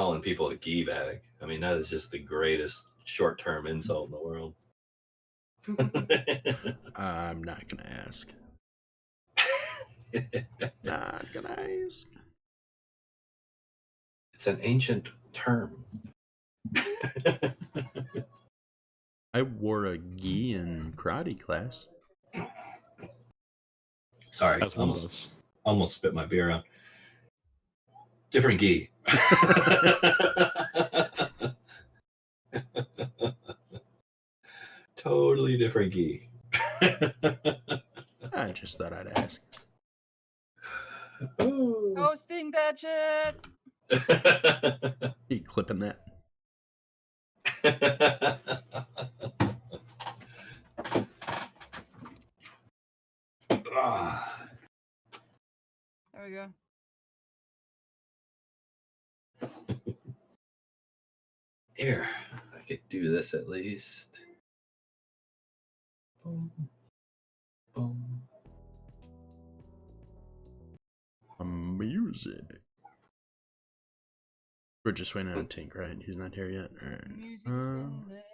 calling people a gee bag. I mean, that is just the greatest short-term insult in the world. I'm not gonna ask. Not gonna ask. It's an ancient term. I wore a gi in karate class. Sorry, That's one of those. almost spit my beer out. Different gi. Totally different gi. I just thought I'd ask. Hosting that shit. You clipping that? There we go. Here, I could do this at least. Boom. Boom. Music. We're just waiting on Tink, right? He's not here yet. All right. Music's in there.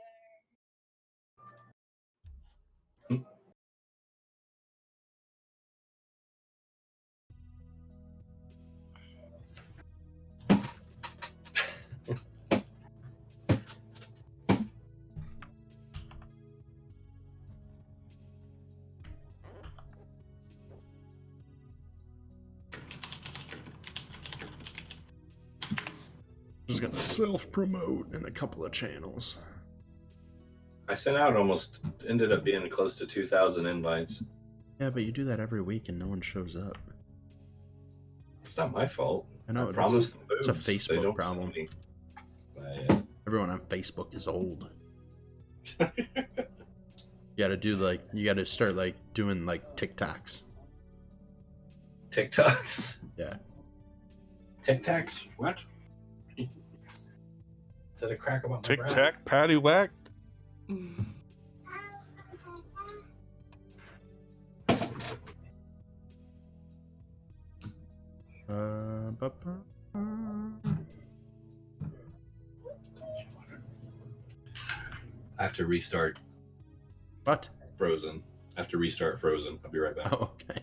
Just gonna self-promote in a couple of channels. I sent out ended up being close to 2,000 invites. Yeah, but you do that every week and no one shows up. It's not my fault. I know, I promised them it's a boobs. They Facebook don't problem. tell me. Everyone on Facebook is old. You gotta start doing TikToks. TikToks? Yeah. TikToks? What? Is that a crack about my Tic breath? Tac, Patty Whack. I have to restart What? Frozen. I have to restart Frozen. I'll be right back. Oh, okay.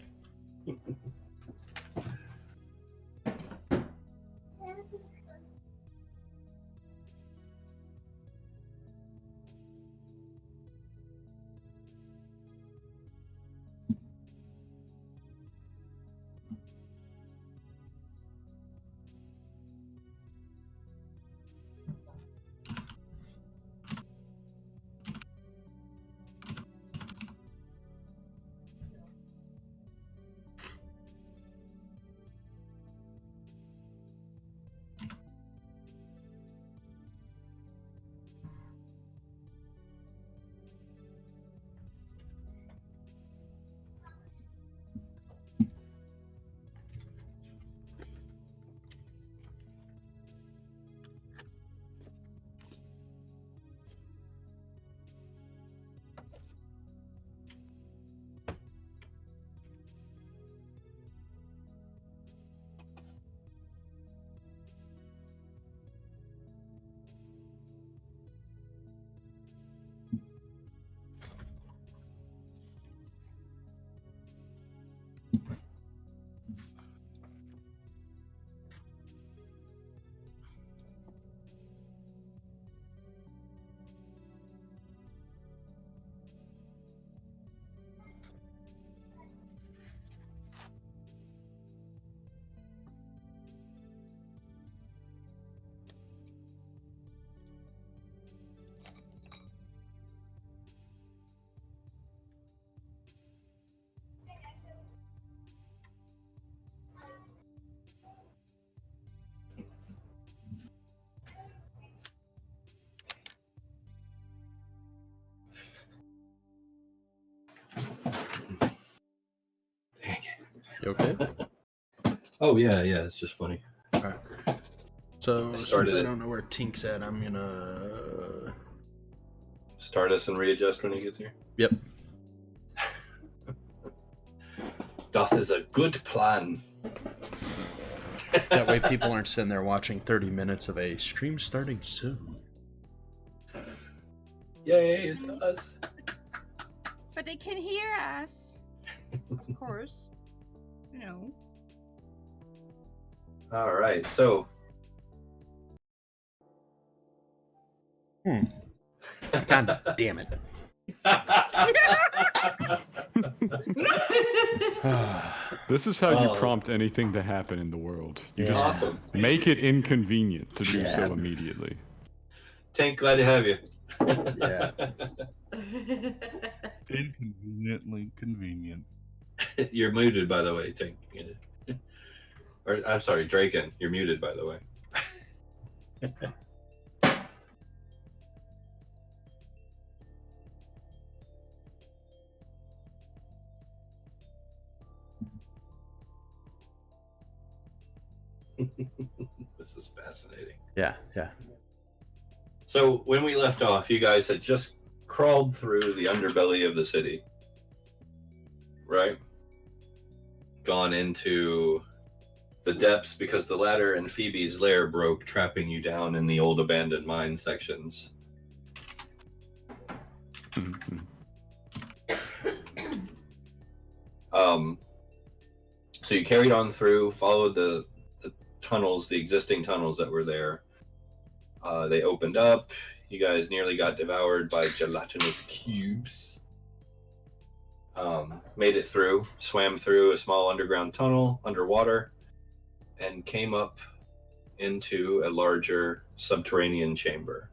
Dang it. You okay? Oh, yeah, it's just funny. Alright. So, since I it. don't know where Tink's at, I'm gonna... Start us and readjust when he gets here. Yep. Das is a good plan. That way people aren't sitting there watching 30 minutes of a stream starting soon. Yay, it's us. But they can hear us. Of course. You know. All right, so. God damn it. This is how you prompt anything to happen in the world. You just Awesome. make it inconvenient to do so immediately. Tank, glad to have you. Yeah. Inconveniently convenient. You're muted, by the way, Tank. Or I'm sorry, Draken. You're muted, by the way. This is fascinating. Yeah, yeah. So when we left off, you guys had just crawled through the underbelly of the city, right? Gone into the depths because the ladder in Phoebe's lair broke, trapping you down in the old abandoned mine sections. So you carried on through, followed the tunnels, the existing tunnels that were there. They opened up. You guys nearly got devoured by gelatinous cubes. Made it through, swam through a small underground tunnel underwater, and came up into a larger subterranean chamber.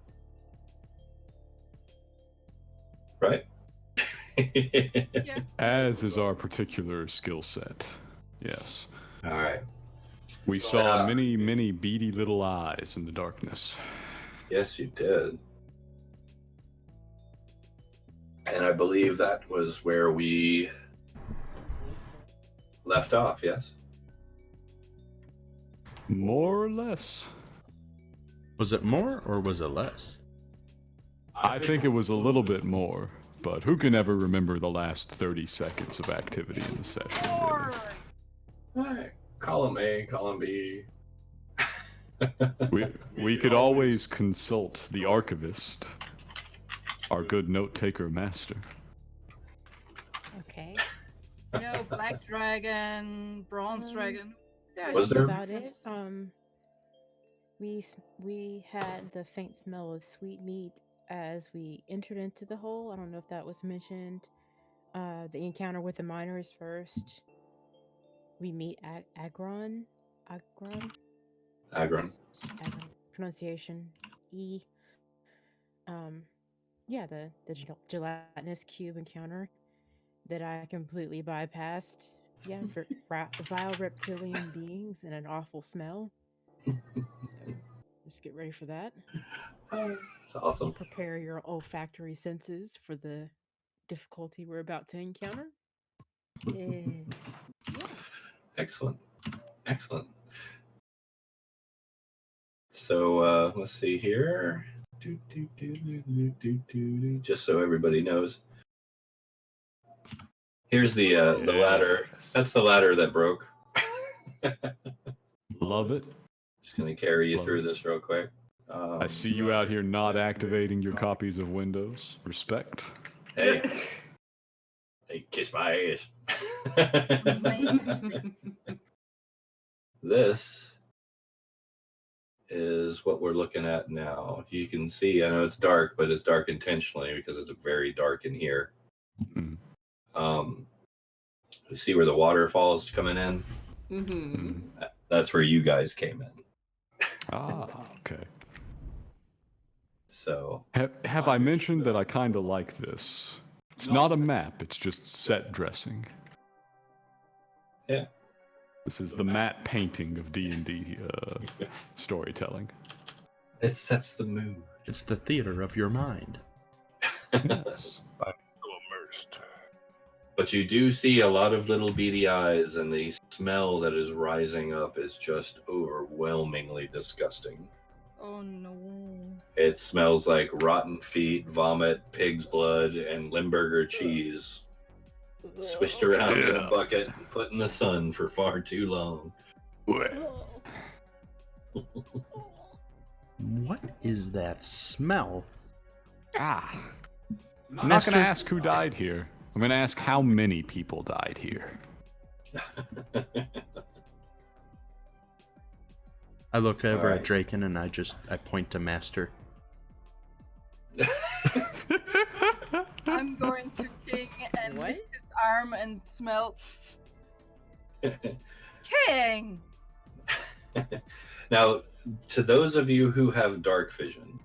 Right? Yeah. As is our particular skill set. Yes. All right. We saw many, many beady little eyes in the darkness. Yes, you did. And I believe that was where we left off, yes? More or less. Was it more or was it less? I think it was a little bit more, but who can ever remember the last 30 seconds of activity in the session, really? All right. Column A, column B. We could always consult the archivist, our good note-taker master. Okay. No, Black Dragon, Bronze Dragon. Yeah, Was there- About it, we had the faint smell of sweet meat as we entered into the hole. I don't know if that was mentioned. The encounter with the miners first. We meet Agron. Agron. Agron. Agron. Pronunciation E. Yeah, the gelatinous cube encounter that I completely bypassed. Yeah, vile reptilian beings and an awful smell. So, just get ready for that. It's awesome. Prepare your olfactory senses for the difficulty we're about to encounter. Yeah. Excellent. Excellent. So let's see here. Just so everybody knows. Here's the ladder. That's the ladder that broke. Love it. Just gonna carry you Love through it. this real quick. I see you out here not activating your copies of Windows. Respect. Hey, hey, kiss my ass. This is what we're looking at now. You can see, I know it's dark, but it's dark intentionally because it's very dark in here. Mm. You see where the waterfall's coming in? Mm. That's where you guys came in. Ah, okay. So Have I mentioned that I kind of like this? It's not a map, it's just set dressing. yeah, This is the matte painting of D&D storytelling. it sets the mood. It's the theater of your mind. Yes. Immersed. But you do see a lot of little beady eyes, and the smell that is rising up is just overwhelmingly disgusting. Oh no. It smells like rotten feet, vomit, pig's blood, and Limburger cheese swished around in a bucket and put in the sun for far too long. What is that smell? Ah. I'm not Master? going to ask who died here. I'm going to ask how many people died here. I look over Alright. at Draken and I point to Master. I'm going to King and What? lift his arm and smell. King! Now, to those of you who have dark vision,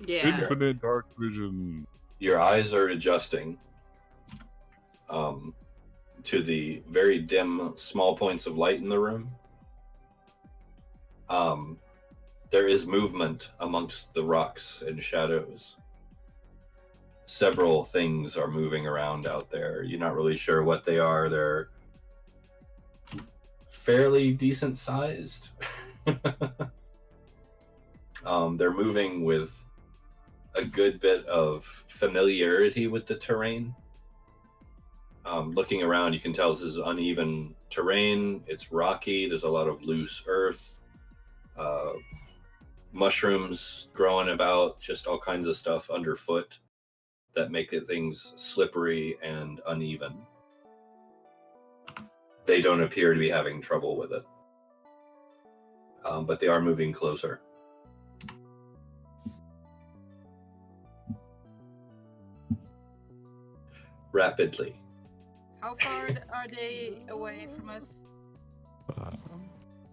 Yeah. Infinite dark vision. your eyes are adjusting to the very dim, small points of light in the room. There is movement amongst the rocks and shadows. Several things are moving around out there. You're not really sure what they are. They're fairly decent sized. They're moving with a good bit of familiarity with the terrain. Looking around, you can tell this is uneven terrain. It's rocky. There's a lot of loose earth, mushrooms growing about, just all kinds of stuff underfoot that make things slippery and uneven. They don't appear to be having trouble with it, but they are moving closer. Rapidly. How far are they away from us?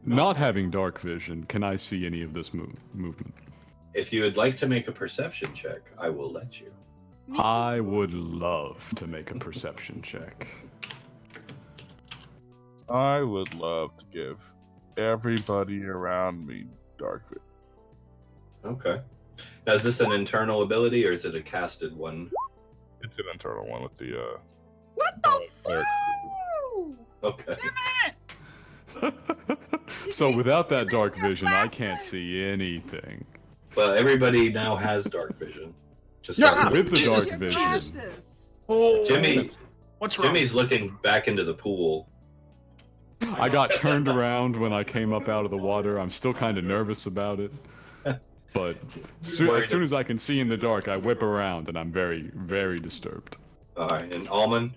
Not having dark vision, can I see any of this movement? If you would like to make a perception check, I will let you. Me too. I would love to make a perception check. I would love to give everybody around me dark vision. Okay. Now, is this an internal ability or is it a casted one? It's an internal one with the What the cleric. Okay. So without that Give us dark your vision, I glasses. can't see anything. Well, everybody now has dark vision. Just Yeah! With the Jesus, dark Your vision. glasses. Oh, Jimmy, what's wrong? Jimmy's looking back into the pool. I got turned around when I came up out of the water. I'm still kind of nervous about it. But as soon as I can see in the dark, I whip around and I'm very, very disturbed. All right, and Almond,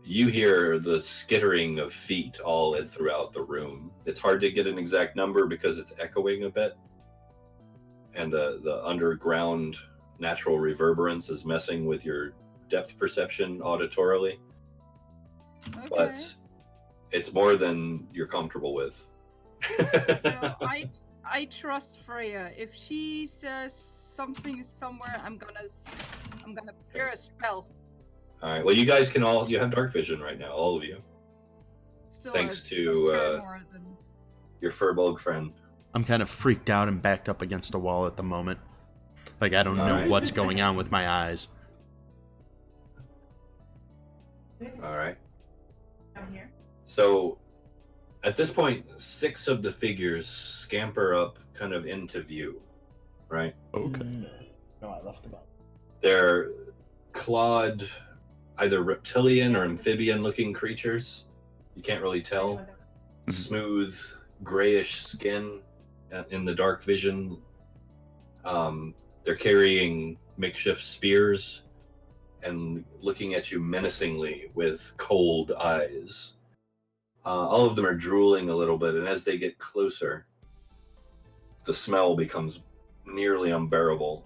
you hear the skittering of feet all throughout the room. It's hard to get an exact number because it's echoing a bit, and the underground natural reverberance is messing with your depth perception auditorily. Okay. But it's more than you're comfortable with. So I trust Freya. If she says something is somewhere, I'm gonna prepare a spell. All right. Well, you guys can you have dark vision right now, all of you. Still, Thanks I to, trust her more than... Your Furbolg friend. I'm kind of freaked out and backed up against a wall at the moment. Like, I don't know Alright. what's going on with my eyes. All right. I'm here. So, at this point, 6 of the figures scamper up kind of into view, right? Okay. No, I left them out. They're clawed, either reptilian or amphibian-looking creatures. You can't really tell. Smooth, grayish skin in the dark vision. They're carrying makeshift spears and looking at you menacingly with cold eyes. All of them are drooling a little bit, and as they get closer, the smell becomes nearly unbearable.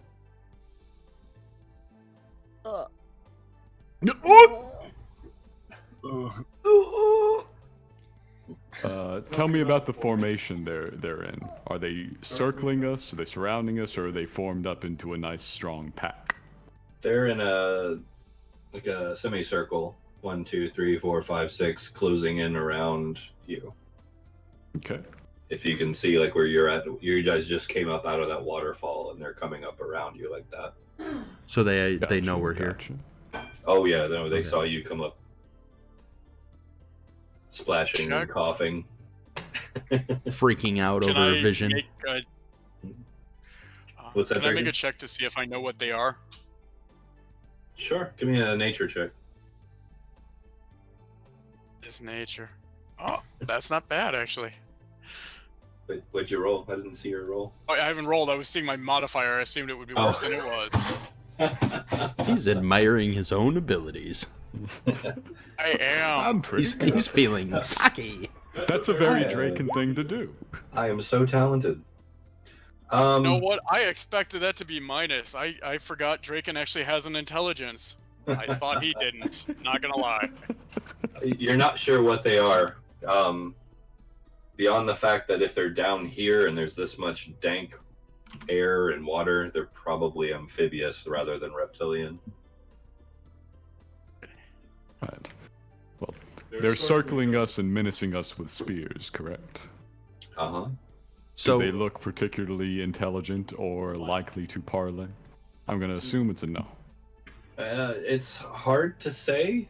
Tell me about the formation they're in. Are they circling us? Are they surrounding us? Or are they formed up into a nice strong pack? They're in a semicircle. 1, 2, 3, 4, 5, 6, closing in around you. Okay. If you can see, like, where you're at, you guys just came up out of that waterfall, and they're coming up around you like that. So they Gotcha, know we're here. gotcha. Oh yeah, no, they Okay. saw you come up, splashing and Check. coughing. Freaking out Can over I vision. make a, What's that, Can I make Dragon? a check to see if I know what they are? Sure, give me a nature check. It's nature. Oh, that's not bad, actually. Wait, what'd you roll? I didn't see your roll. Oh, I haven't rolled. I was seeing my modifier. I assumed it would be worse than it was. He's admiring his own abilities. I am. I'm pretty good. He's feeling cocky. That's a very Draken thing to do. I am so talented. You know what? I expected that to be minus. I forgot Draken actually has an intelligence. I thought he didn't. Not gonna lie. You're not sure what they are. Beyond the fact that if they're down here and there's this much dank air and water, they're probably amphibious rather than reptilian. Right. Well, they're circling us and menacing us with spears, correct? Uh-huh. So Do they look particularly intelligent or likely to parley? I'm gonna assume it's a no. It's hard to say.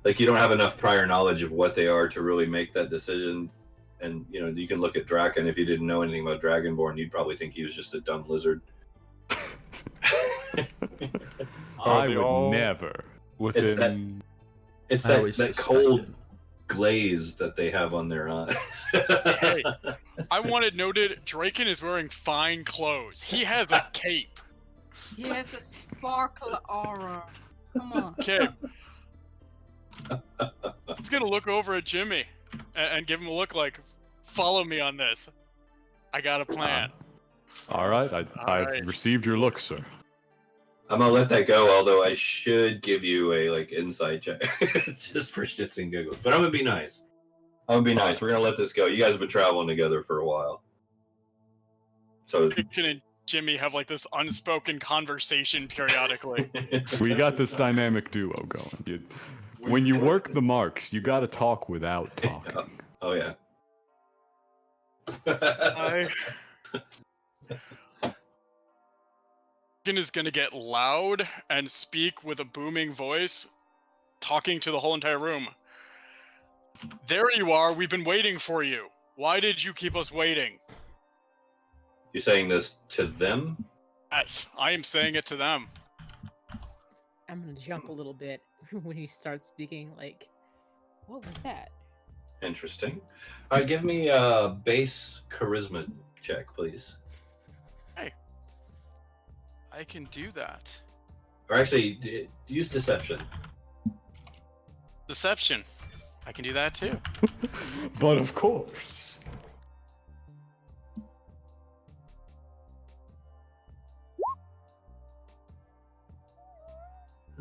Like, you don't have enough prior knowledge of what they are to really make that decision. And, you know, you can look at Draken. If you didn't know anything about Dragonborn, you'd probably think he was just a dumb lizard. I they would all never. Within... It's I that, always that suspected. cold glaze that they have on their eyes. Hey, I wanted noted, Draken is wearing fine clothes. He has a cape. He has a sparkle aura. Come on. Okay. He's gonna look over at Jimmy and give him a look like, follow me on this. I got a plan. All right, I've right. received your look, sir. I'm gonna let that go, although I should give you a insight check just for shits and giggles. But I'm gonna be nice. We're gonna let this go. You guys have been traveling together for a while. So Draken and Jimmy have like this unspoken conversation periodically. We got this dynamic duo going. When you work the marks, you gotta talk without talking. Oh yeah. Draken is gonna get loud and speak with a booming voice, talking to the whole entire room. There you are, we've been waiting for you. Why did you keep us waiting? You're saying this to them? Yes, I am saying it to them. I'm gonna jump a little bit when he starts speaking. Like, what was that? Interesting. All right, give me a base charisma check, please. I can do that. Or actually, use deception. Deception. I can do that too. But of course.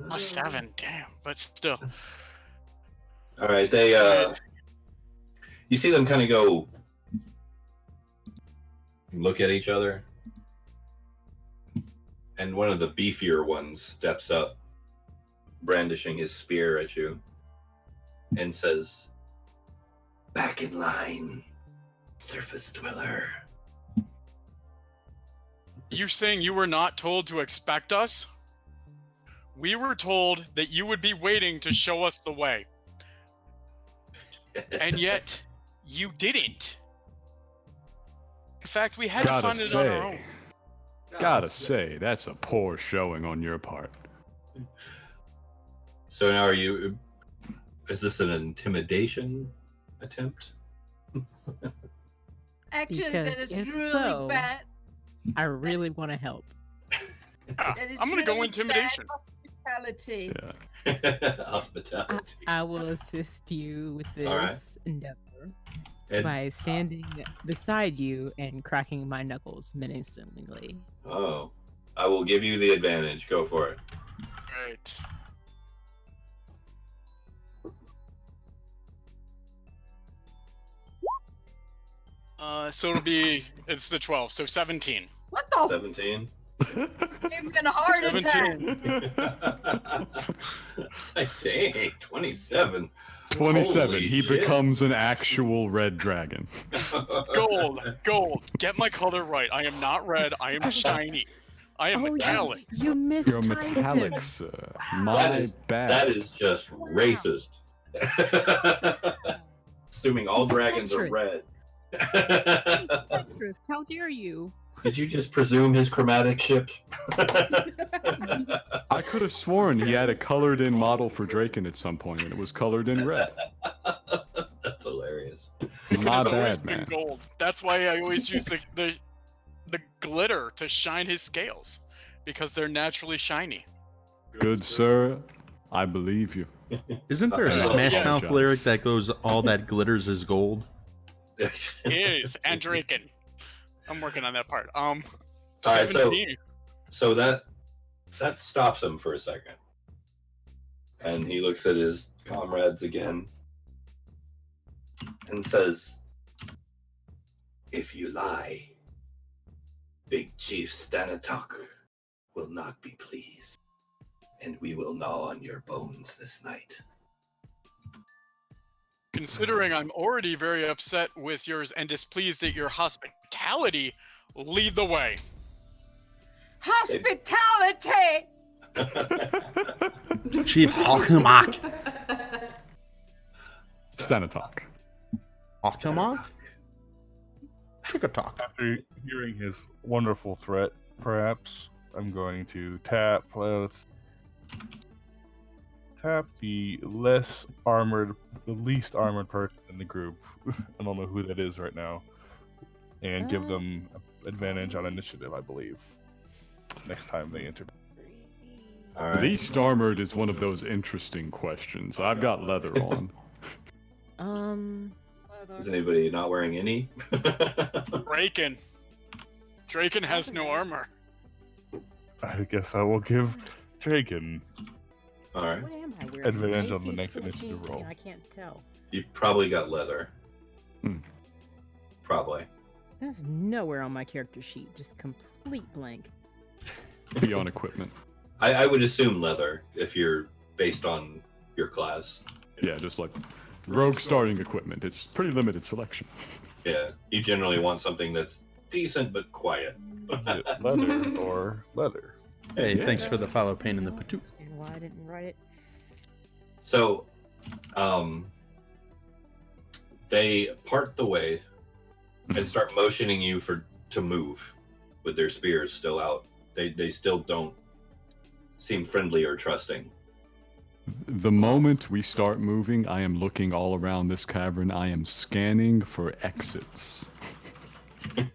+7, damn, but still. All right, they you see them kind of go look at each other, and one of the beefier ones steps up, brandishing his spear at you, and says, "Back in line, surface dweller." You saying you were not told to expect us? We were told that you would be waiting to show us the way. And yet, you didn't. In fact, we had to find it on our own. Gotta say, that's a poor showing on your part. So now is this an intimidation attempt? Actually, Because that is if really so- bad. I really want to help. Yeah, That is I'm gonna go really intimidation. bad hospitality. Yeah. Hospitality. I will assist you with this All right. endeavor And- by standing beside you and cracking my knuckles menacingly. oh, I will give you the advantage. Go for it. Right. So it's the 12, so 17. What the 17. gave me a heart attack? 17. It's like, dang, 27. 27. Holy He shit. becomes an actual red dragon. Gold. Get my color right. I am not red. I am shiny. I am metallic. You mistyped You're metallic, him. sir. That My is- bad. That is just racist. Assuming all dragons are Centrist. red. Centrist, how dare you? Did you just presume his chromatic ship? I could have sworn he had a colored-in model for Draken at some point, and it was colored in red. That's hilarious. Not It's always bad, been man. gold. That's why I always use the glitter to shine his scales, because they're naturally shiny. Good sir, I believe you. Isn't there a Yes. Smash Mouth Yes. lyric that goes, "All that glitters is gold"? Is and Draken. I'm working on that part. All right, so 17. that stops him for a second, and he looks at his comrades again and says, "If you lie, Big Chief Stanatok will not be pleased, and we will gnaw on your bones this night." Considering I'm already very upset with yours and displeased at your hospitality, lead the way. Hospitality! Chief Hawkamock. Stanatok. Hawkamock? Chickatalk. After hearing his wonderful threat, perhaps I'm going to tap. Let's tap the least armored person in the group. I don't know who that is right now, and give them advantage on initiative. I believe next time they enter. All right. Least armored is one of those interesting questions. I've got leather on. Is anybody not wearing any? Draken. Draken has no armor. I guess I will give Draken All right. What am I wearing? advantage on the AC next 14? initiative roll. Yeah, I can't tell. You probably got leather. Hmm. Probably. That's nowhere on my character sheet. Just complete blank. Beyond equipment. I would assume leather if you're based on your class. Yeah, just like rogue starting equipment. It's pretty limited selection. Yeah, you generally want something that's decent but quiet. Is it leather or leather? Hey, Yeah. thanks for the follow, pain in the patoot. And why I didn't write it? So, they part the way and start motioning you to move with their spears still out. They still don't seem friendly or trusting. The moment we start moving, I am looking all around this cavern. I am scanning for exits. We're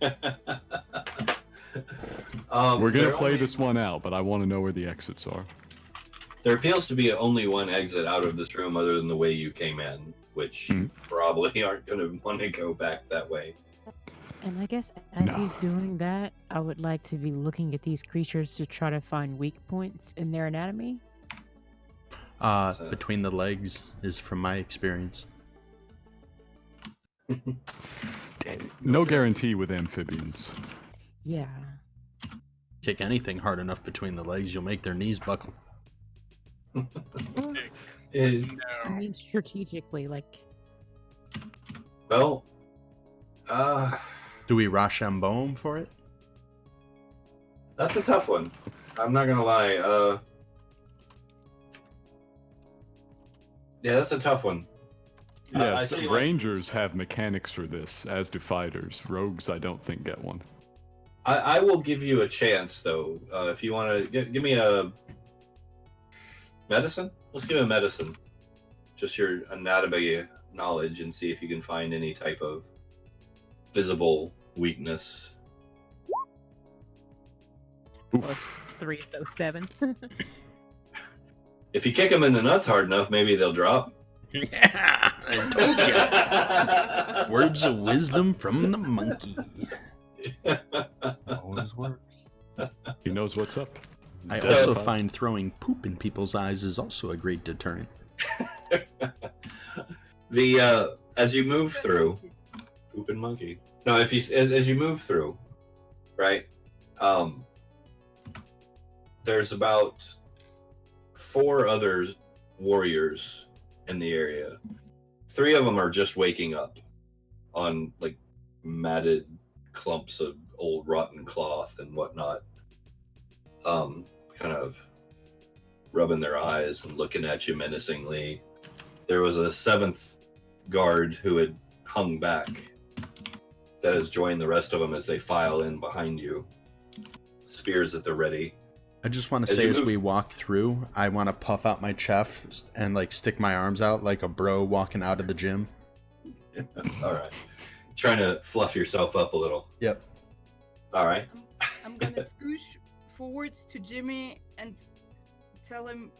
gonna play this one out, but I want to know where the exits are. There appears to be only one exit out of this room other than the way you came in, which you probably aren't going to want to go back that way. And I guess as No. he's doing that, I would like to be looking at these creatures to try to find weak points in their anatomy. Between the legs is from my experience. No guarantee with amphibians. Yeah. Kick anything hard enough between the legs, you'll make their knees buckle. Is I mean, strategically, like, well, Do we Rochambeau him for it? that's a tough one. I'm not gonna lie. Yeah, that's a tough one. I Yes, tell you what, rangers have mechanics for this, as do fighters. Rogues, I don't think, get one. I will give you a chance though. If you want to give me a medicine, let's give it a medicine. Just your anatomy knowledge, and see if you can find any type of visible weakness. it's 3, so 7. If you kick them in the nuts hard enough, maybe they'll drop. Yeah, I told you. Words of wisdom from the monkey. Always works. He knows what's up. I So- also find throwing poop in people's eyes is also a great deterrent. As you move through, pooping monkey. No, as you move through, right? There's about 4 other warriors in the area. 3 of them are just waking up on like matted clumps of old rotten cloth and whatnot. Kind of rubbing their eyes and looking at you menacingly. There was a 7th guard who had hung back that has joined the rest of them as they file in behind you. Spears at the ready. I just want to As say, you as move- we walk through, I want to puff out my chest and like stick my arms out like a bro walking out of the gym. All right. Trying to fluff yourself up a little. Yep. All right. I'm gonna scooch forwards to Jimmy and tell him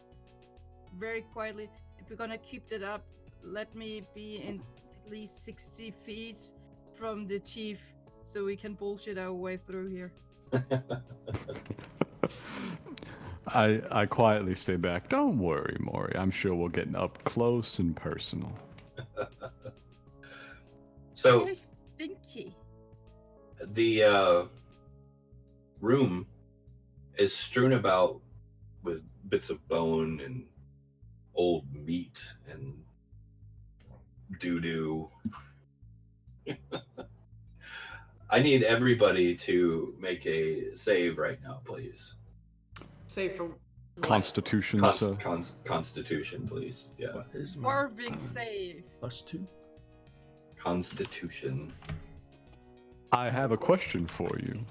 very quietly, if we're gonna keep that up, let me be in at least 60 feet from the chief so we can bullshit our way through here. I quietly stay back. Don't worry, Maury. I'm sure we'll get up close and personal. So You're stinky. the room is strewn about with bits of bone and old meat and doo-doo. I need everybody to make a save right now, please. Save for what? Constitution, sir. Constitution, please. Yeah. What is my Starving save. +2? Constitution. I have a question for you.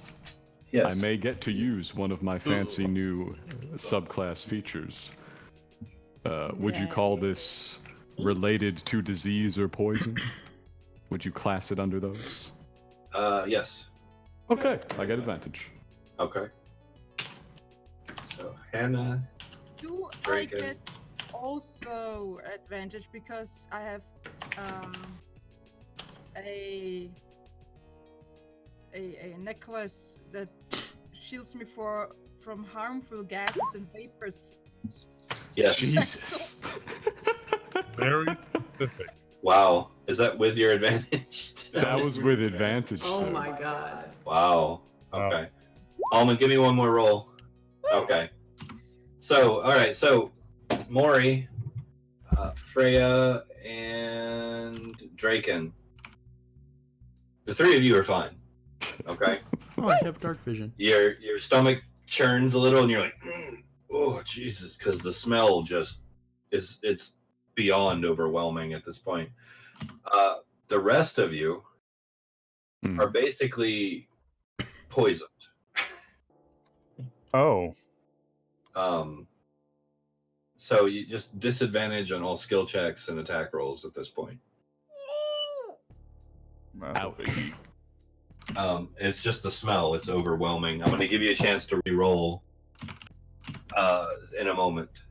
Yes. I may get to use one of my fancy new subclass features. Would you call this related to disease or poison? Would you class it under those? Yes. Okay, I get advantage. Okay. So Hannah. Do Very I get also advantage because I have a necklace that shields me from harmful gases and vapors. Yes. Jesus. Very specific. Wow. Is that with your advantage? That was with advantage, Oh sir. my god. Wow. Okay. Almond, give me one more roll. Okay. So, all right. So, Maury, Freya, and Draken. The three of you are fine. Okay. Oh, I have dark vision. Your stomach churns a little, and you're like, oh Jesus, because the smell just it's beyond overwhelming at this point. The rest of you are basically poisoned. Oh, So you just disadvantage on all skill checks and attack rolls at this point. that's a big- It's just the smell. It's overwhelming. I'm going to give you a chance to re-roll in a moment.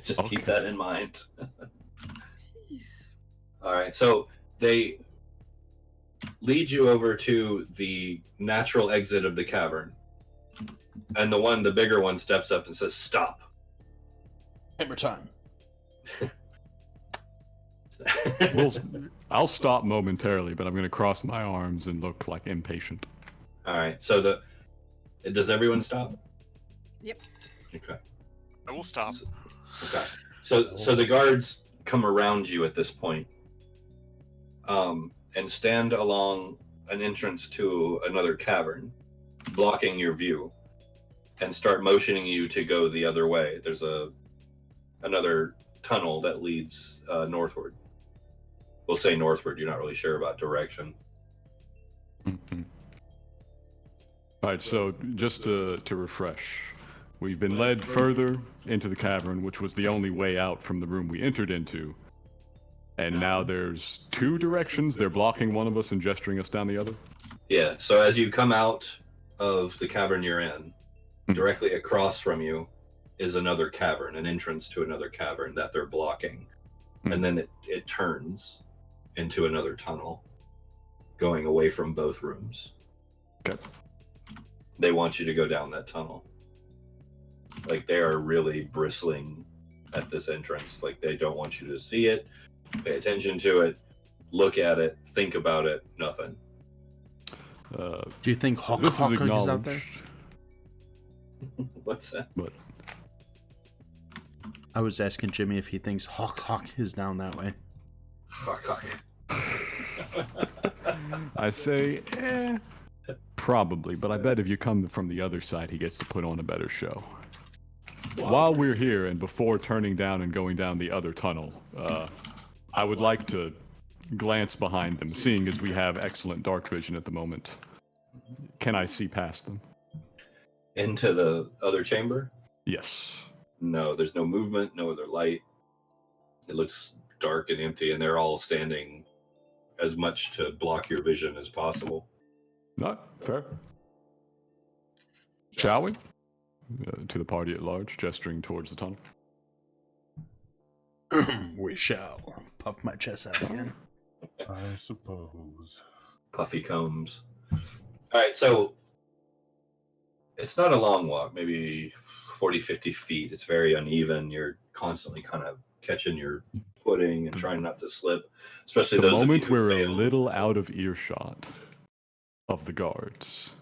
Just keep Okay. that in mind. All right. So they lead you over to the natural exit of the cavern. And the bigger one steps up and says, "Stop." Hammer time. I'll stop momentarily, but I'm going to cross my arms and look like impatient. All right. So does everyone stop? Yep. Okay. I will stop. Okay. So the guards come around you at this point, and stand along an entrance to another cavern, blocking your view, and start motioning you to go the other way. There's another tunnel that leads northward. We'll say northward. You're not really sure about direction. Mhm. All right, so just to refresh, we've been led further into the cavern, which was the only way out from the room we entered into. And now there's two directions. They're blocking one of us and gesturing us down the other. Yeah. So as you come out of the cavern you're in, Mhm. directly across from you is another cavern, an entrance to another cavern that they're blocking. Mhm. And then it turns into another tunnel, going away from both rooms. Okay. They want you to go down that tunnel. Like, they are really bristling at this entrance. Like, they don't want you to see it, pay attention to it, look at it, think about it, nothing. Do you think Hawk This is Hawk is out acknowledged, there? What's that? but I was asking Jimmy if he thinks Hawk Hawk is down that way. I say, probably, but I bet if you come from the other side, he gets to put on a better show. While we're here and before turning down and going down the other tunnel, I would like to glance behind them, seeing as we have excellent dark vision at the moment. Can I see past them? Into the other chamber? Yes. No, there's no movement, no other light. It looks dark and empty, and they're all standing as much to block your vision as possible. Not fair. Shall we? To the party at large, gesturing towards the tunnel. We shall. Puff my chest out again. I suppose. Puffy combs. All right, so it's not a long walk, maybe 40, 50 feet. It's very uneven. You're constantly kind of catching your footing and trying not to slip, especially The those moment of you who we're a failed. little out of earshot of the guards,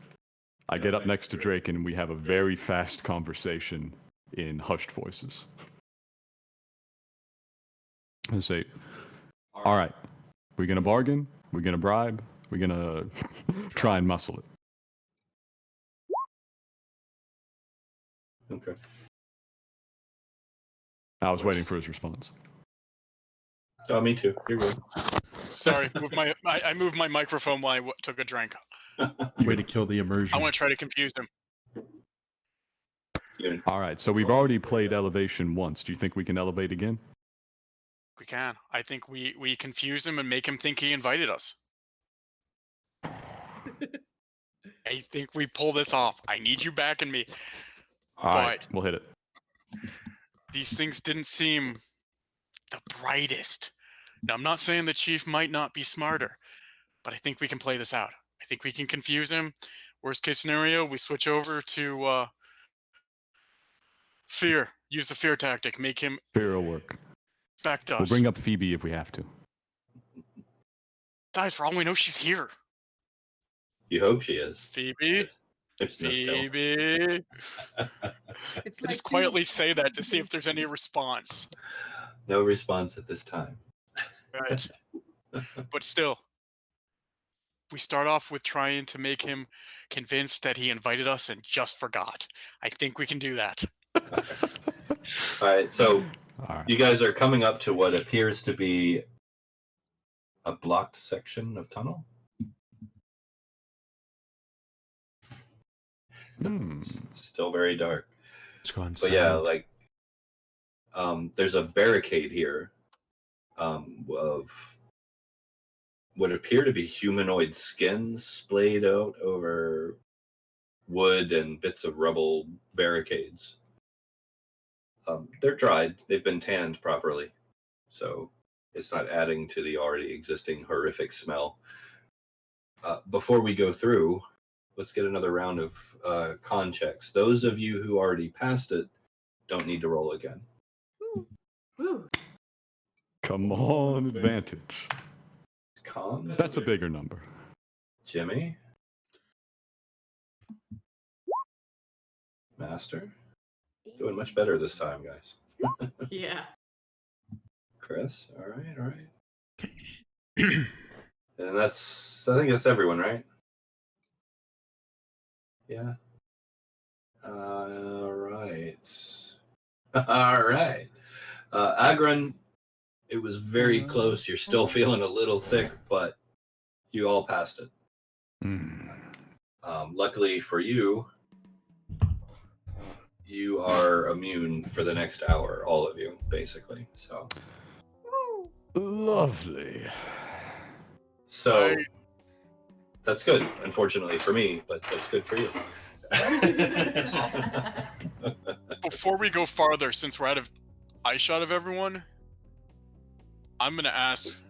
I get up next to Drake and we have a very fast conversation in hushed voices. I say, all right, we're going to bargain, we're going to bribe, we're going to try and muscle it. Okay. I was waiting for his response. Oh, me too. You're good. Sorry, I moved my microphone while I took a drink. Way to kill the immersion. I want to try to confuse him. All right, so we've already played elevation once. Do you think we can elevate again? We can. I think we confuse him and make him think he invited us. I think we pull this off. I need you backing me. All right, we'll hit it. These things didn't seem the brightest. Now, I'm not saying the chief might not be smarter, but I think we can play this out. I think we can confuse him. Worst case scenario, we switch over to fear. Use the fear tactic. Make him Fear will work. respect us. We'll bring up Phoebe if we have to. Guys, for all we know, she's here. You hope she is. Phoebe? There's no telling. Phoebe? It's I like just quietly say that to see if there's any response. No response at this time. Right. But still, we start off with trying to make him convinced that he invited us and just forgot. I think we can do that. All right, so All right. you guys are coming up to what appears to be a blocked section of tunnel. It's still very dark. It's gone But yeah, silent. like there's a barricade here of what appear to be humanoid skins splayed out over wood and bits of rubble barricades. They're dried. They've been tanned properly, so it's not adding to the already existing horrific smell. Before we go through, let's get another round of con checks. Those of you who already passed it don't need to roll again. Woo. Come on, advantage. Con? That's a bigger number. Jimmy? Master? Doing much better this time, guys. Yeah. Chris? All right. And I think that's everyone, right? Yeah. All right. All right. Agron, it was very close. You're still feeling a little sick, but you all passed it. Luckily for you, you are immune for the next hour, all of you, basically. So Lovely. So that's good, unfortunately for me, but that's good for you. Before we go farther, since we're out of eye shot of everyone, I'm going to ask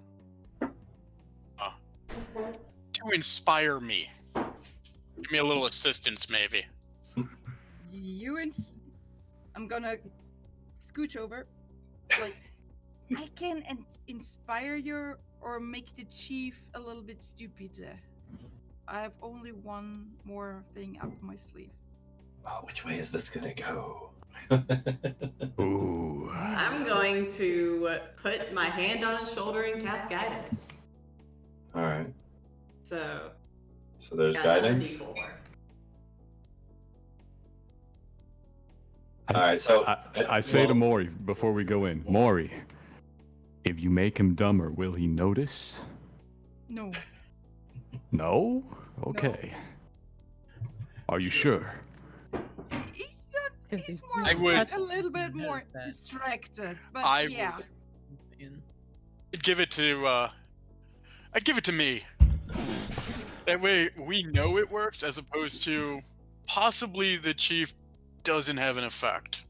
to inspire me. Give me a little assistance, maybe. I'm gonna scooch over. Like, I can inspire you or make the chief a little bit stupid. I have only one more thing up my sleeve. Oh, which way is this gonna go? Ooh. I'm going to put my hand on his shoulder and cast guidance. All right. So there's got another guidance. D4. All right, so I say to Maury before we go in, Maury, If you make him dumber, will he notice? No. No? Okay. Are you sure? He's more I would- a little bit more Notice that. distracted, but I yeah. In- I'd give it to me. That way we know it works, as opposed to possibly the chief doesn't have an effect.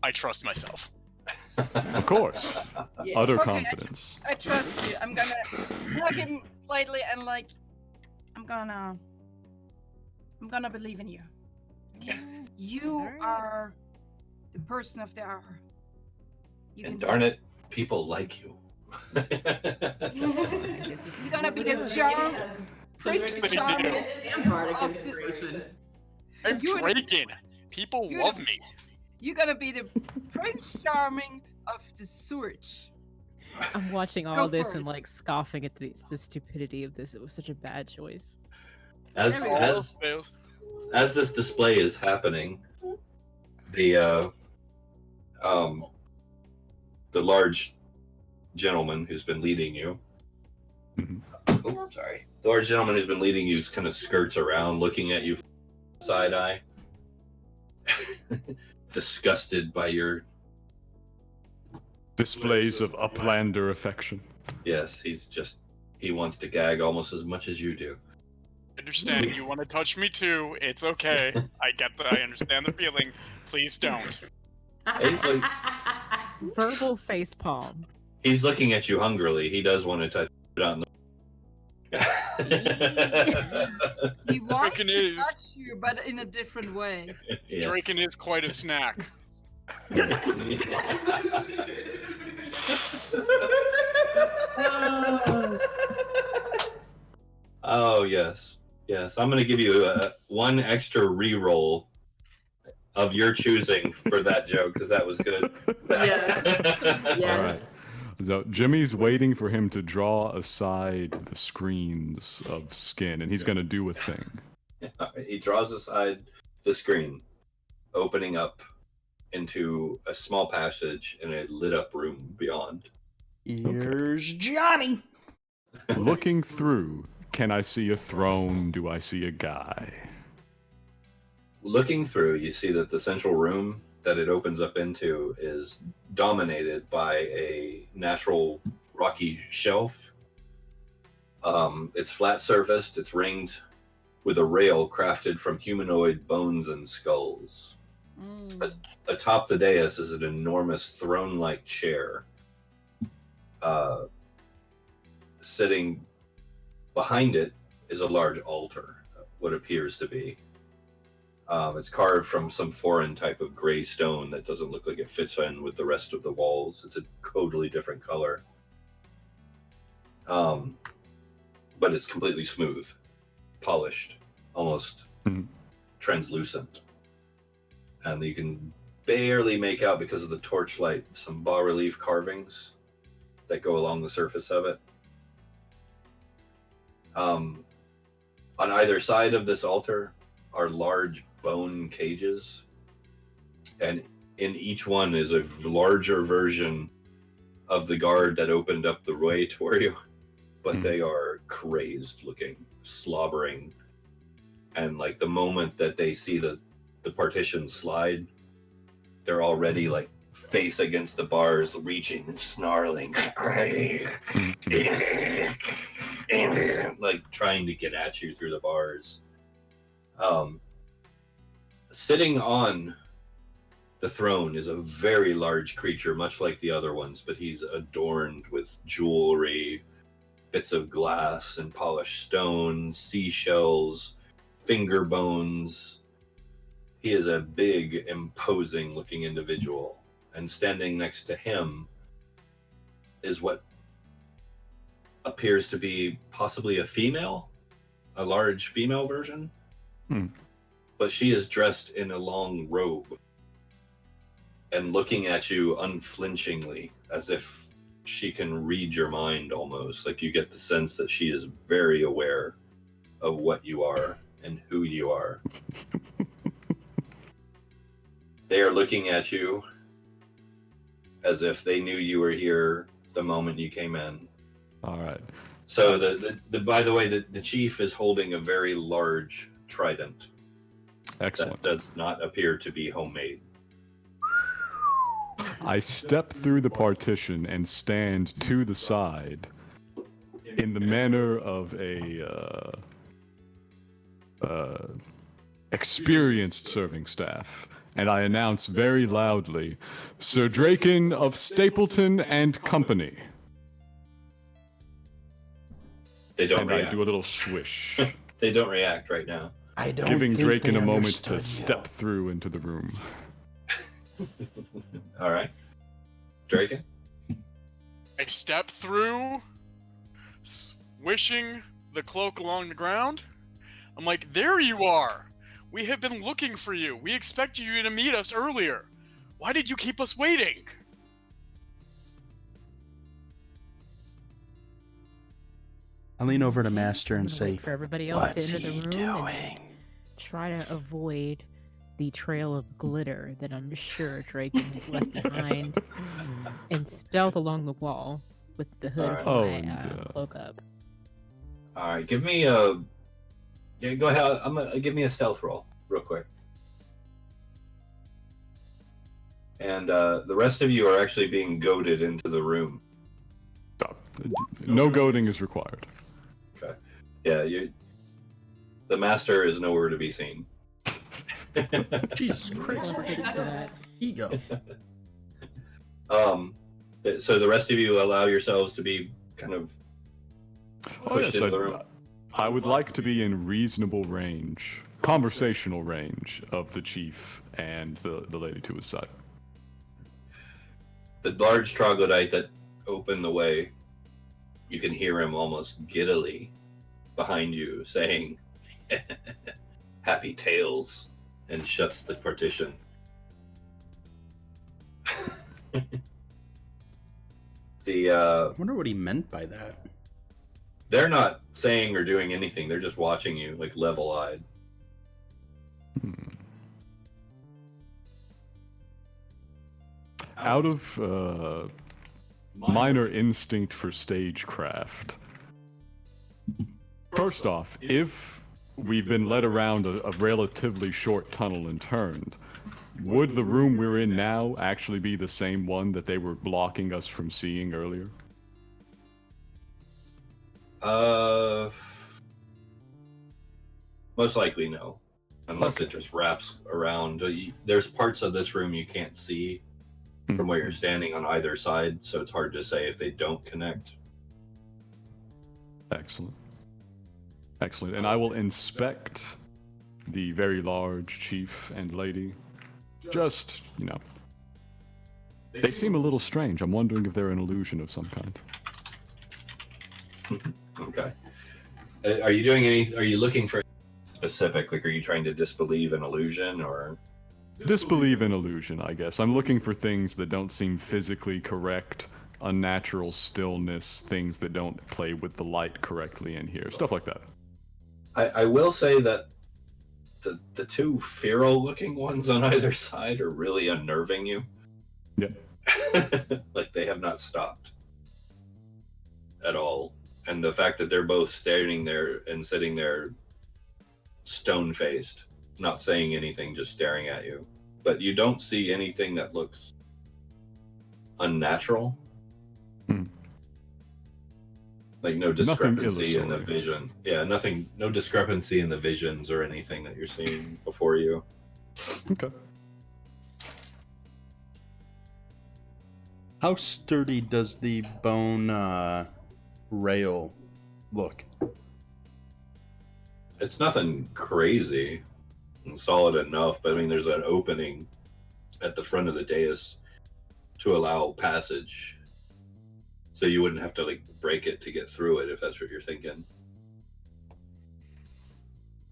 I trust myself. Of course. Yeah. Utter Okay, confidence. I trust you. I'm gonna hug him slightly and like, I'm gonna believe in you. Okay. You Alright. are the person of the hour. You And can- darn it, people like you. I guess You're gonna be the Yeah. charm. Prince They do. Charming and bardic Of the- inspiration. I'm You would- Draken. People you love would- me. You're gonna be the Prince Charming of the Surge. I'm watching Go all this for and it. like scoffing at the stupidity of this. It was such a bad choice. As All as fails. as this display is happening, the large gentleman who's been leading you. Mhm. Oh, sorry. The large gentleman who's been leading you kind of skirts around, looking at you side eye, disgusted by your. Displays of uplander affection. Yes, he wants to gag almost as much as you do. Understand, you want to touch me too. It's okay. I understand the feeling. Please don't. He's like- Verbal face palm. He's looking at you hungrily. He does want to touch it on the. He wants Draken to is- touch you, but in a different way. Yes. Draken is quite a snack. Oh yes, yes. I'm going to give you one extra re-roll of your choosing for that joke because that was good. Yeah. Yeah. All right. So Jimmy's waiting for him to draw aside the screens of skin, and he's going to do a thing. He draws aside the screen, opening up into a small passage in a lit-up room beyond. Here's Johnny. Looking through, can I see a throne? Do I see a guy? Looking through, you see that the central room that it opens up into is dominated by a natural rocky shelf. It's flat-surfaced. It's ringed with a rail crafted from humanoid bones and skulls. Atop the dais is an enormous throne-like chair. Sitting behind it is a large altar, what appears to be. It's carved from some foreign type of gray stone that doesn't look like it fits in with the rest of the walls. It's a totally different color. But it's completely smooth, polished, almost translucent. And you can barely make out, because of the torchlight, some bas-relief carvings that go along the surface of it. On either side of this altar are large bone cages, and in each one is a larger version of the guard that opened up the way toward you, but they are crazed looking, slobbering, and like the moment that they see the partition slide, they're already like face against the bars, reaching and snarling, like trying to get at you through the bars. Sitting on the throne is a very large creature, much like the other ones, but he's adorned with jewelry, bits of glass and polished stone, seashells, finger bones. He is a big, imposing looking individual, and standing next to him is what appears to be possibly a female, a large female version. But she is dressed in a long robe and looking at you unflinchingly, as if she can read your mind almost. Like you get the sense that she is very aware of what you are and who you are. They are looking at you, as if they knew you were here the moment you came in. All right. So by the way, the chief is holding a very large trident. Excellent. That does not appear to be homemade. I step through the partition and stand to the side in the manner of a experienced serving staff, and I announce very loudly, Sir Draken of Stapleton and Company. They don't and react. I do a little swish, They don't react right now. I don't giving think Draken they a moment to understood you. step through into the room. All right. Draken? I step through, swishing the cloak along the ground. I'm like, there you are. We have been looking for you. We expected you to meet us earlier. Why did you keep us waiting? I lean over to Master I'm and gonna say, wait for everybody else "What's to enter he the room doing?" and try to avoid the trail of glitter that I'm sure Draken has left behind, and stealth along the wall with the hood Alright. of Oh, my and, cloak up. All right, give me a... Yeah, go ahead. Give me a stealth roll, real quick. And the rest of you are actually being goaded into the room. Stop. No goading is required. Okay. Yeah, the master is nowhere to be seen. Jesus Christ, where'd she To go? that. Ego. So the rest of you allow yourselves to be kind of pushed into the room. I would like to be in reasonable range, conversational range of the chief and the lady to his side. The large troglodyte that opened the way, you can hear him almost giddily behind you saying, "Happy tales," and shuts the partition. I wonder what he meant by that. They're not saying or doing anything. They're just watching you, like level-eyed. Out of minor instinct for stagecraft. First off, if we've been led around a relatively short tunnel and turned, would the room we're in now actually be the same one that they were blocking us from seeing earlier? Most likely no. Unless it just wraps around. There's parts of this room you can't see from where you're standing on either side, so it's hard to say if they don't connect. Excellent. Excellent. And I will inspect the very large chief and lady. Just, they seem a little strange. I'm wondering if they're an illusion of some kind. Okay. Are you looking for specific, like are you trying to disbelieve an illusion or? Disbelieve in illusion, I guess. I'm looking for things that don't seem physically correct, unnatural stillness, things that don't play with the light correctly in here, stuff like that. I will say that the two feral looking ones on either side are really unnerving you. Yeah. Like they have not stopped at all. And the fact that they're both standing there and sitting there stone-faced, not saying anything, just staring at you. But you don't see anything that looks unnatural. Like no discrepancy in the vision. Yeah, no discrepancy in the visions or anything that you're seeing before you. Okay. How sturdy does the bone rail look? It's nothing crazy and solid enough, but I mean, there's an opening at the front of the dais to allow passage. So you wouldn't have to like break it to get through it if that's what you're thinking.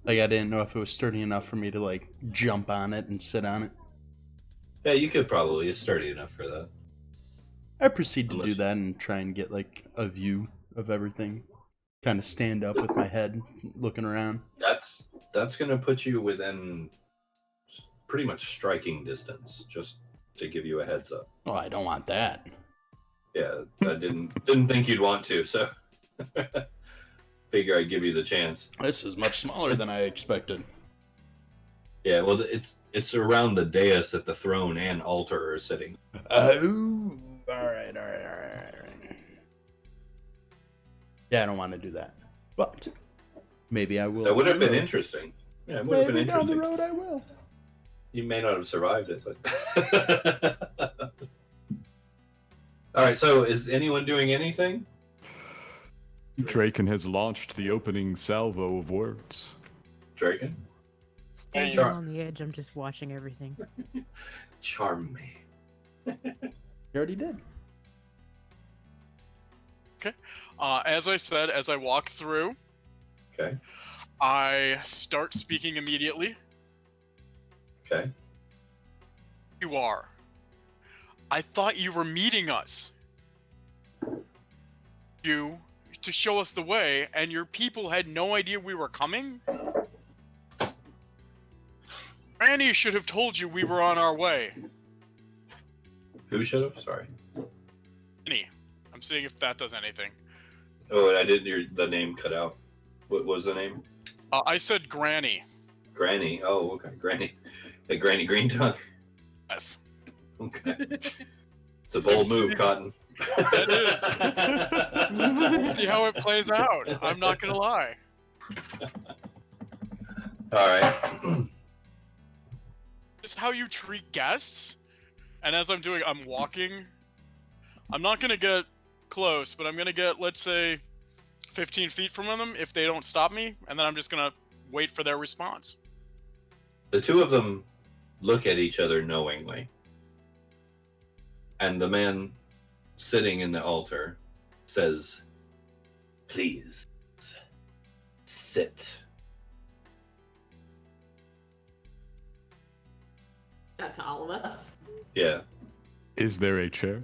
Like I didn't know if it was sturdy enough for me to like jump on it and sit on it. Yeah, you could probably. It's sturdy enough for that. I proceed to do Unless- that and try and get like a view of everything. Kind of stand up with my head looking around. That's gonna put you within pretty much striking distance, just to give you a heads up. Oh, I don't want that. Yeah, I didn't think you'd want to, so figure I'd give you the chance. This is much smaller than I expected. Yeah, well, it's around the dais that the throne and altar are sitting. Oh, all right. Yeah, I don't want to do that, but maybe I will. That would have been interesting. Yeah, it would have been Maybe down interesting. the road I will. You may not have survived it, but. All right. So, is anyone doing anything? Draken has launched the opening salvo of words. Draken, Standing Sure. on the edge, I'm just watching everything. charm me. You already did. As I said, as I walk through, Okay. I start speaking immediately. Okay. You are. I thought you were meeting us. You to show us the way, and your people had no idea we were coming? Granny should have told you we were on our way. Who should have? Sorry. Granny. I'm seeing if that does anything. Oh, and I didn't hear the name cut out. What was the name? I said Granny. Granny. Oh, okay. Granny. The Granny Green Tongue. Yes. Okay. It's a bold move, Cotton. We'll see how it plays out. I'm not gonna lie. All right. This is how you treat guests? And as I'm walking. I'm not gonna get close, but I'm gonna get, let's say, 15 feet from them if they don't stop me, and then I'm just gonna wait for their response. The two of them look at each other knowingly. And the man sitting in the altar says, "Please, sit." That to all of us. Yeah. Is there a chair?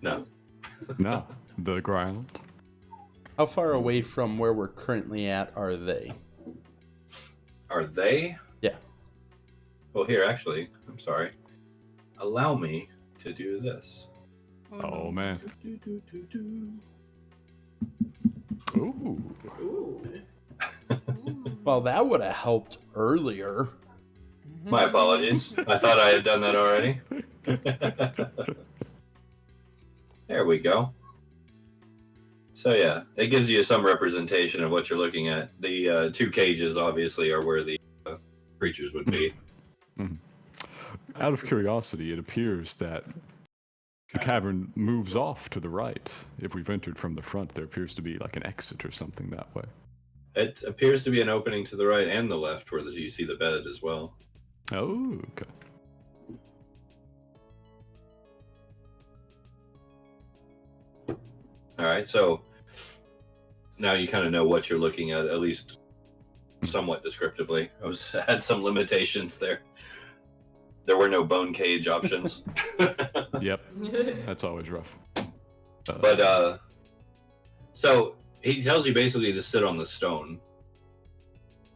No. No. The ground? How far away from where we're currently at are they? Are they? Yeah. Well, here, actually, I'm sorry. Allow me to do this. Oh, man. Ooh. Ooh. Well, that would have helped earlier. My apologies. I thought I had done that already. There we go. So yeah, it gives you some representation of what you're looking at. The two cages obviously are where the creatures would be. Out of curiosity, it appears that the cavern moves off to the right. If we've entered from the front, there appears to be like an exit or something that way. It appears to be an opening to the right and the left where you see the bed as well. Oh, okay. All right, so now you kind of know what you're looking at least somewhat descriptively. I had some limitations there. There were no bone cage options. Yep. That's always rough. But so he tells you basically to sit on the stone.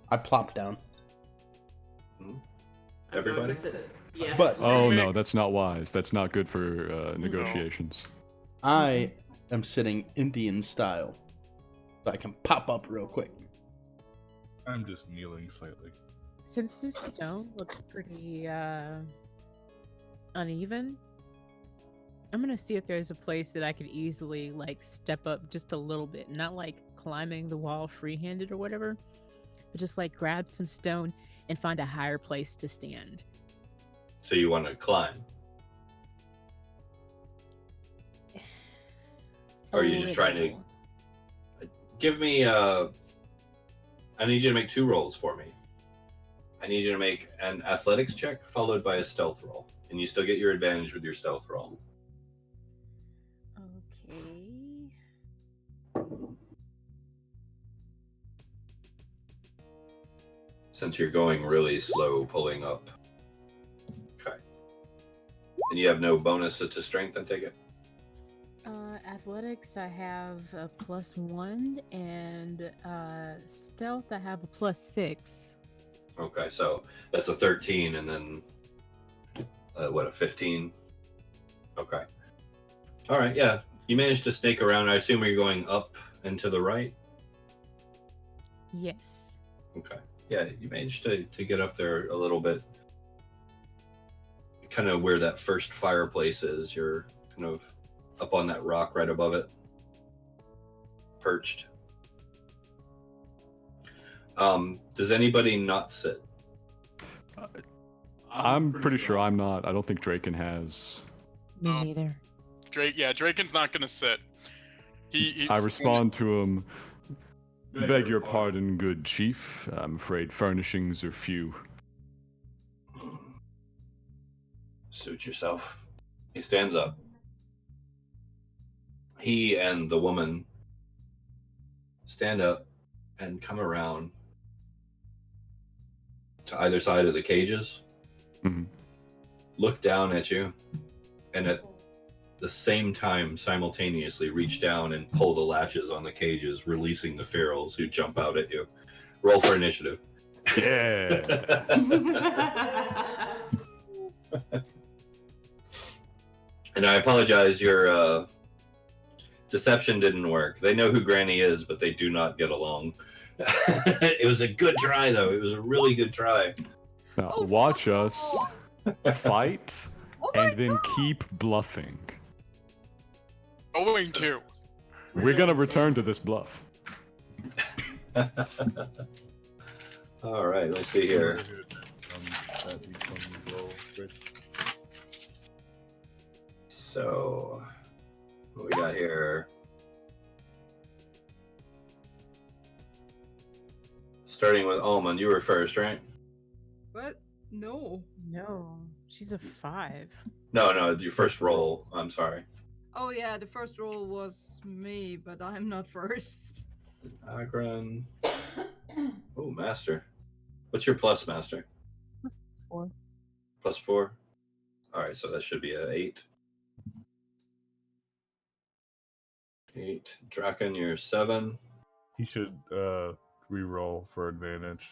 I plopped down. Everybody? Yeah. But Oh no, that's not wise. That's not good for negotiations. I am sitting Indian style. So I can pop up real quick. I'm just kneeling slightly. Since this stone looks pretty uneven, I'm gonna see if there's a place that I could easily like step up just a little bit, not like climbing the wall free-handed or whatever, but just like grab some stone and find a higher place to stand. So you want to climb? Or are you just trying to give me? I need you to make 2 rolls for me. I need you to make an athletics check followed by a stealth roll, and you still get your advantage with your stealth roll. Okay. Since you're going really slow pulling up. Okay. And you have no bonus to strength, I take it? Athletics, I have a +1, and stealth, I have a +6. Okay, so that's a 13, and then what, a 15? Okay. All right. Yeah, you managed to snake around. I assume you're going up and to the right. Yes. Okay. Yeah, you managed to get up there a little bit. Kind of where that first fireplace is. You're kind of up on that rock right above it, perched. Does anybody not sit? I'm pretty sure I'm not. I don't think Draken has. Me Oh. neither. Draken's not gonna sit. He I respond to him. Beg your pardon, good chief. I'm afraid furnishings are few. Suit yourself. He stands up. He and the woman stand up and come around to either side of the cages, Mhm. look down at you, and at the same time simultaneously reach down and pull the latches on the cages, releasing the ferals who jump out at you. Roll for initiative. Yeah. And I apologize, your deception didn't work. They know who Granny is, but they do not get along. It was a good try, though. It was a really good try. Now, Oh, watch fuck us off. fight Oh my and then God. keep bluffing. going to. We're gonna return to this bluff. All right, let's see here. So, what we got here? Starting with Almond, you were first, right? What? No. No, she's a 5. No, your first roll. I'm sorry. Oh yeah, the first roll was me, but I'm not first. Agron. Oh, Master. What's your plus, Master? That's 4. Plus 4? All right, so that should be an 8. 8. Draken, you're 7. He should re-roll for advantage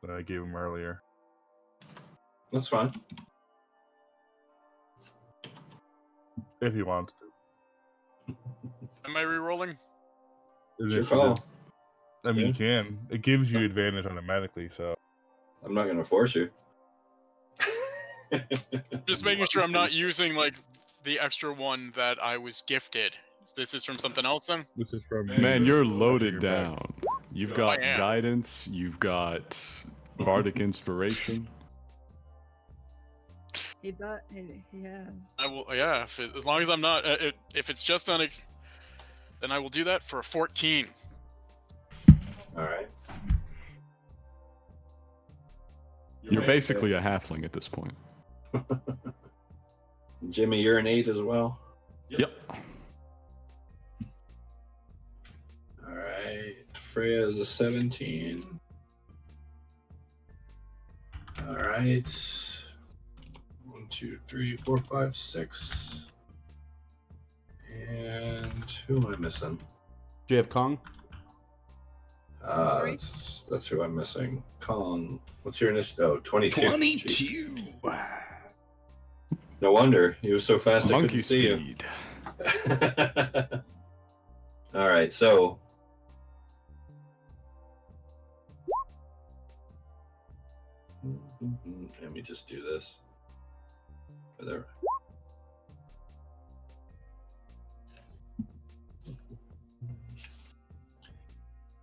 that I gave him earlier. That's fine. If he wants to. Am I re-rolling? It's your Initiative. call. I mean, Yeah. you can. It gives you advantage automatically, so. I'm not going to force you. Just making sure I'm not using like the extra one that I was gifted. This is from something else then? This is from. Man, you're loaded your back. down. You've got I am. guidance. You've got bardic inspiration. He does. He has. I will. Yeah, as long as I'm not. If it's just on, then I will do that for a 14. All right. You're basically a halfling at this point. Jimmy, you're an 8 as well. Yep. All right. Freya is a 17. All right. 1, 2, 3, 4, 5, 6. And who am I missing? Do you have Kong? That's who I'm missing. Kong. What's your initiative? Oh, 22. 22. No wonder. He was so fast I Monkey couldn't see you. speed. All right, so let me just do this. There.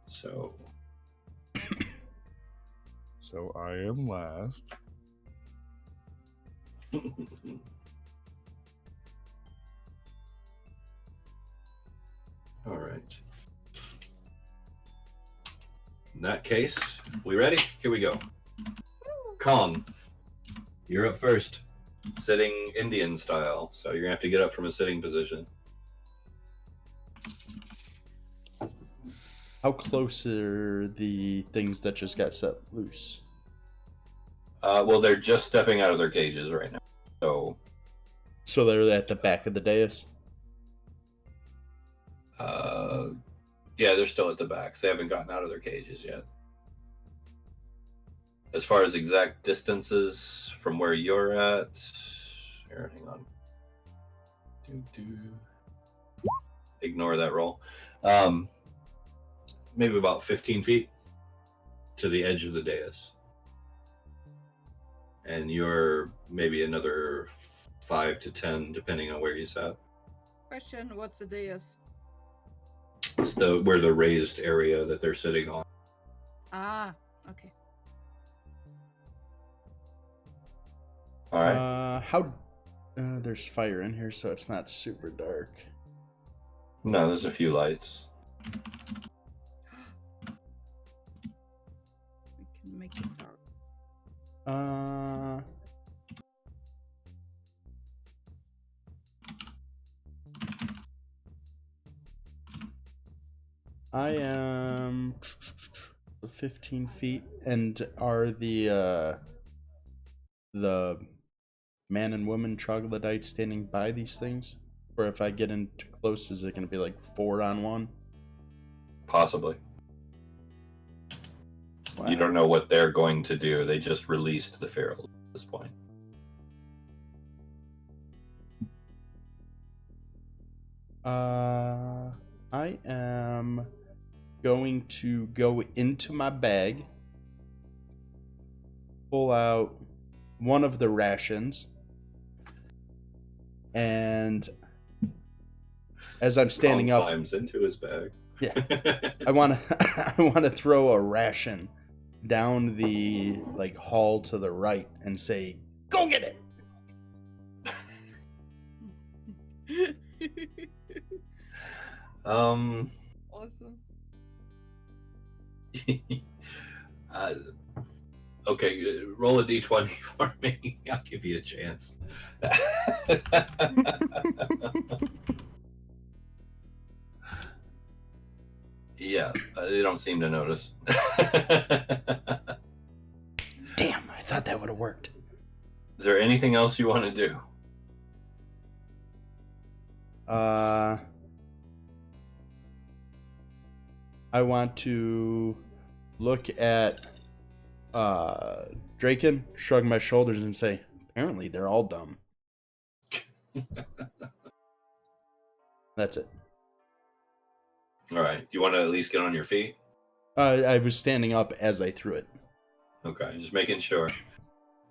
So So I am last. all right. In that case, we ready? Here we go. Kong, you're up first. Sitting Indian style, so you're gonna have to get up from a sitting position. How close are the things that just got set loose? Well, they're just stepping out of their cages right now. So, they're at the back of the dais? yeah, they're still at the back. They haven't gotten out of their cages yet. As far as exact distances from where you're at, here, hang on. Ignore that roll. Maybe about 15 feet to the edge of the dais. And you're maybe another 5 to 10, depending on where you sat. Question: what's a dais? It's where the raised area that they're sitting on. Ah, okay. All right. How? There's fire in here, so it's not super dark. No, there's a few lights. We can make it dark. I am 15 feet, and are the man and woman troglodytes standing by these things? Or if I get in too close, is it going to be like 4-on-1? Possibly. Wow. You don't know what they're going to do. They just released the feral at this point. I am going to go into my bag, pull out one of the rations, and as I'm standing Ron up, climbs into his bag. Yeah, I want to throw a ration down the hall to the right and say, "Go get it." Awesome. Okay, roll a d20 for me. I'll give you a chance. Yeah, they don't seem to notice. Damn, I thought that would have worked. Is there anything else you want to do? I want to look at Draken, shrug my shoulders, and say, apparently they're all dumb. That's it. All right. Do you want to at least get on your feet? I was standing up as I threw it. Okay, just making sure.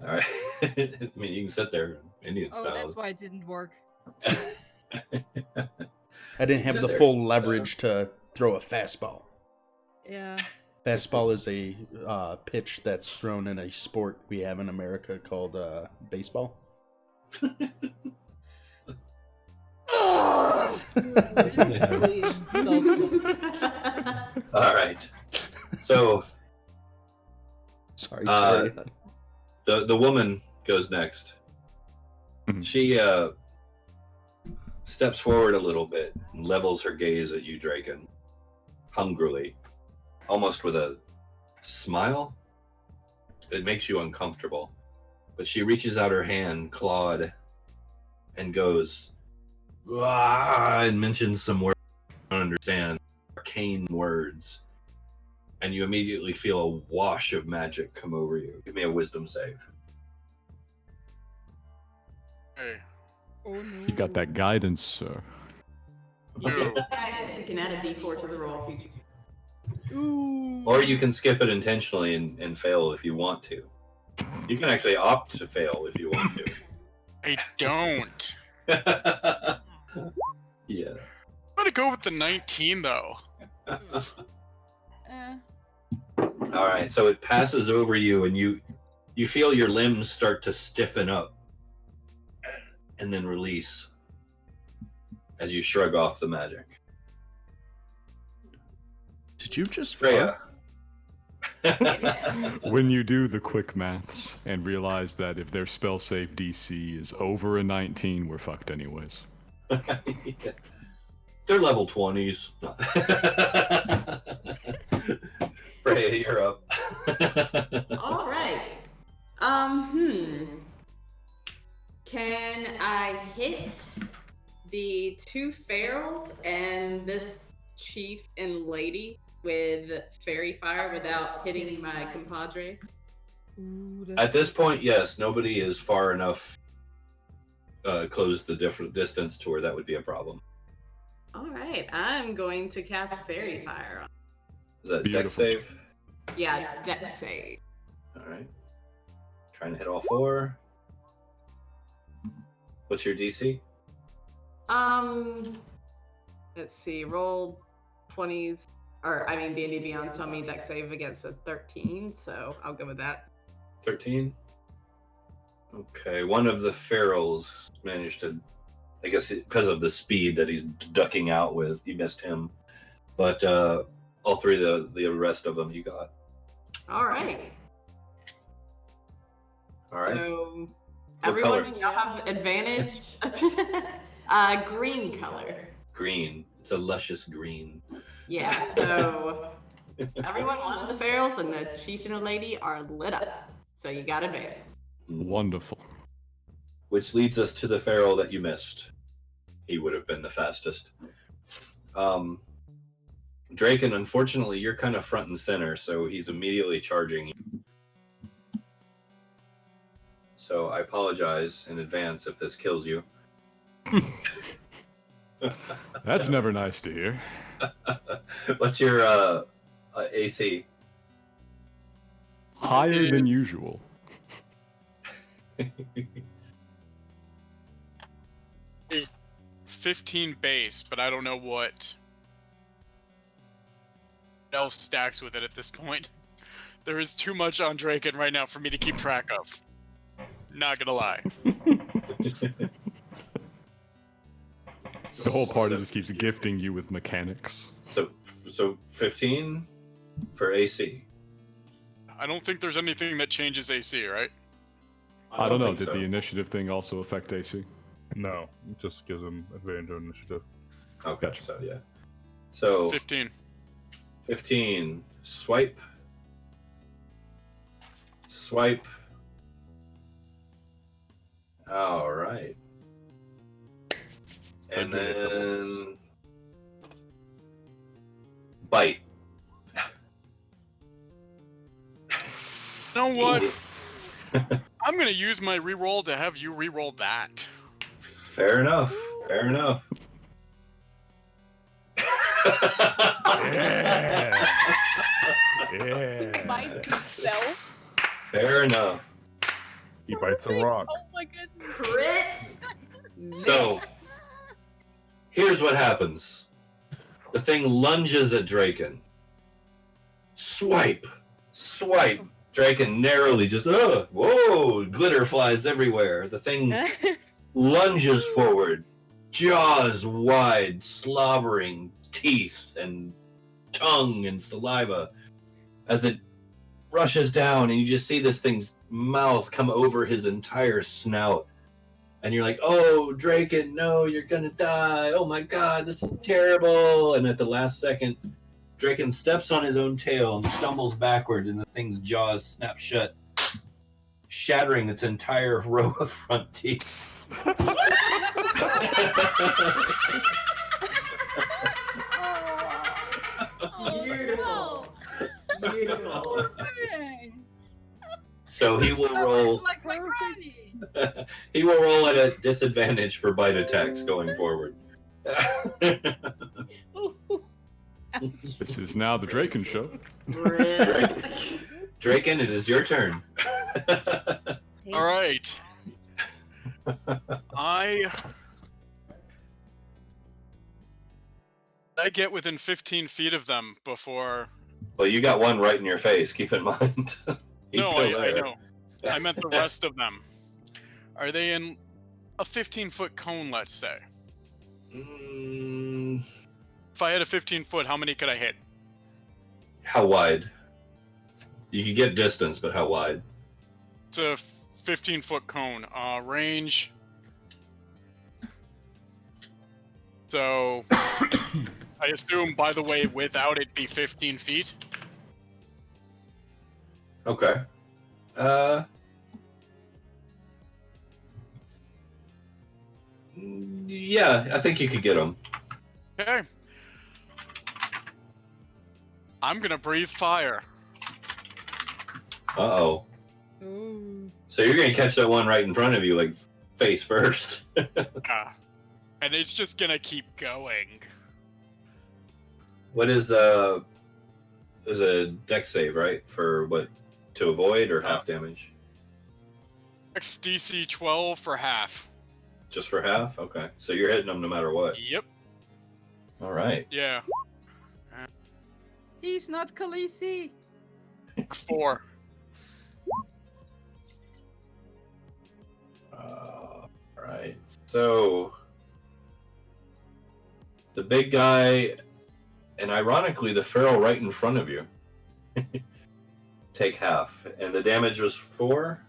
All right. I mean, you can sit there Indian Oh, style. that's why it didn't work. I didn't have Sit the there. full leverage to throw a fastball. Yeah. Fastball is a pitch that's thrown in a sport we have in America called baseball. All right. So Sorry. the woman goes next. Mhm. She steps forward a little bit and levels her gaze at you, Draken, hungrily, almost with a smile. It makes you uncomfortable. But she reaches out her hand, clawed, and goes, "Ah," and mentions some words you don't understand, arcane words. And you immediately feel a wash of magic come over you. Give me a wisdom save. Hey. Oh no. You got that guidance, sir. You. Guidance, you can add a d4 to the roll if you Ooh. Or you can skip it intentionally and fail if you want to. You can actually opt to fail if you want I don't. to. Yeah. I'm gonna go with the 19 though. All right, so it passes over you, and you feel your limbs start to stiffen up, and then release as you shrug off the magic. Did you just Freya. When you do the quick maths and realize that if their spell save DC is over a 19, we're fucked anyways. They're level 20s. Freya, you're up. All right. Can I hit the two ferals and this chief and lady with fairy fire without hitting my compadres? Ooh, At this point, yes, nobody is far enough close the different distance to where that would be a problem. All right, I'm going to cast Fairy Fire. Is that Beautiful. dex save? Yeah, Dex save. All right. Trying to hit all 4. What's your DC? Let's see. Roll 20s, or I mean D&D Beyond told me Dex save against a 13, so I'll go with that. 13. Okay, one of the ferals managed to, I guess because of the speed that he's ducking out with, you missed him. But all 3 of the rest of them you got. All right. All right. So What everyone, color? y'all have advantage. Green color. Green. It's a luscious green. Yeah. So everyone, one of the ferals and the chief and the lady are lit up. So you got advantage. Wonderful. Which leads us to the feral that you missed. He would have been the fastest. Draken, unfortunately, you're kind of front and center, so he's immediately charging you. So I apologize in advance if this kills you. That's never nice to hear. What's your AC? Higher than usual. 15 base, but I don't know what else stacks with it at this point. There is too much on Draken right now for me to keep track of. Not gonna lie. The whole party just keeps gifting you with mechanics. So 15 for AC. I don't think there's anything that changes AC, right? I don't know. think Did so. the initiative thing also affect AC? No, it just gives him advantage on initiative. Okay, so yeah. So 15. 15. Swipe. Swipe. All right. And then bite. You know what? I'm gonna use my reroll to have you reroll that. Fair enough. Fair enough. Yeah. Bite himself. Fair enough. He bites a rock. Oh my goodness. Crit. So here's what happens. The thing lunges at Draken. Swipe. Swipe. Draken narrowly just, whoa, glitter flies everywhere. The thing lunges forward, jaws wide, slobbering teeth and tongue and saliva as it rushes down, and you just see this thing's mouth come over his entire snout. And you're like, oh, Draken, no, you're gonna die. Oh my god, this is terrible. And at the last second, Draken steps on his own tail and stumbles backward, and the thing's jaws snap shut, shattering its entire row of front teeth. Beautiful. Beautiful. Hey, So he will roll. like my granny. He will roll at a disadvantage for bite attacks going forward. This is now the Draken show. Draken, it is your turn. All right. I get within 15 feet of them before. Well, you got one right in your face. Keep in mind. He's No, still I there. know. I meant the rest of them. Are they in a 15-foot cone, let's say? Mm, If I had a 15-foot, how many could I hit? how wide? You can get distance, but how wide? It's a 15-foot cone. Range. So, I assume, by the way, without it be 15 feet. Okay. Yeah, I think you could get him. Okay. I'm gonna breathe fire. Uh-oh. Ooh. So you're gonna catch that one right in front of you, like face first. And it's just gonna keep going. What is a dex save, right? For what? To avoid or half damage? XDC 12 for half. Just for half? Okay. So you're hitting them no matter what. Yep. All right. Yeah. He's not Khaleesi. 4. All right. So the big guy, and ironically, the feral right in front of you, take half, and the damage was 4,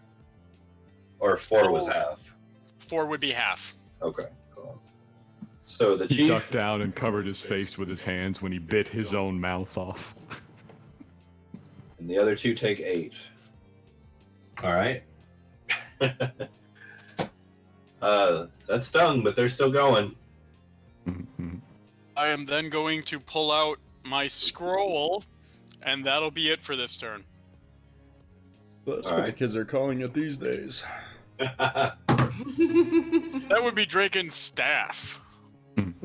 or 4 was half. 4 would be half. Okay. Cool. So the He chief ducked down and covered his face with his hands when he bit his own mouth off. and the other 2 take 8. All right. That stung, but they're still going. I am then going to pull out my scroll, and that'll be it for this turn. That's All what the right. kids are calling it these days. That would be Draken's staff. Mine's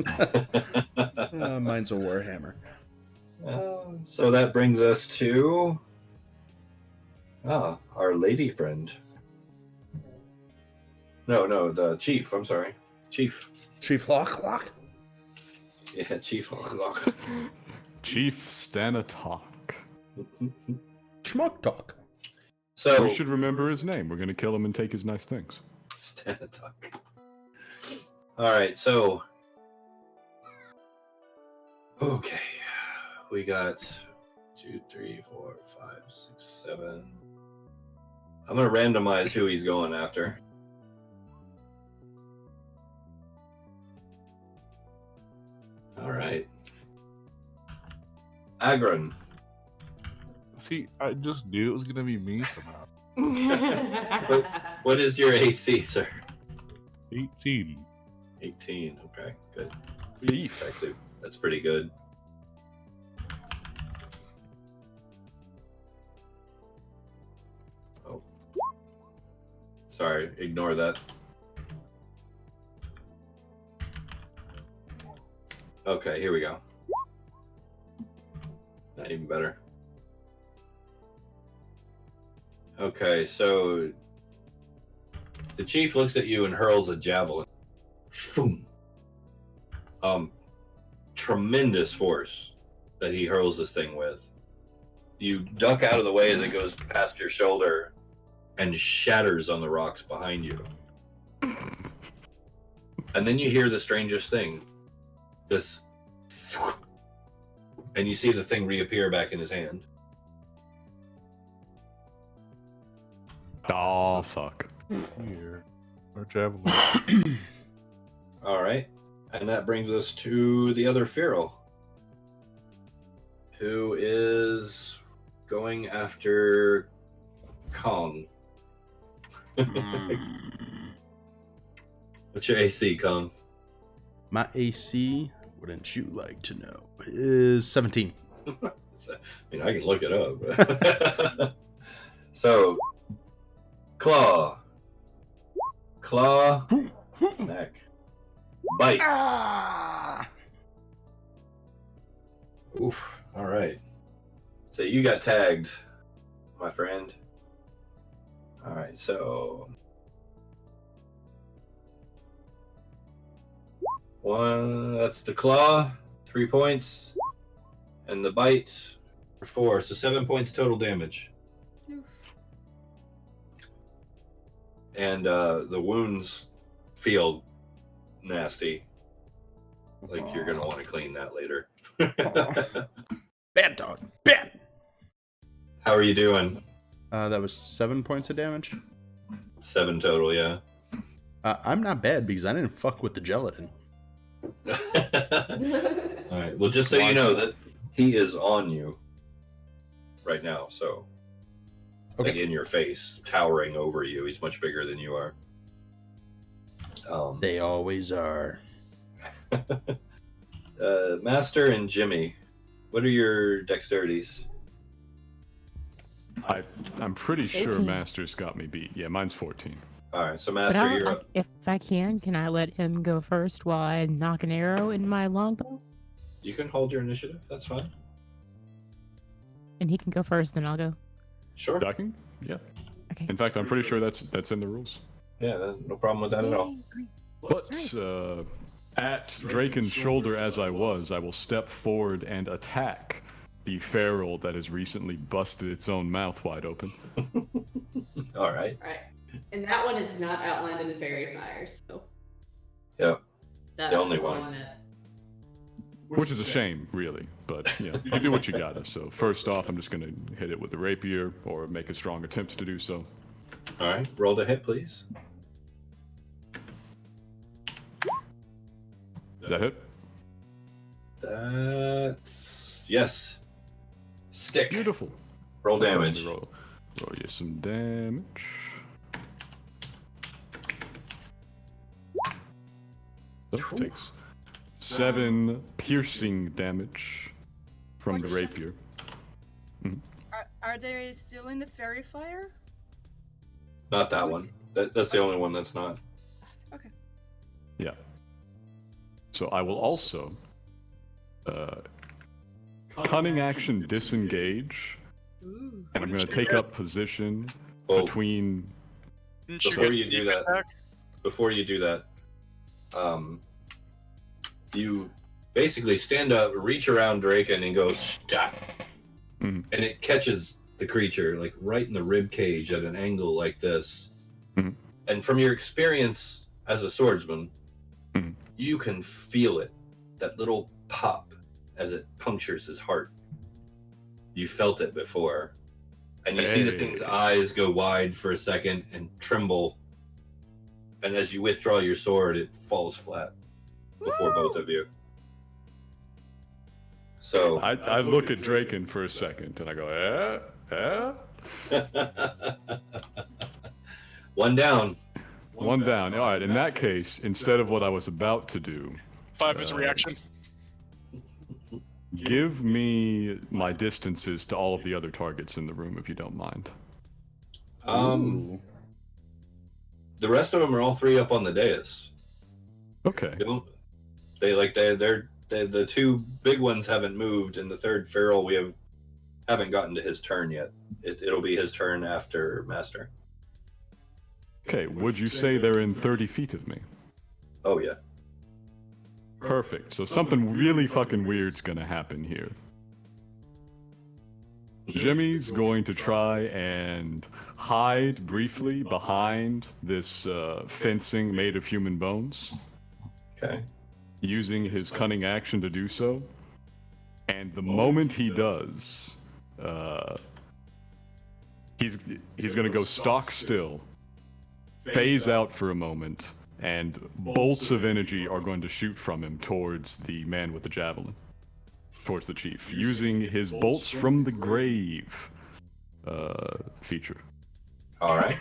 a warhammer. So that brings us to our lady friend. No, the chief. I'm sorry, Chief. Chief Lock. Yeah, Chief Lock. Chief Stanatok. Schmuck talk. So We should remember his name. We're gonna kill him and take his nice things. Stanatok. All right, so okay, we got 2, 3, 4, 5, 6, 7. I'm gonna randomize who he's going after. All right, Agron. See, I just knew it was gonna be me somehow. What is your AC, sir? 18. 18. Okay, good. Beef. Actually, that's pretty good. Oh, sorry. Ignore that. Okay, here we go. Not even better. Okay, so the chief looks at you and hurls a javelin. Boom. Tremendous force that he hurls this thing with. You duck out of the way as it goes past your shoulder and shatters on the rocks behind you. And then you hear the strangest thing. This, and you see the thing reappear back in his hand. Oh, fuck. Here. Or javelin. All right, and that brings us to the other feral, who is going after Kong. What's your AC, Kong? My AC, wouldn't you like to know, is 17. I mean, I can look it up. So, claw, neck, bite. Oof. All right. So you got tagged, my friend. All right. So 1. That's the claw. 3 points, and the bite for 4. So 7 points total damage. And the wounds feel nasty. Like you're gonna want to clean that later. Bad dog. Bad. How are you doing? That was 7 points of damage. 7 total, yeah. I'm not bad because I didn't fuck with the gelatin. All right. Well, just so you know that he is on you right now. So, Okay. like in your face, towering over you. He's much bigger than you are. They always are. Master and Jimmy, what are your dexterities? I'm pretty sure 18. Master's got me beat. Yeah, mine's 14. All right, so But Master, you're up. if I can I let him go first while I knock an arrow in my longbow? You can hold your initiative. That's fine. And he can go first, then I'll go. Sure. Docking? Yeah. Okay. In fact, I'm pretty sure that's in the rules. Yeah, no problem with that at all. But at Draken's shoulder as I will step forward and attack the feral that has recently busted its own mouth wide open. All right. Right. And that one is not outlined in the fairy fire, so. Yep. That's The only one. that. Which is a shame, really. But, you do what you gotta. So, first off, I'm just gonna hit it with the rapier, or make a strong attempt to do so. All right. Roll to hit, please. Does that hit? That's... Yes. Stick. Beautiful. Roll Let damage. me roll you some damage. So, takes 7 piercing damage from the rapier. Are they still in the fairy fire? Not that one. That's the only one that's not. Okay. Yeah. So I will also cunning action disengage, Ooh. and I'm going to take up position Oh, between. Didn't you Before get you do sneak that, attack? you basically stand up, reach around Draken, and go stop, Mhm. and it catches the creature like right in the rib cage at an angle like this. Mhm. And from your experience as a swordsman, Mhm. you can feel it, that little pop as it punctures his heart. You felt it before. And you see the thing's eyes go wide for a second and tremble. And as you withdraw your sword, it falls flat before both of you. So I look at Draken for a second, and I go, one down. One down. All right. In that case, instead of what I was about to do, 5 is reaction. give me my distances to all of the other targets in the room, if you don't mind. Ooh. The rest of them are all 3 up on the dais. Okay. They're the 2 big ones haven't moved, and the 3rd feral we haven't gotten to his turn yet. It'll be his turn after Master. Okay. Would you say they're in 30 feet of me? Oh yeah. Perfect. So something really fucking weird's gonna happen here. Jimmy's going to try and hide briefly behind this fencing made of human bones, Okay. using his cunning action to do so. And the moment he does, he's gonna go stock still, phase out for a moment, and bolts of energy are going to shoot from him towards the man with the javelin, towards the chief, using his bolts from the grave feature. All right.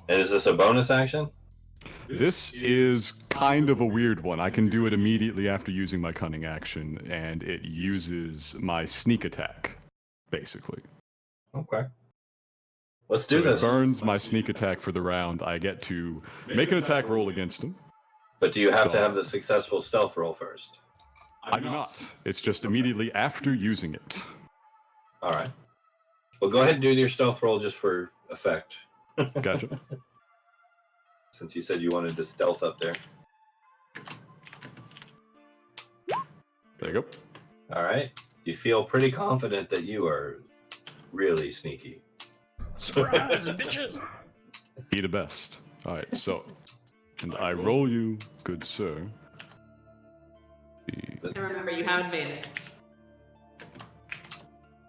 And is this a bonus action? This is kind of a weird one. I can do it immediately after using my cunning action, and it uses my sneak attack, basically. Okay. Let's do So this. it burns my sneak attack for the round. I get to make an attack roll against him. But do you have to have the successful stealth roll first? I do not. It's just immediately after using it. All right. Well, go ahead and do your stealth roll just for effect. Gotcha. Since you said you wanted to stealth up there. There you go. All right. You feel pretty confident that you are really sneaky. Surprise, bitches! Be the best. Alright, so. And I roll you, good sir. And remember, you have advantage.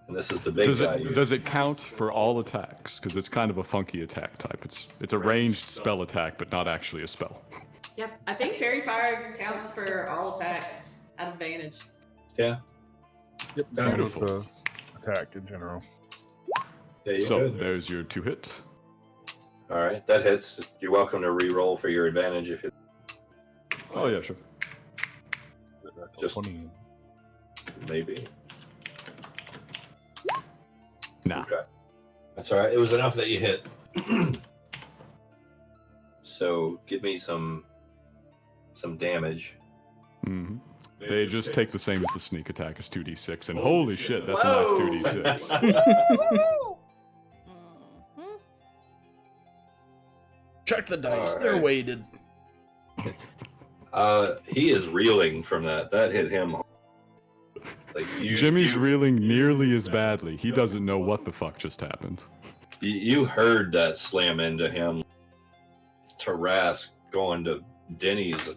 And this is the big guy. Does it count for all attacks? Because it's kind of a funky attack type. It's a ranged spell attack, but not actually a spell. Yep, I think Fairy Fire counts for all attacks at advantage. Yeah. Yep, Beautiful. with the attack in general. Yeah, you So could. there's your 2 hit. All right, that hits. You're welcome to re-roll for your advantage if you. Oh yeah, sure. Just 20. maybe. Nah. Okay. That's all right. It was enough that you hit. so give me some damage. Hmm. They just take the same as the sneak attack as 2d6, and holy shit, that's a nice 2d6. Check the dice. All They're right. weighted. He is reeling from that. That hit him. Like Jimmy's reeling nearly as badly. He doesn't know what the fuck just happened. You heard that slam into him. Tarask going to Denny's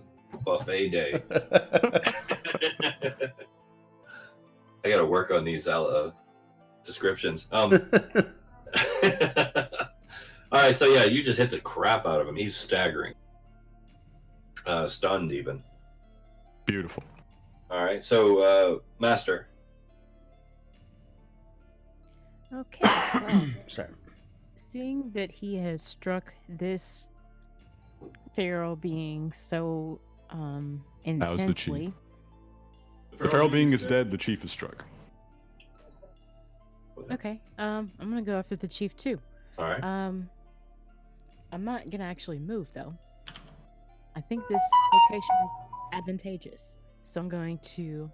buffet day. I gotta work on these descriptions. All right, so yeah, you just hit the crap out of him. He's staggering, stunned even. Beautiful. All right, so Master. Okay. Well, Sorry. seeing that he has struck this feral being so was the intensely, chief. The feral being is dead, the chief is struck. okay. I'm gonna go after the chief too. All right. I'm not gonna actually move though. I think this location is advantageous, so I'm going to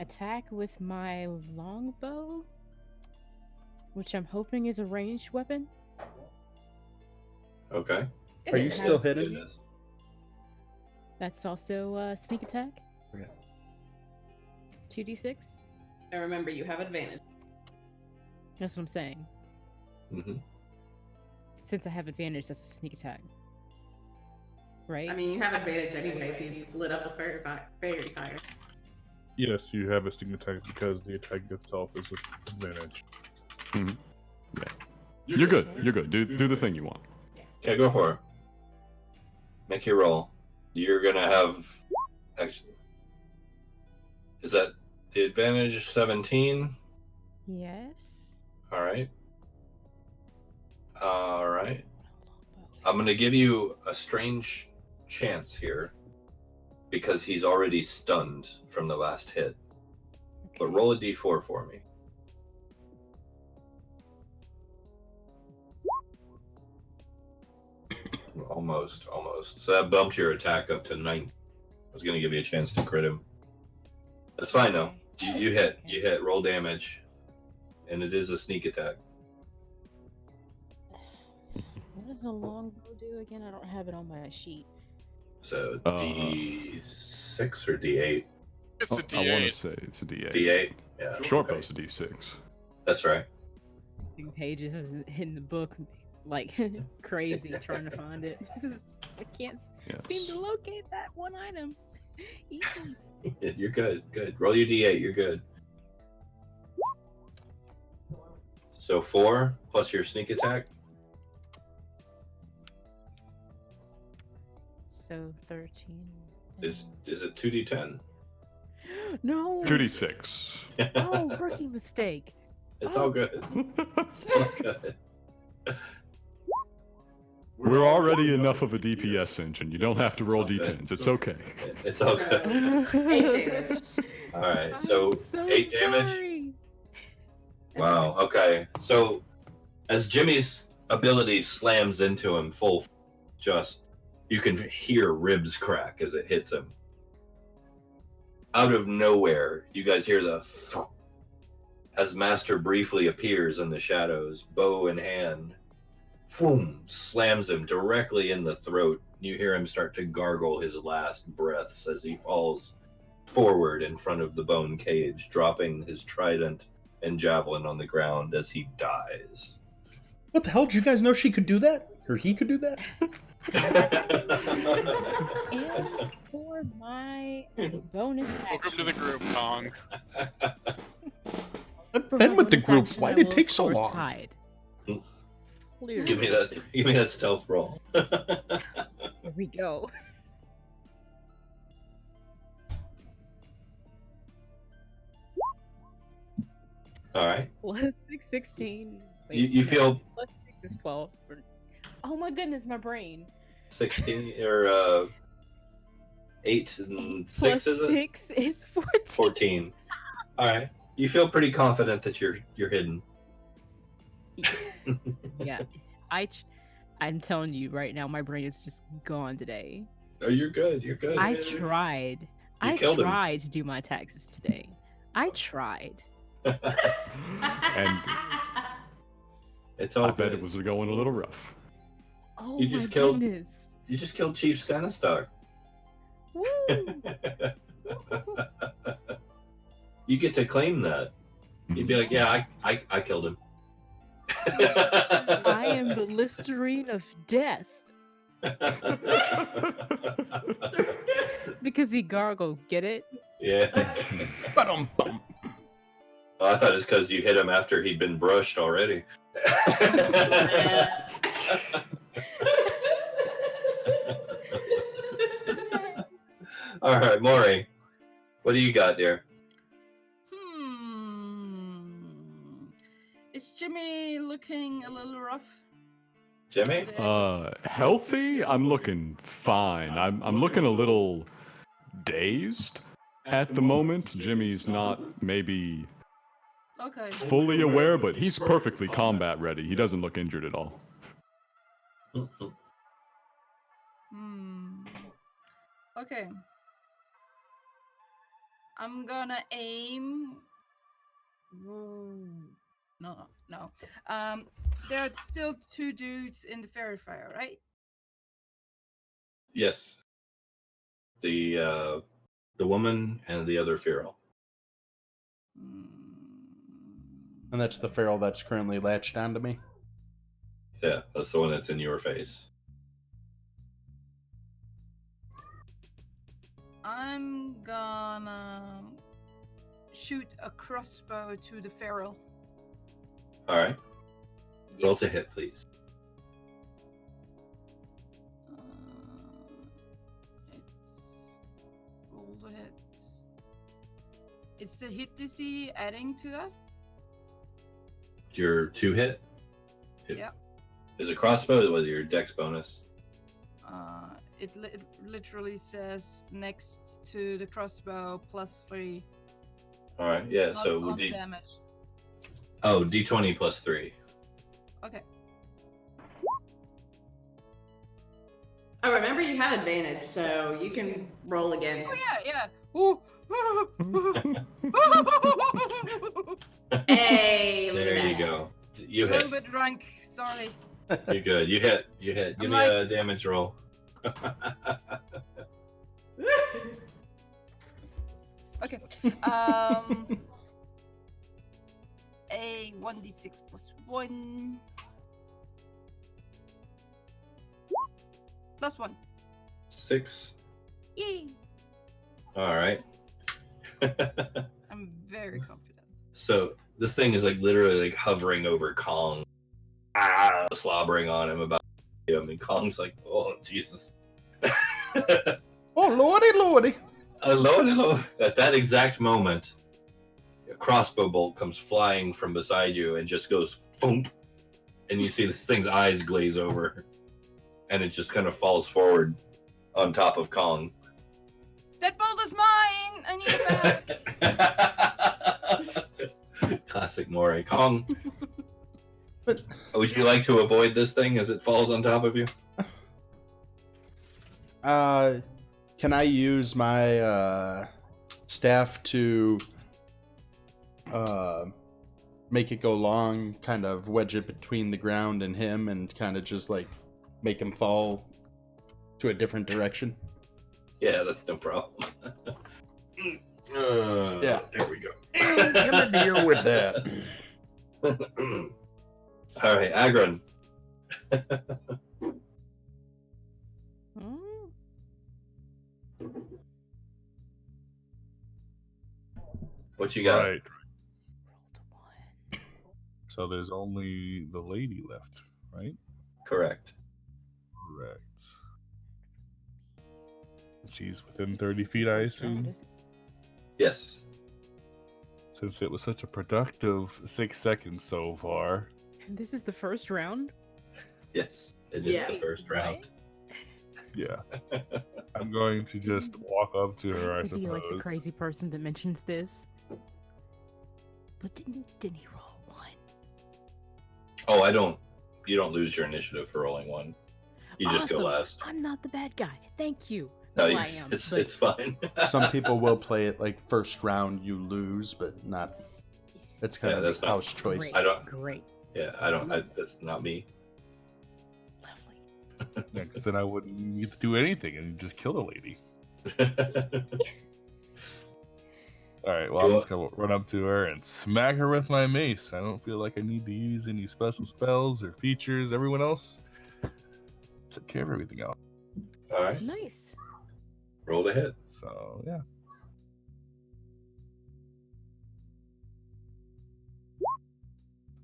attack with my longbow, which I'm hoping is a ranged weapon. Okay. Are you It still has- hidden? That's also sneak attack. Okay. 2d6. And remember, you have advantage. That's what I'm saying. Mm-hmm. Since I have advantage, that's a sneak attack. Right? I mean, you have advantage anyways. He's lit up a fairy fire. Yes, you have a sneak attack because the attack itself is an advantage. Hmm. Yeah. You're good. You're good. Do the thing you want. Okay, go for it. Make your roll. You're gonna have. Actually, is that the advantage 17? Yes. All right. All right. I'm gonna give you a strange chance here because he's already stunned from the last hit. But roll a d4 for me. Almost. So that bumped your attack up to 9. I was gonna give you a chance to crit him. That's fine though. You hit. You hit. Roll damage, and it is a sneak attack. What does a longbow do again? I don't have it on my sheet. So D6 or D8? It's a I want to D8. say it's a D8. D8. Yeah. Short okay. bow's a D6. That's right. Pages in the book, like crazy, trying to find it. I can't seem Yes. to locate that one item. Easy. You're good. Good. Roll your D8. You're good. So 4 plus your sneak attack. So 13. Is it 2d10? No. 2d6. Oh, rookie mistake. It's all good. It's all good. We're already enough of a DPS engine. You don't have to roll D10s. It's okay. It's all good. 8 damage. All right. So I'm so 8 damage. sorry. Wow. Okay. So as Jimmy's ability slams into him full, you can hear ribs crack as it hits him. Out of nowhere, you guys hear the as Master briefly appears in the shadows, bow in hand. Boom! Slams him directly in the throat. You hear him start to gargle his last breaths as he falls forward in front of the bone cage, dropping his trident and javelin on the ground as he dies. What the hell? Did you guys know she could do that? Or he could do that? And for my bonus Welcome action, to the group, Kong. I've for been my with the bonus group. action, Why I did it will, take of so course, long? Hide. Give me that stealth roll. Here we go. All right. Plus 6, 16. Wait, You no, feel plus 6 is 12. Oh my goodness, my brain. 16 or 8 and 6 Plus is it? 6 is 14. 14. All right. You feel pretty confident that you're hidden. Yeah. I'm telling you right now, my brain is just gone today. Oh, you're good. You're good. I tried. You I killed him. tried to do my taxes today. I tried. And It's all I bet good. it was going a little rough. Oh You my just killed- goodness. You just killed Chief Stanistock. Woo! You get to claim that. You'd be like, yeah, I killed him. I am the Listerine of death. Because he gargled, get it? Yeah. Ba-dum-bum. Oh, I thought it's because you hit him after he'd been brushed already. All right, Maury, what do you got there? Is Jimmy looking a little rough? Jimmy? Healthy? I'm looking fine. I'm looking a little dazed at the moment. Jimmy's not maybe Okay. fully aware, but he's perfectly combat ready. He doesn't look injured at all. Okay. I'm gonna aim. No. There are still 2 dudes in the fairy fire, right? Yes. The woman and the other feral. And that's the feral that's currently latched onto me. Yeah, that's the one that's in your face. I'm gonna shoot a crossbow to the feral. All right. Roll to hit, please. It's roll to hit. Is the hit DC adding to that? Your 2 hit? Yeah. Is it crossbow or was it your dex bonus? It literally says next to the crossbow +3. All right, yeah, Not so on D- damage. Oh, D20 plus 3. Okay. Oh, remember you have advantage, so you can roll again. Oh yeah. Ooh. Hey, look There at you that. go. You A little hit. bit drunk. Sorry. You're good. You hit. Give I'm me like- a damage roll. Okay. A 1d6 +1. +1. 6. Yay! All right. I'm very confident. So this thing is like literally like hovering over Kong, slobbering on him about him, and Kong's like, "Oh Jesus!" Oh lordy, lordy! Hello. At that exact moment, a crossbow bolt comes flying from beside you and just goes thump, and you see this thing's eyes glaze over, and it just kind of falls forward on top of Kong. That bolt is mine! I need it back! Classic Maury. Kong, But would you like to avoid this thing as it falls on top of you? can I use my staff to make it go long, kind of wedge it between the ground and him, and kind of just like make him fall to a different direction? Yeah, that's no problem. Yeah. There we go. Gonna deal with that. All right, Agron. What you got? Right. So there's only the lady left, right? Correct. Correct. She's within 30 feet, I assume. Yes. Since it was such a productive 6 seconds so far. This is the first round? Yes. It is the Yeah. first round. Yeah. I'm going to just walk up to her, I Could be like the suppose. crazy person that mentions this. But didn't he roll 1? Oh, I don't you don't lose your initiative for rolling one. You just go Awesome. last. I'm not the bad guy. Thank you. No, Well, I am. but it's fine. Some people will play it like first round you lose, but not. It's kind Yeah, of that's not- house choice. Great. I don't- Great. Yeah, that's not me. Lovely. Yeah, because then I wouldn't need to do anything and just kill the lady. All right, well, I'm just gonna run up to her and smack her with my mace. I don't feel like I need to use any special spells or features. Everyone else took care of everything else. All right, Nice. roll the hit. So yeah.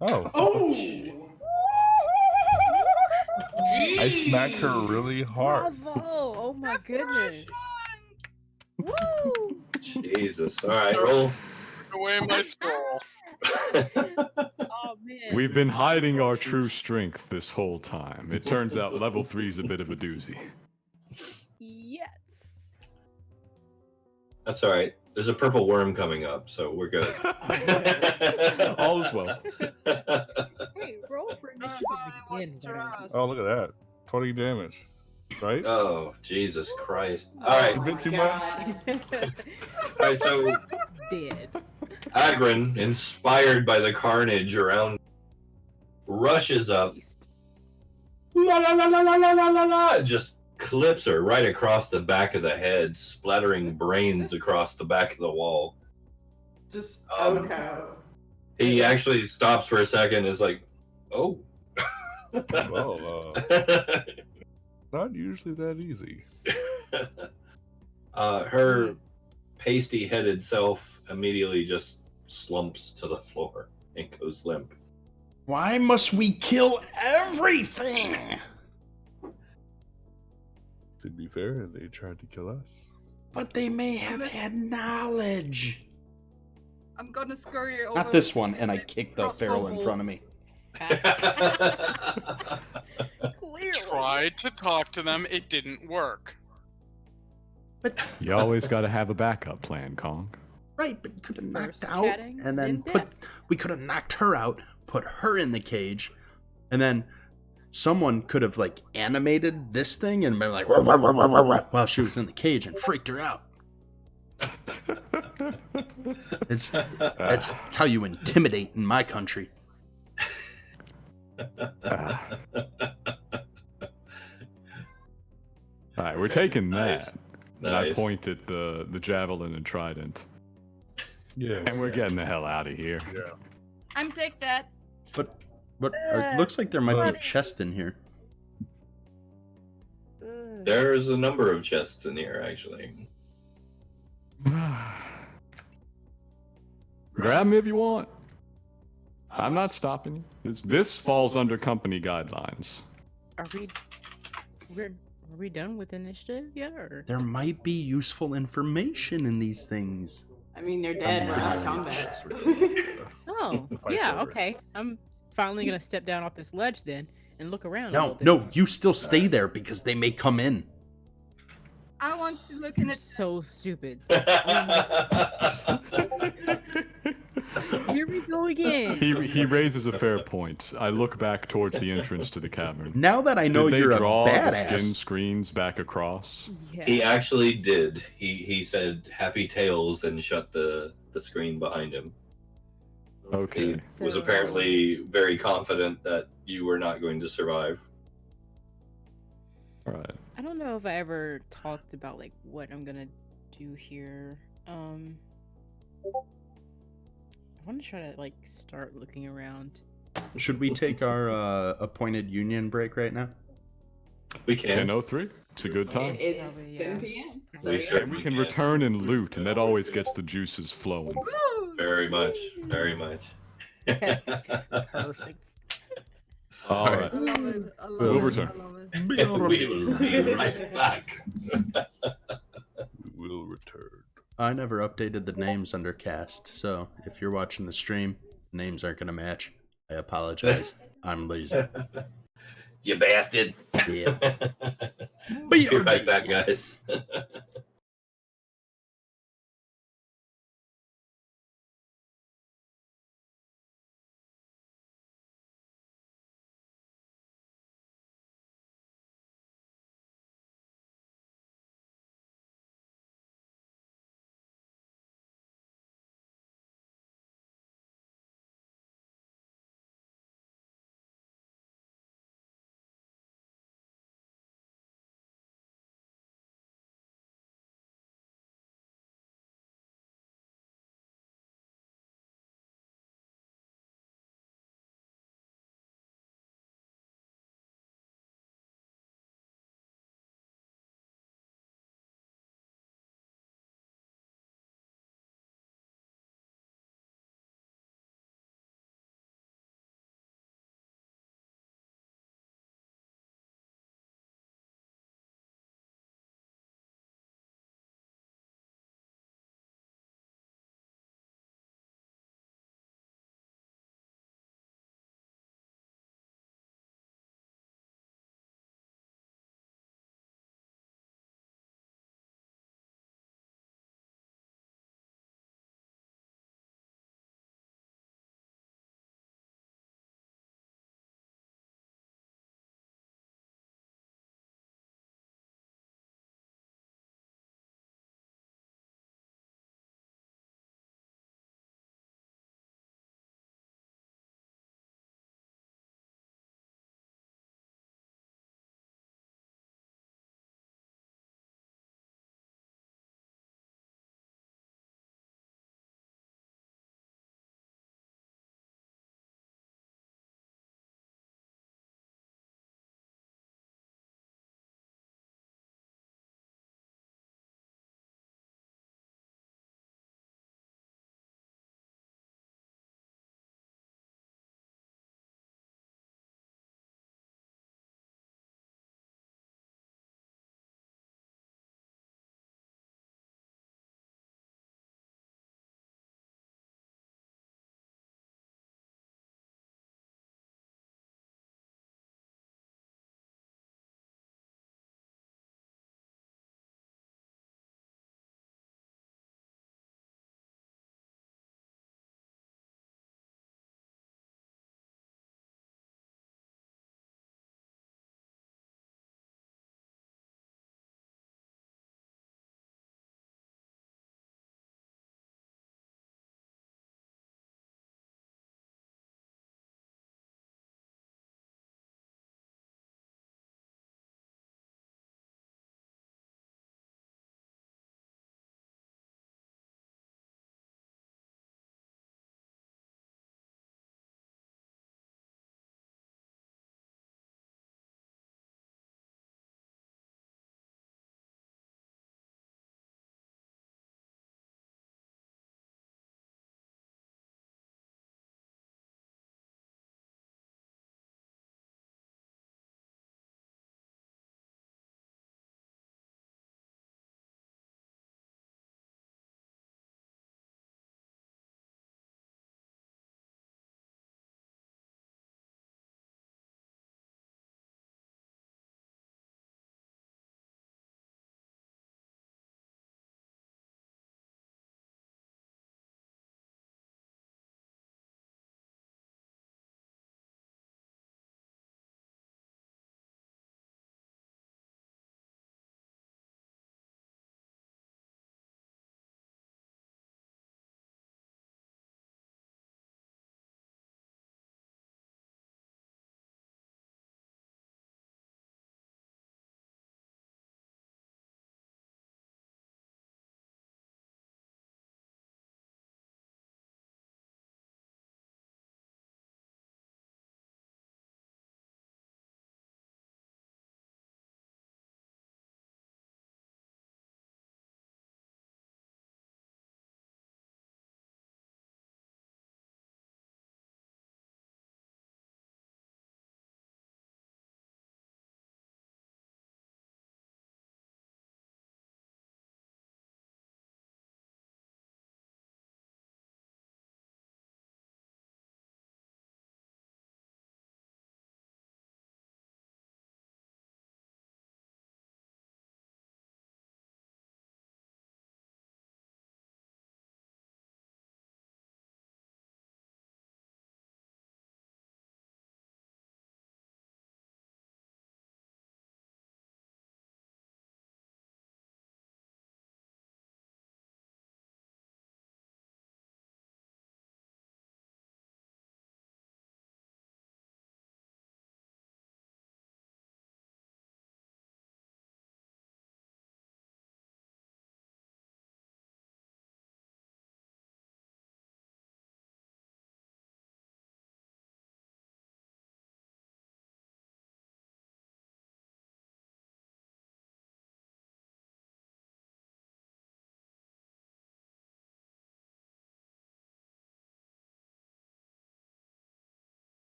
Oh, I smack her really hard. Bravo! Oh my goodness. Woo! Jesus. All right, roll. Take away my scroll. Oh man. We've been hiding our true strength this whole time. It turns out level 3 is a bit of a doozy. Yes. That's all right. There's a purple worm coming up, so we're good. All is well. Wait, roll for initiative again. whatever. Oh, look at that. 20 damage. Right? Oh, Jesus Christ. All right. A bit too God. All right, so Dead. Agrin, inspired by the carnage around, rushes up, la la la la la la la la la, just clips her right across the back of the head, splattering brains across the back of the wall. Just Okay. He actually stops for a second and is like, oh. Well, not usually that easy. Her pasty-headed self immediately just slumps to the floor and goes limp. Why must we kill everything? To be fair, they tried to kill us. But they may have had knowledge. I'm gonna scurry over. Not this one, and I with kick the crossbow barrel in front of bolts. me. Clearly. Tried to talk to them, it didn't work. But You always got to have a backup plan, Kong. right, but you could have knocked First out, chatting, and then then we could have knocked her out, put her in the cage, and then someone could have like animated this thing and been like "Wah, wah, wah, wah, wah, wah," while she was in the cage and freaked her out. That's how you intimidate in my country. Ah. All right, we're taking Nice. that. And I Nice. point at the javelin and trident. Yeah. And we're getting the hell out of here. Yeah. I'm take that. But it looks like there might be a chest in here. There's a number of chests in here, actually. Grab me if you want. I'm not stopping you. This falls under company guidelines. Are we done with initiative yet, or? There might be useful information in these things. I mean, they're dead. We're not combat. Oh, The fight's yeah, over. okay. I'm finally gonna step down off this ledge then and look around. a little bit No, more. you still stay there because they may come in. I want to look in it. So stupid. Here we go again. He raises a fair point. I look back towards the entrance to the cavern. Now that I know Did they you're a draw the skin badass, screens back across? Yeah. He actually did. He said happy tales and shut the screen behind him. Okay. He was So- apparently very confident that you were not going to survive. All right. I don't know if I ever talked about like what I'm gonna do here. I want to try to like start looking around. should we take our appointed union break right now? We can. 10:03. It's a good time. It's Probably, 10 yeah. p.m. We So, sure- And we can return and loot, and that always gets the juices flowing. Woo! Very much. Very much. Perfect. All right. I love it. I love We'll it. return. I love it. We'll be right back. We will return. I never updated the names under cast, so if you're watching the stream, names aren't gonna match. I apologize. I'm lazy. You bastard. Yeah. Be right back, guys.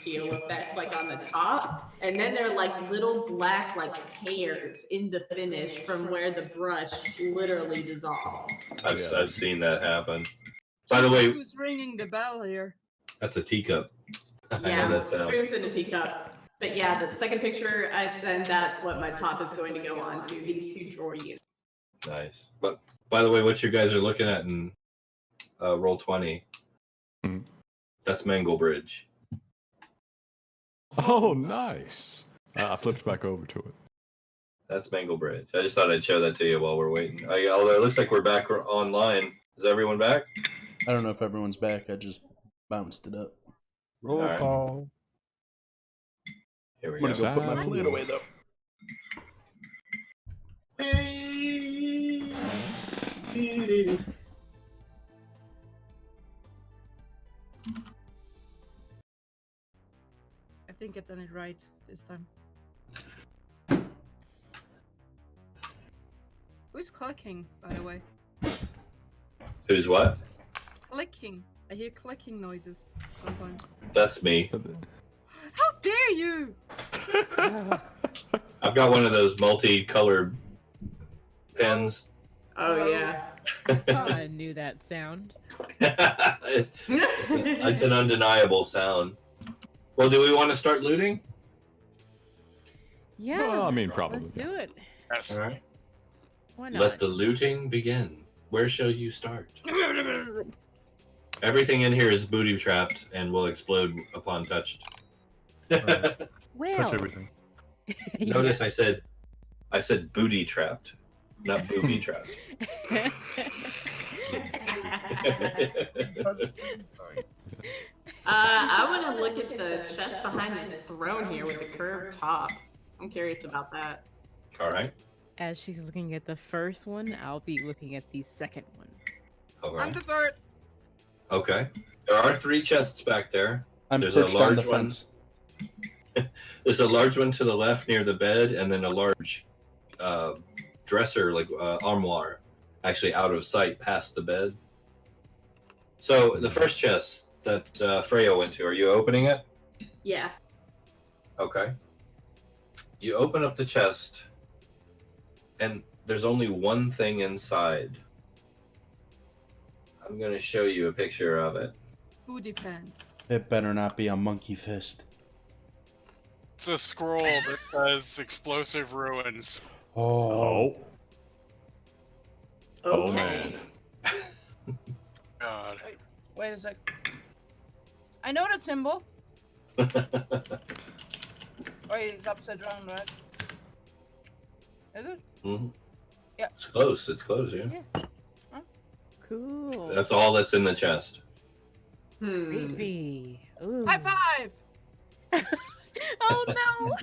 steel effect like on the top, and then they're like little black like hairs in the finish from where the brush literally dissolved. I've seen that happen. By the way, Who's ringing the bell here? that's a teacup. I Yeah, know that sound. spoons in a teacup. But yeah, the second picture I sent, that's what my top is going to go on to, these 2 drawer units. Nice. But by the way, what you guys are looking at in roll 20, that's Mangle Bridge. Oh, nice. I flipped back over to it. That's Mangle Bridge. I just thought I'd show that to you while we're waiting. Although it looks like we're back online. Is everyone back? I don't know if everyone's back. I just bounced it up. Roll All right. call. Here we I'm gonna go. go put my plate away though. I think I've done it right this time. Who's clicking, by the way? Who's what? Clicking. I hear clicking noises sometimes. That's me. How dare you! I've got one of those multicolored pens. Oh yeah. I knew that sound. It's an undeniable sound. Well, do we want to start looting? Yeah. Well, I mean, probably. Let's do it. Yes. All right. Why not? Let the looting begin. Where shall you start? Everything in here is booty trapped and will explode upon touched. Well, Touch everything. Notice I said booty trapped, not booby trapped. I want to look at the chest behind this throne here with the curved top. I'm curious about that. All right. As she's looking at the first one, I'll be looking at the second one. All I'm right. the third. Okay. There are 3 chests back there. I'm There's a perched on the large one. fence. There's a large one to the left near the bed, and then a large dresser, like armoire, actually out of sight past the bed. So the first chest that Freya went to, are you opening it? Yeah. Okay. You open up the chest, and there's only one thing inside. I'm going to show you a picture of it. Booty pants. It better not be a monkey fist. It's a scroll that says explosive ruins. Oh. Oh, Okay. man. God. Wait a sec. I know that symbol. Wait, it's upside down, right? Is it? Mm-hmm. Yeah. It's close. It's close, yeah. Cool. That's all that's in the chest. Creepy. Ooh. High five! Oh no!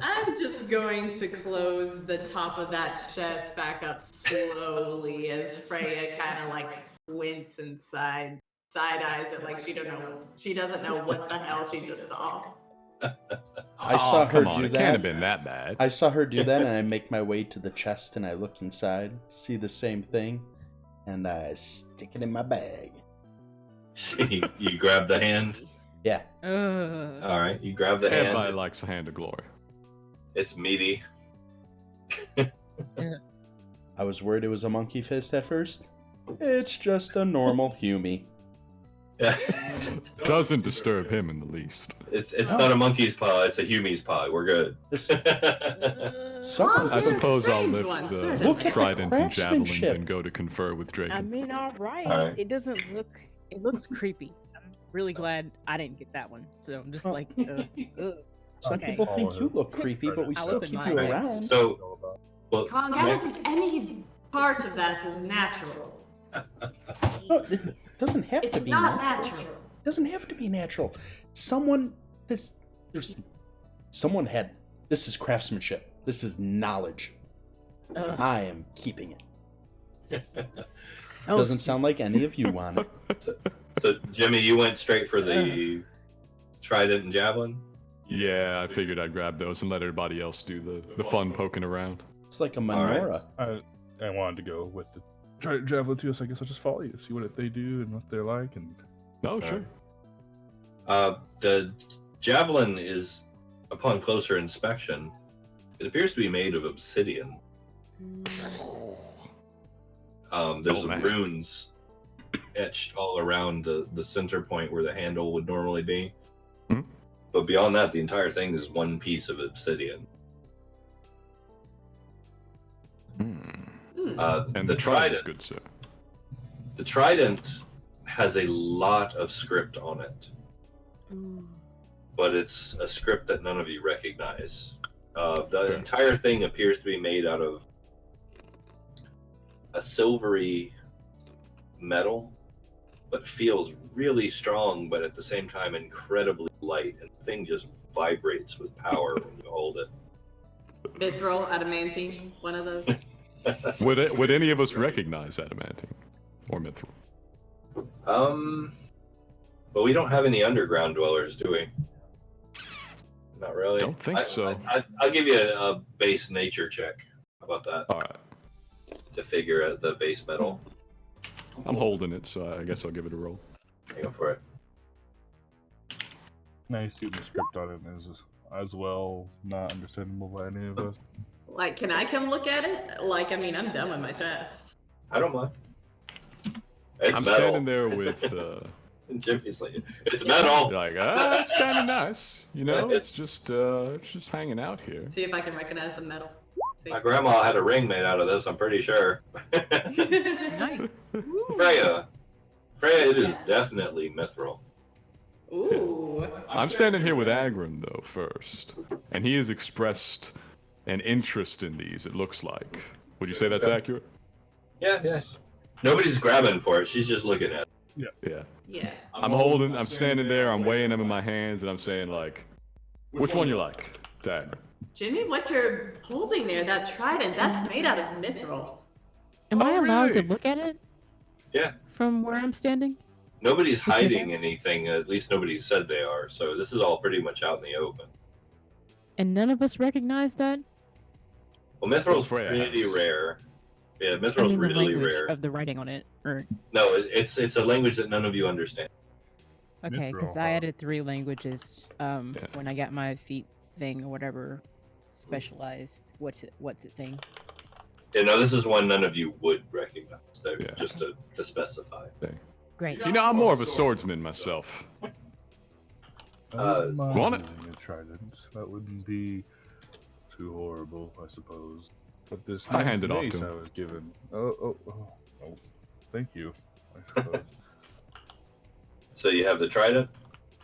I'm just going to close the top of that chest back up slowly as Freya kind of like squints and side eyes it like she doesn't know what the hell she just saw. I saw her come on, do it can't have that. been that bad. I saw her do that, and I make my way to the chest, and I look inside, see the same thing, and I stick it in my bag. You grab the hand. Yeah. All right, you grab the Everybody hand. likes a hand of glory. It's meaty. I was worried it was a monkey fist at first. It's just a normal Humie. Doesn't disturb him in the least. It's not a monkey's paw. It's a Humie's paw. We're good. This, someone, I You're a suppose I'll strange lift one, the sir. Look at the trident and javelins craftsmanship. and go to confer with Drake. I mean, all right. All right. It doesn't look. It looks creepy. I'm really glad I didn't get that one. So I'm just like, ugh. some Okay. people think you look creepy, but we I'll still open keep mine. you Right. around. So, well, Come on, I don't next, think any part of that is natural. No, it doesn't have It's to be not natural. natural. It doesn't have to be natural. Someone had this is craftsmanship. This is knowledge. I am keeping it. Doesn't sound like any of you want it. so Jimmy, you went straight for the trident and javelin. Yeah, I figured I'd grab those and let everybody else do the fun poking around. It's like a right. menorah. I wanted to go with the javelin too, so I guess I'll just follow you, see what they do and what they're like, and Oh, sure. The javelin is, upon closer inspection, it appears to be made of obsidian. There's Oh, man. runes etched all around the center point where the handle would normally be. Hmm. But beyond that, the entire thing is one piece of obsidian. And The trident, trident. good sir. The trident has a lot of script on it, but it's a script that none of you recognize. The Fair. entire thing appears to be made out of a silvery metal, but feels really strong, but at the same time incredibly light, and the thing just vibrates with power when you hold it. Mithril, adamantine, one of those. Would any of us recognize adamantine or mithril? But we don't have any underground dwellers, do we? Not really. Don't think so. I'll give you a base nature check. How about that? All right. To figure out the base metal. I'm holding it, so I guess I'll give it a roll. Go for it. I assume the script on it is as well not understandable by any of us. Like, can I come look at it? Like, I mean, I'm done with my chest. I don't mind. It's I'm metal. standing there with Jimmy's like, it's metal. like, that's kind of nice. You know, it's just hanging out here. See if I can recognize the metal. See. My grandma had a ring made out of this, I'm pretty sure. Nice. Freya, it is definitely mithril. Ooh. I'm standing here with Agron though first, and he has expressed an interest in these. It looks like. Would you say that's accurate? Yeah. Nobody's grabbing for it. She's just looking at it. Yeah. Yeah. I'm standing there. I'm weighing them in my hands, and I'm saying like, which one you like, Dagger? Jimmy, what you're holding there, that trident, that's made out of mithril. Am I allowed to really? look at it Yeah. from where I'm standing? Nobody's hiding anything. At least nobody said they are. So this is all pretty much out in the open. And none of us recognize that? Well, mithril's Freya pretty has. rare. Yeah, I mithril's mean, the really language rare. of the writing on it. Or No, it's a language that none of you understand. okay, because Mithril, I huh? added 3 languages when I got my feet thing or whatever specialized what's it thing. Yeah, no, this is one none of you would recognize. So Yeah. just to specify. Great. You know, I'm more of a swordsman myself. I wouldn't mind want it? having a trident. That wouldn't be too horrible, I suppose. But this I nice hand it off mace to him. I was given. Oh, thank you. I suppose. So you have the trident.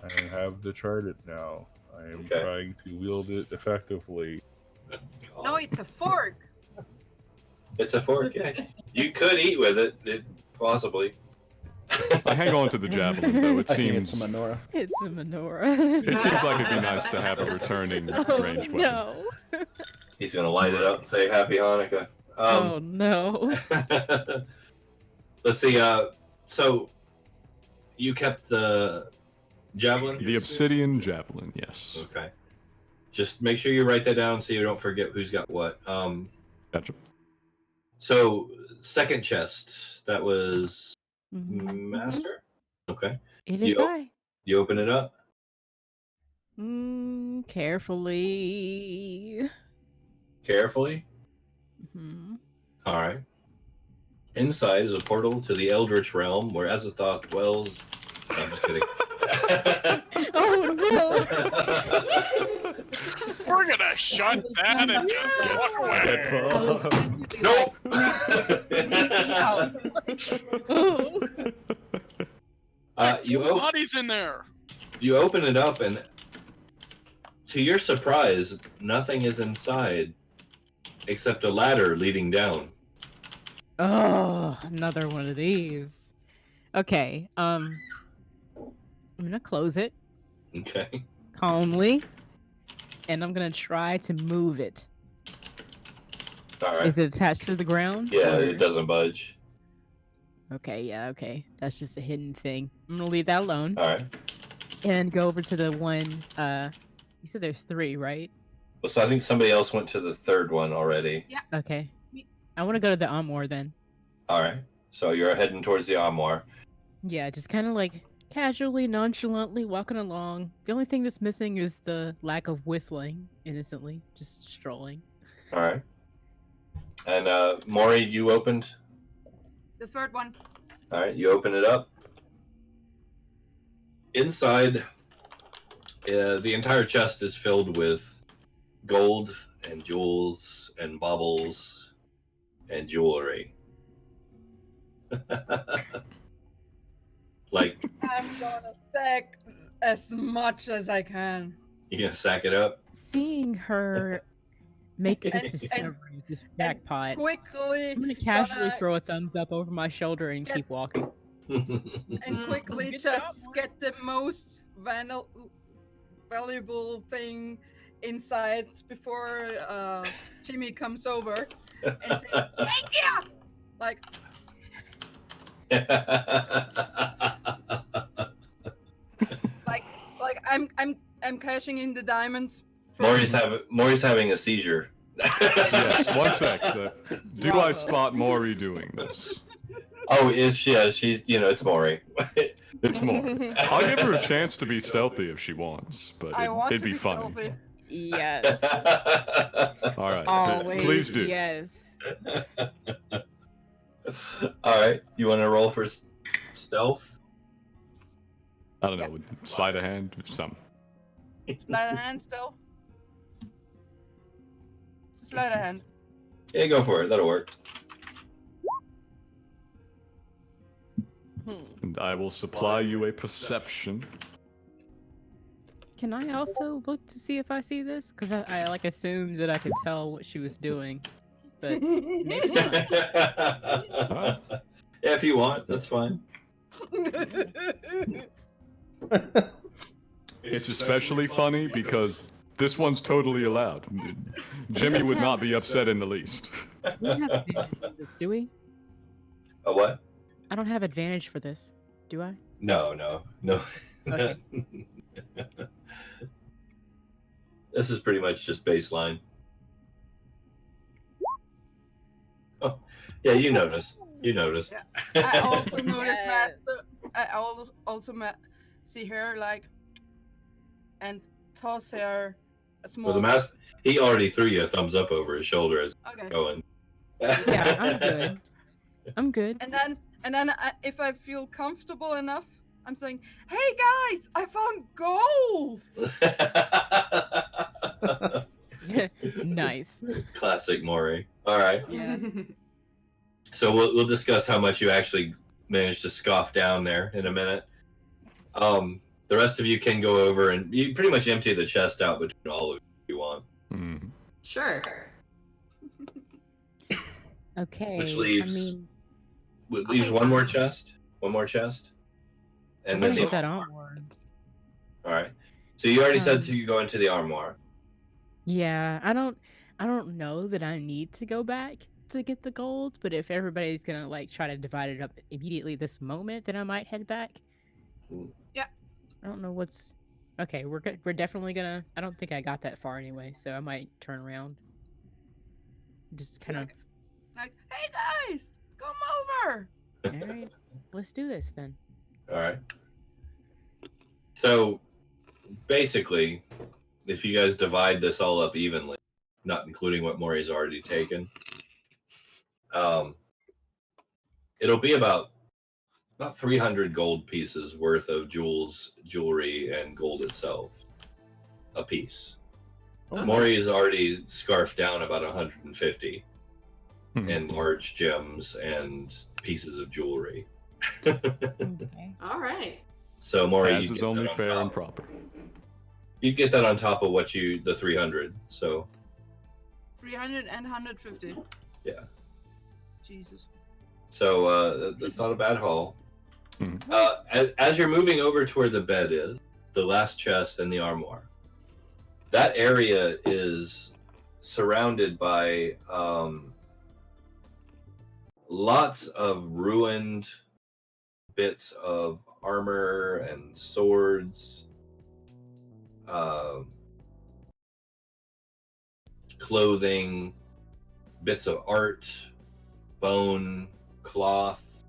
I have the trident now. I am Okay. trying to wield it effectively. No, it's a fork. It's a fork. Yeah. You could eat with it, possibly. I hang on to the javelin though. It I think seems it's a menorah. It's a menorah. it seems like it'd be nice to have a returning ranged weapon. No. He's gonna light it up and say Happy Hanukkah. Oh no. Let's see. So you kept the javelin. The obsidian javelin, yes. Okay. Just make sure you write that down so you don't forget who's got what. Gotcha. So second chest. That was Mhm. master. Okay. It is You- I. You open it up. Carefully. Carefully. Mhm. All right. Inside is a portal to the Eldritch realm where Azathoth dwells. No, I'm just kidding. Oh no. We're gonna shut that and just walk away. Nope. Two bodies in there. You open it up, and to your surprise, nothing is inside except a ladder leading down. Oh, another one of these. Okay. I'm gonna close it Okay. calmly, and I'm gonna try to move it. All right. Is it attached to the ground? Yeah, or- it doesn't budge. Okay, yeah, okay. That's just a hidden thing. I'm gonna leave that alone All right. and go over to the one. You said there's 3, right? Well, so I think somebody else went to the third one already. Okay. I want to go to the armoire then. All right. So you're heading towards the armoire. Yeah, just kind of like casually, nonchalantly walking along. The only thing that's missing is the lack of whistling innocently, just strolling. All right. And Maury, you opened. The third one. All right, you open it up. Inside, the entire chest is filled with gold and jewels and baubles and jewelry. Like, I'm gonna sack as much as I can. you gonna sack it up? Seeing her make And- this discovery, this jackpot, Quickly, I'm gonna casually gonna- throw a thumbs up over my shoulder and keep walking. and quickly Good just job, get the most valuable thing inside before Jimmy comes over and say, "Thank you!" Like, like I'm cashing in the diamonds. Maury's having a seizure. Yes, 1 sec. Do I spot Maury doing this? Oh, she, it's Maury. It's Maury. I'll give her a chance to be stealthy if she wants, but I want it'd to be be funny. stealthy. Yes. All right, Always. please do. Yes. All right, you want to roll for stealth? I don't know, with sleight of hand or something. Sleight of hand still. Sleight of hand. Yeah, go for it. That'll work. And I will supply you a perception. Can I also look to see if I see this? Because I like assumed that I could tell what she was doing, but maybe not. Yeah, if you want, that's fine. It's especially funny because this one's totally allowed. Jimmy would not be upset in the least. We don't have advantage for this, do we? A what? I don't have advantage for this, do I? No. Okay. This is pretty much just baseline. Oh, yeah, you noticed. You noticed. I also noticed Yes. Master. I also see her like, and toss her a small. Well, the mask. He already threw you a thumbs up over his shoulder as Okay. going. Yeah, I'm good. I'm good. And then if I feel comfortable enough, I'm saying, "Hey guys, I found gold." Nice. Classic Maury. All right. Yeah. So we'll discuss how much you actually managed to scoff down there in a minute. The rest of you can go over and you pretty much empty the chest out between all of you want. Mhm. Sure. Okay. Which leaves- I mean, Leaves one more chest. One more chest. I'm And gonna then get that armor. All right. So you already said Um, to go into the armoire. Yeah, I don't know that I need to go back to get the gold, but if everybody's gonna like try to divide it up immediately this moment, then I might head back. Yeah. I don't know what's. Okay, we're definitely gonna. I don't think I got that far anyway, so I might turn around. Just kind of. Like, "Hey guys, come over." All right, let's do this then. All right. So basically, if you guys divide this all up evenly, not including what Maury's already taken, it'll be about 300 gold pieces worth of jewelry, and gold itself a piece. Oh, Maury has already scarfed down about 150 Hmm. in large gems and pieces of jewelry. Okay. All right. So Maury, As you is get only that on fair and top. proper. You get that on top of the 300. So 300 and 150. yeah. Jesus. So that's not a bad haul. Mhm. As you're moving over to where the bed is, the last chest and the armoire, that area is surrounded by lots of ruined bits of armor and swords, clothing, bits of art, bone, cloth,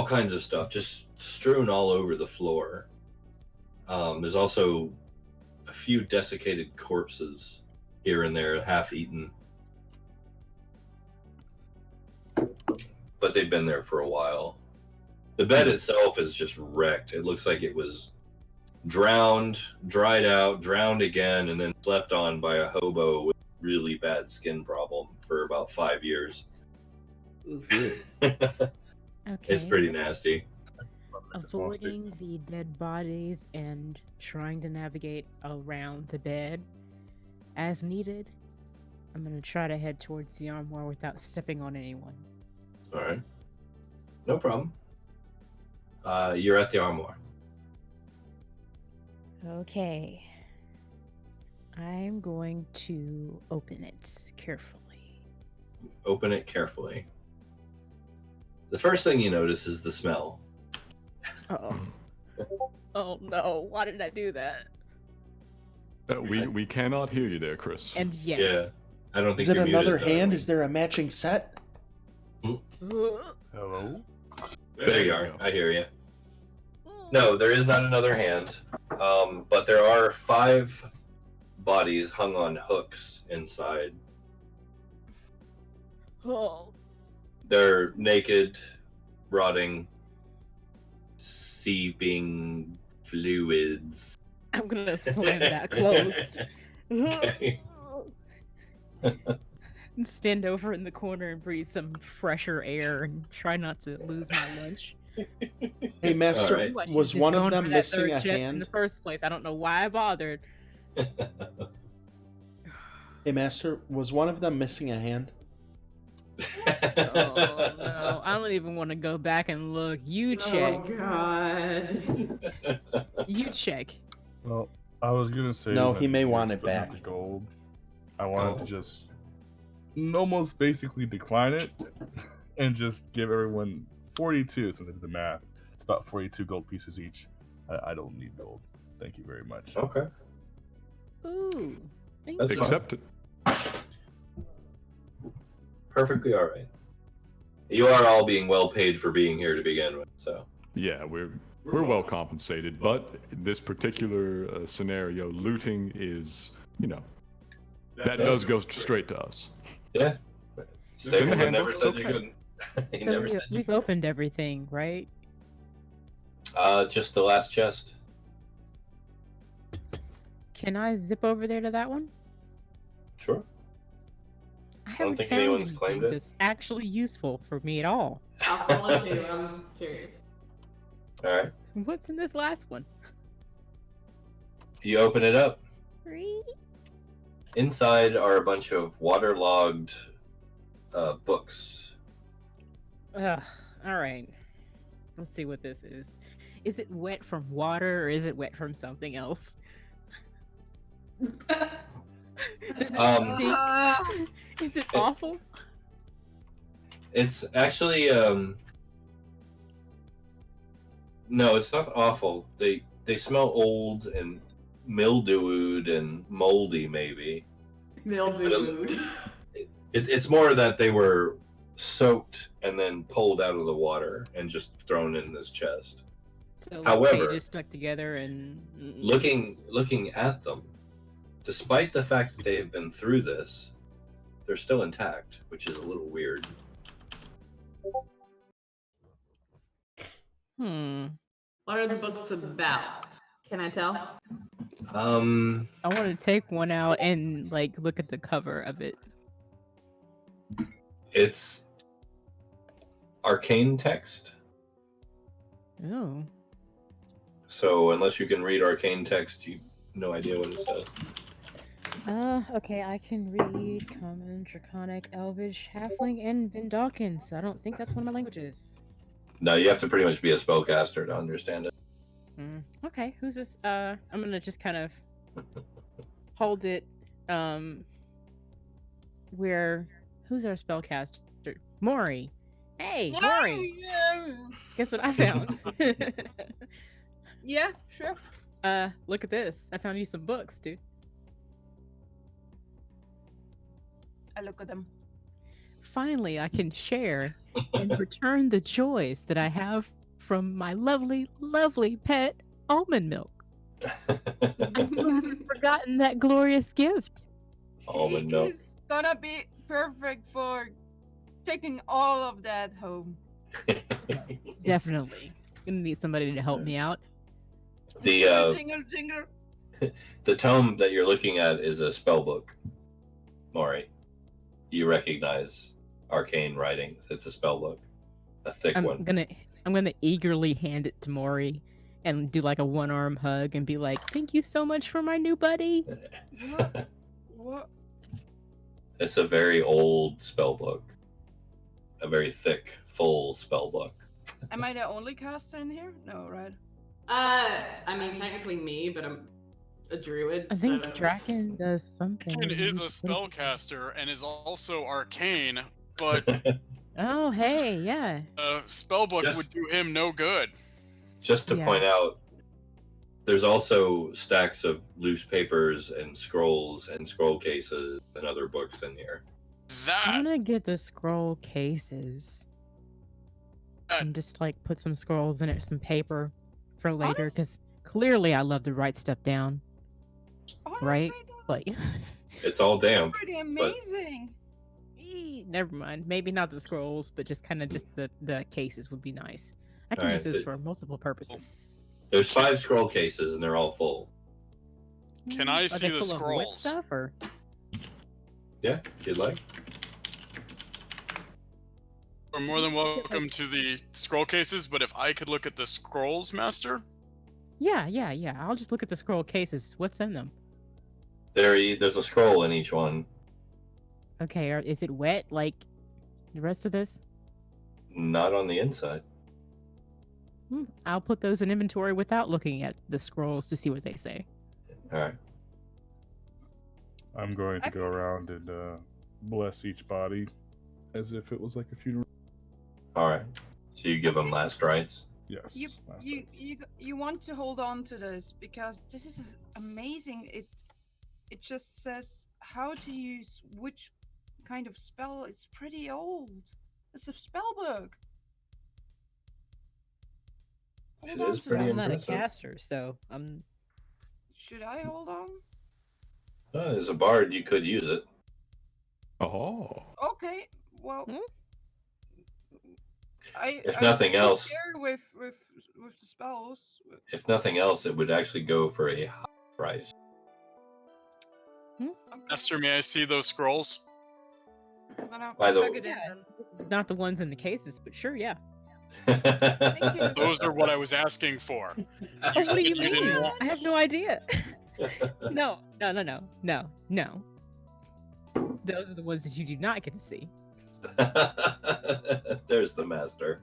all kinds of stuff just strewn all over the floor. There's also a few desiccated corpses here and there, half eaten. But they've been there for a while. The bed itself is just wrecked. It looks like it was drowned, dried out, drowned again, and then slept on by a hobo with really bad skin problem for about 5 years. Okay. It's pretty nasty. Avoiding the dead bodies and trying to navigate around the bed as needed. I'm gonna try to head towards the armoire without stepping on anyone. All right. No problem. You're at the armoire. Okay. I'm going to open it carefully. Open it carefully. The first thing you notice is the smell. Uh-oh. Oh no, why did I do that? We cannot hear you there, Chris. And yes. Yeah. I don't think Is it you're another muted, though. hand? Is there a matching set? Hello? There you are. I hear you. No, there is not another hand. But there are 5 bodies hung on hooks inside. Oh. They're naked, rotting, seeping fluids. I'm gonna slam that closed. Okay. And stand over in the corner and breathe some fresher air and try not to lose my lunch. Hey, Master, All right. Ooh, I was should've one just of gone them for that missing third a chest in hand? the first place? I don't know why I bothered. Hey, Master, was one of them missing a hand? Oh no, I don't even want to go back and look. You check. Oh god. You check. Well, I was gonna say. No, that he may you're want it splitting up back. The gold. I wanted Oh. to just almost basically decline it and just give everyone 42. Since I did the math, it's about 42 gold pieces each. I don't need gold. Thank you very much. Okay. Ooh. Thank That's you. fine. Accept it. Perfectly all right. You are all being well paid for being here to begin with, so. Yeah, we're well compensated, but this particular scenario, looting is, that does go straight to us. Yeah. in the Stapleton handbook, never it's said you okay. couldn't. He So never said you we've opened everything, right? Just the last chest. Can I zip over there to that one? Sure. I don't haven't think found anyone's anything claimed it. that's actually useful for me at all. I'll follow too. I'm curious. All right. What's in this last one? You open it up. Three? Inside are a bunch of waterlogged books. Ugh. All right. Let's see what this is. Is it wet from water or is it wet from something else? Does it stink? Is it awful? It's actually no, it's not awful. They smell old and mildewed and moldy, maybe. Mildewed. It's more that they were soaked and then pulled out of the water and just thrown in this chest. So However, pages stuck together and Looking at them, despite the fact that they have been through this, they're still intact, which is a little weird. What are the books about? Can I tell? I want to take one out and look at the cover of it. It's arcane text. Oh. So unless you can read arcane text, you no idea what it says. Okay, I can read Common, Draconic, Elvish, Halfling, and Vendakin, so I don't think that's one of my languages. No, you have to pretty much be a spellcaster to understand it. Okay, who's this? I'm gonna just kind of hold it. Who's our spellcaster? Maury. Hey, Maury. Guess what I found? Yeah, sure. Look at this. I found you some books, dude. I look at them. finally I can share and return the joys that I have from my lovely, lovely pet almond milk. I still haven't forgotten that glorious gift. Almond Cake milk. is gonna be perfect for taking all of that home. Definitely. Gonna need somebody to help me out. The Jingle, jingle. the tome that you're looking at is a spell book, Maury. You recognize arcane writings. It's a spell book, a thick I'm one. gonna eagerly hand it to Maury and do like a one-arm hug and be like, "Thank you so much for my new buddy." What? It's a very old spell book, a very thick, full spell book. Am I the only caster in here? No, right? I mean, technically me, but I'm a druid. I think so... Draken does something. Draken is a spellcaster and is also arcane, but Oh, hey, yeah. a spellbook Just- would do him no good. Just to Yeah. point out, there's also stacks of loose papers and scrolls and scroll cases and other books in here. I'm That gonna get the scroll cases and just like put some scrolls in it, some paper for later, Honest- because clearly I love to write stuff down. Honestly, Right? that's Like, It's all damp. pretty amazing. never mind. Maybe not the scrolls, but just kind of just the cases would be nice. I can Alright, use this the- for multiple purposes. There's 5 scroll cases and they're all full. Can I Are see they the full of wet scrolls? stuff or? Yeah, if you'd like. You're more than welcome to the scroll cases, but if I could look at the scrolls, Master, Yeah. I'll just look at the scroll cases. What's in them? There's a scroll in each one. Okay, is it wet like the rest of this? Not on the inside. I'll put those in inventory without looking at the scrolls to see what they say. Alright. I'm going to I go around and bless each body as if it was like a funeral. Alright. So you give them last rites. Yes. You last you rites. you want to hold on to this because this is amazing. It just says how to use which kind of spell. It's pretty old. It's a spell book. It Hold on is to pretty that. I'm not a impressive. caster, so I'm. Should I hold on? As a bard, you could use it. Oh. Okay. Well, If I'm nothing still else- here with the spells. If nothing else, it would actually go for a high price. Okay. Master, may I see those scrolls? No, By the- plug it in Yeah. then. Not the ones in the cases, but sure, yeah. Thank you. Those are what I was asking for. Oh, what do you You didn't mean? want- I have no idea. No. Those are the ones that you do not get to see. There's the master.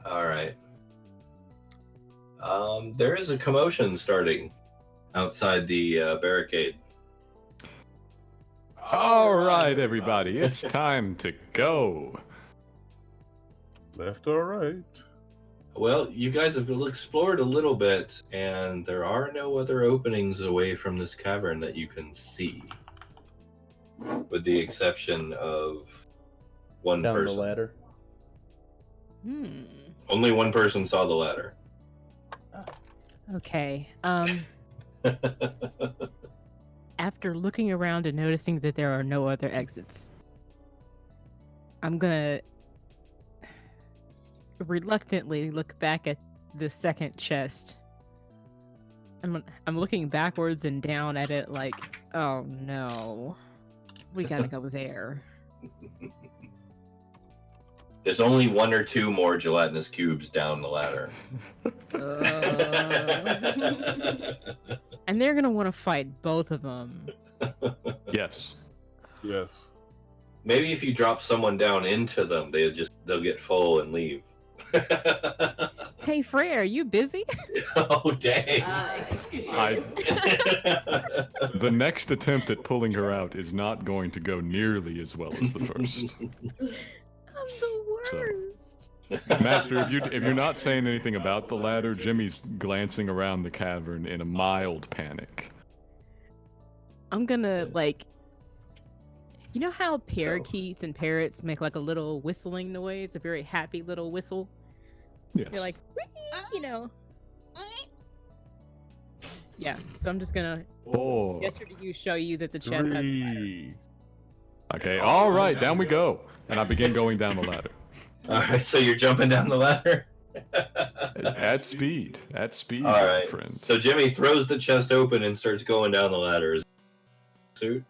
All right. There is a commotion starting outside the barricade. All right, everybody, it's time to go. Left or right? Well, you guys have explored a little bit, and there are no other openings away from this cavern that you can see, with the exception of one Down person. the ladder. Only one person saw the ladder. Okay. After looking around and noticing that there are no other exits, I'm gonna reluctantly look back at the second chest. I'm looking backwards and down at it like, oh no, we gotta go there. There's only 1 or 2 more gelatinous cubes down the ladder. And they're gonna want to fight both of them. Yes. Yes. Maybe if you drop someone down into them, they'll get full and leave. Hey Freya, are you busy? Oh dang! Excuse you. The next attempt at pulling her out is not going to go nearly as well as the first. I'm the So- worst. Master, if you're not saying anything about the ladder, Jimmy's glancing around the cavern in a mild panic. I'm gonna like, you know how parakeets and parrots make like a little whistling noise, a very happy little whistle. Yes. You're like, you know. Yeah. So I'm just gonna 4. gesture to you, show you that the chest has. 3. Okay, all right, down we go. And I begin going down the ladder. All right, so you're jumping down the ladder. At speed, All my right. friend. So Jimmy throws the chest open and starts going down the ladder. Suit.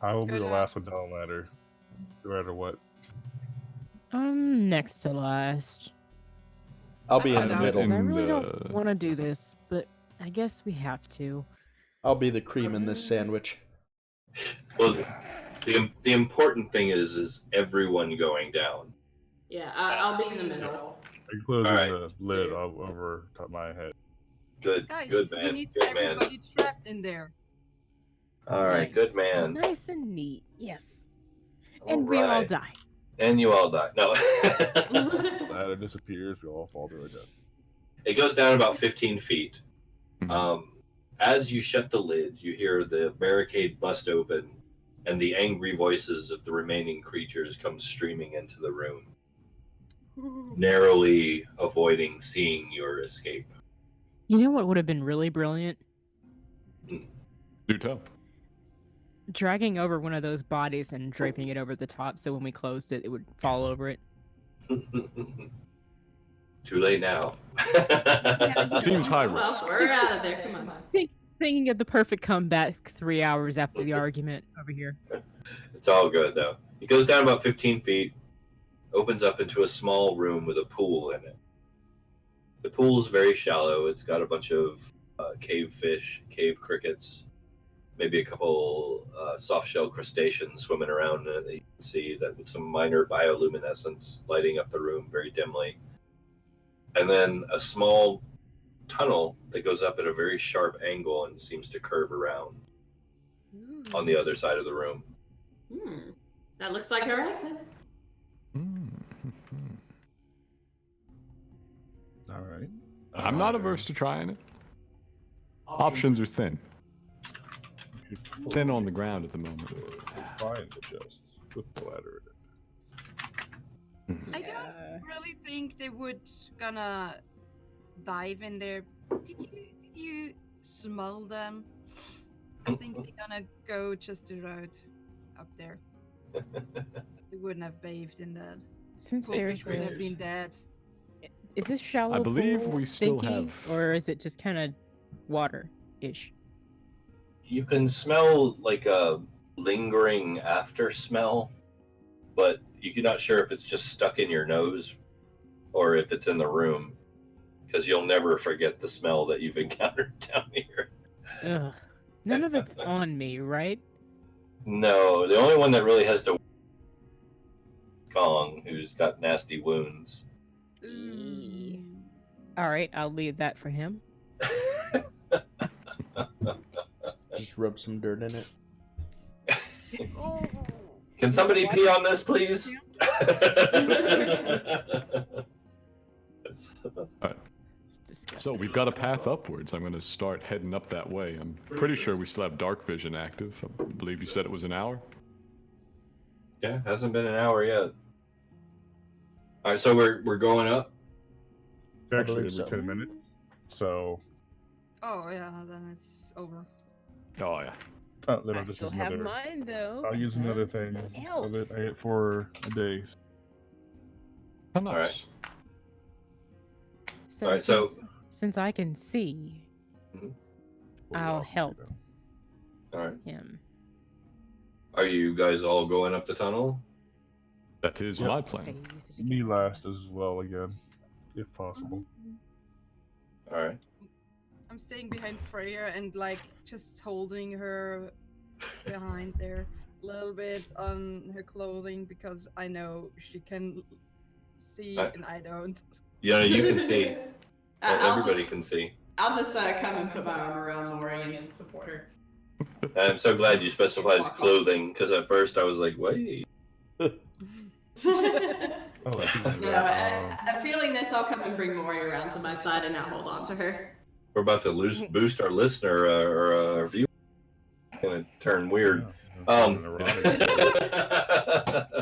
I will be Good the luck. last one down the ladder, no matter what. I'm next to last. I'll be in the And, middle. I really And, don't want to do this, but I guess we have to. I'll be the cream in this sandwich. Well, the important thing is everyone going down. Yeah, I'll be in the middle. I'm closing Alright. the lid over top of my head. Good, Guys, good we man, need good man. everybody trapped in there. All right, good man. Nice and neat, yes. All And we all right. die. And you all die. No. The ladder disappears. We all fall to our death. It goes down about 15 feet. As you shut the lid, you hear the barricade bust open, and the angry voices of the remaining creatures come streaming into the room, narrowly avoiding seeing your escape. You know what would have been really brilliant? Do tell. Dragging over one of those bodies and draping it over the top so when we closed it, it would fall over it. Too late now. Seems high Well, risk. we're out of there. Come on. Thinking of the perfect comeback 3 hours after the argument over here. It's all good, though. It goes down about 15 feet, opens up into a small room with a pool in it. The pool's very shallow. It's got a bunch of cave fish, cave crickets, maybe a couple soft-shell crustaceans swimming around in it. You can see that with some minor bioluminescence lighting up the room very dimly. And then a small tunnel that goes up at a very sharp angle and seems to curve around on the other side of the room. That looks like our exit. All right. I'm not averse to trying it. Options are thin. Thin on the ground at the moment. Find the chest with the ladder in it. I don't really think they would gonna dive in there. Did you smell them? I think they're gonna go just the road up there. They wouldn't have bathed in that. Since Poor there's fish would have a, been dead. is this shallow I believe pool we still stinky, have- or is it just kind of water-ish? You can smell like a lingering after smell, but you're not sure if it's just stuck in your nose or if it's in the room, because you'll never forget the smell that you've encountered down here. Ugh. None of it's on me, right? No, the only one that really has to Kong, who's got nasty wounds. All right, I'll leave that for him. Just rub some dirt in it. Can somebody pee on this, please? It's disgusting. So we've got a path upwards. I'm going to start heading up that way. I'm pretty sure we still have dark vision active. I believe you said it was an hour. Yeah, hasn't been an hour yet. All right, so we're going up. It's actually believe every so. 10 minutes. So, Oh yeah, then it's over. Oh yeah. then I I'll just still use have another. mine though. I'll use another thing Ew. that I get for a day. Oh, nice. right. So, All right, so- since I can see I'll help. All right. him. Are you guys all going up the tunnel? That is Yep. my Okay, plan. use it Me again. last as well again, if possible. All right. I'm staying behind Freya and like just holding her behind there a little bit on her clothing because I know she can see and I don't. Yeah, you can see. I'll Everybody just- can see. I'll just come and put my arm around Maury and support her. I'm so glad you specified clothing, because at first I was like, wait. Oh, I think No, I'm feeling this. I'll come and bring Maury around to my side and now hold on to her. We're about to boost our listener or our view. gonna turn weird.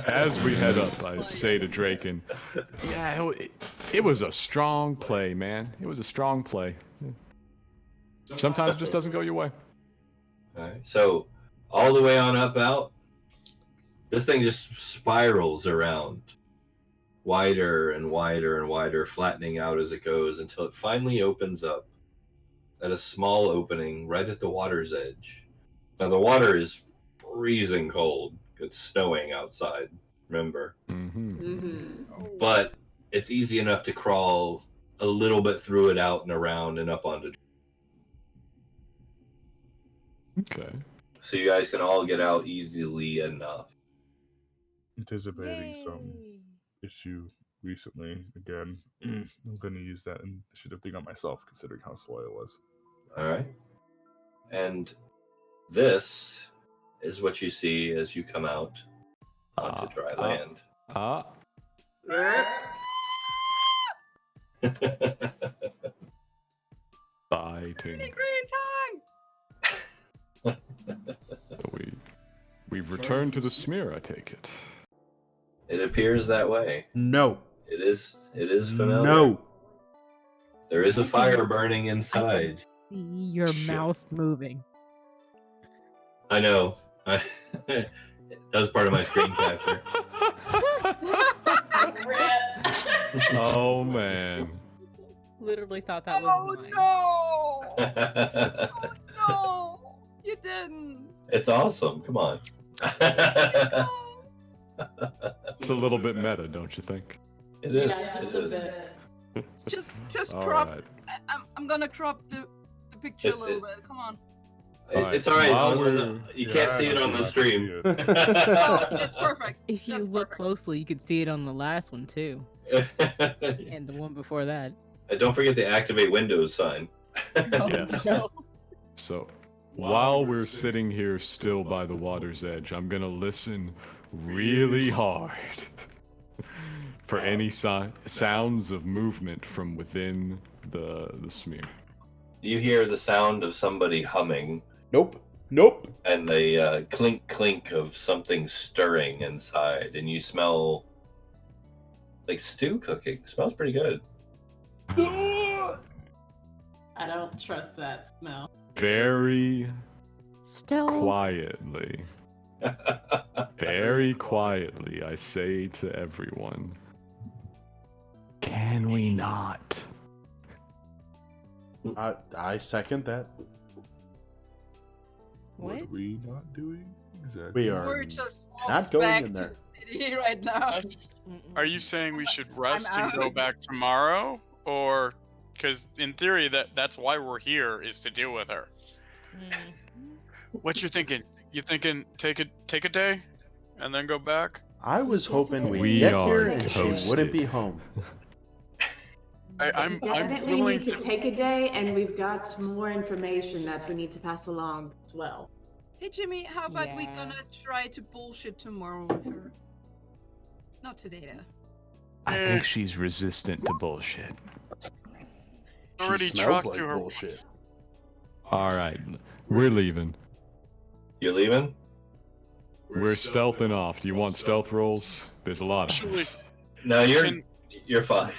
As we head up, I say to Draken, yeah, it was a strong play, man. It was a strong play. Sometimes it just doesn't go your way. Alright, so all the way on up out, this thing just spirals around, wider and wider and wider, flattening out as it goes until it finally opens up at a small opening right at the water's edge. Now the water is freezing cold. It's snowing outside, remember? But it's easy enough to crawl a little bit through it, out and around and up onto. Okay. So you guys can all get out easily enough. Anticipating some issue recently again. I'm going to use that initiative thing on myself, considering how slow it was. All right. And this is what you see as you come out onto dry land. Biting. So we've returned to the smear, I take it. It appears that way. No. It is familiar. No. There is a fire burning inside. See your mouse moving. I know. That was part of my screen capture. Oh man. Literally thought that was mine. Oh no! You didn't. It's awesome. Come on. It's a little bit meta, don't you think? It is. It is. Just All crop. right. I'm gonna crop the picture a little bit. Come on. It's all right. While You can't see it on the stream. Oh, it's perfect. If you That's look perfect. closely, you could see it on the last one too, and the one before that. And don't forget the activate Windows sign. Oh, Yes. no. So, while we're sitting here still by the water's edge, I'm gonna listen really hard for any sounds of movement from within the smear. You hear the sound of somebody humming. Nope. Nope. And the clink clink of something stirring inside, and you smell like stew cooking. It smells pretty good. I don't trust that smell. Very Stealth. quietly, very quietly, I say to everyone, can we not? I second that. What? are we not doing? Exactly. We are We're just not going back in there. to the city right now. Are you saying we should rest I'm and go out. back tomorrow, or because in theory that's why we're here, is to deal with her? What you thinking? You thinking take a day and then go back? I was hoping we'd We get are here and she toasted. wouldn't be home. I'm Definitely willing need to take a day, and we've got more information that we need to pass along as well. Hey Jimmy, how about we Yeah. gonna try to bullshit tomorrow with her? Not today, though. I think she's resistant to bullshit. already She smells talked like to her. bullshit. All right, we're leaving. You leaving? We're stealthing off. Do you want stealth rolls? There's a lot of Actually, us. No, Can- you're fine.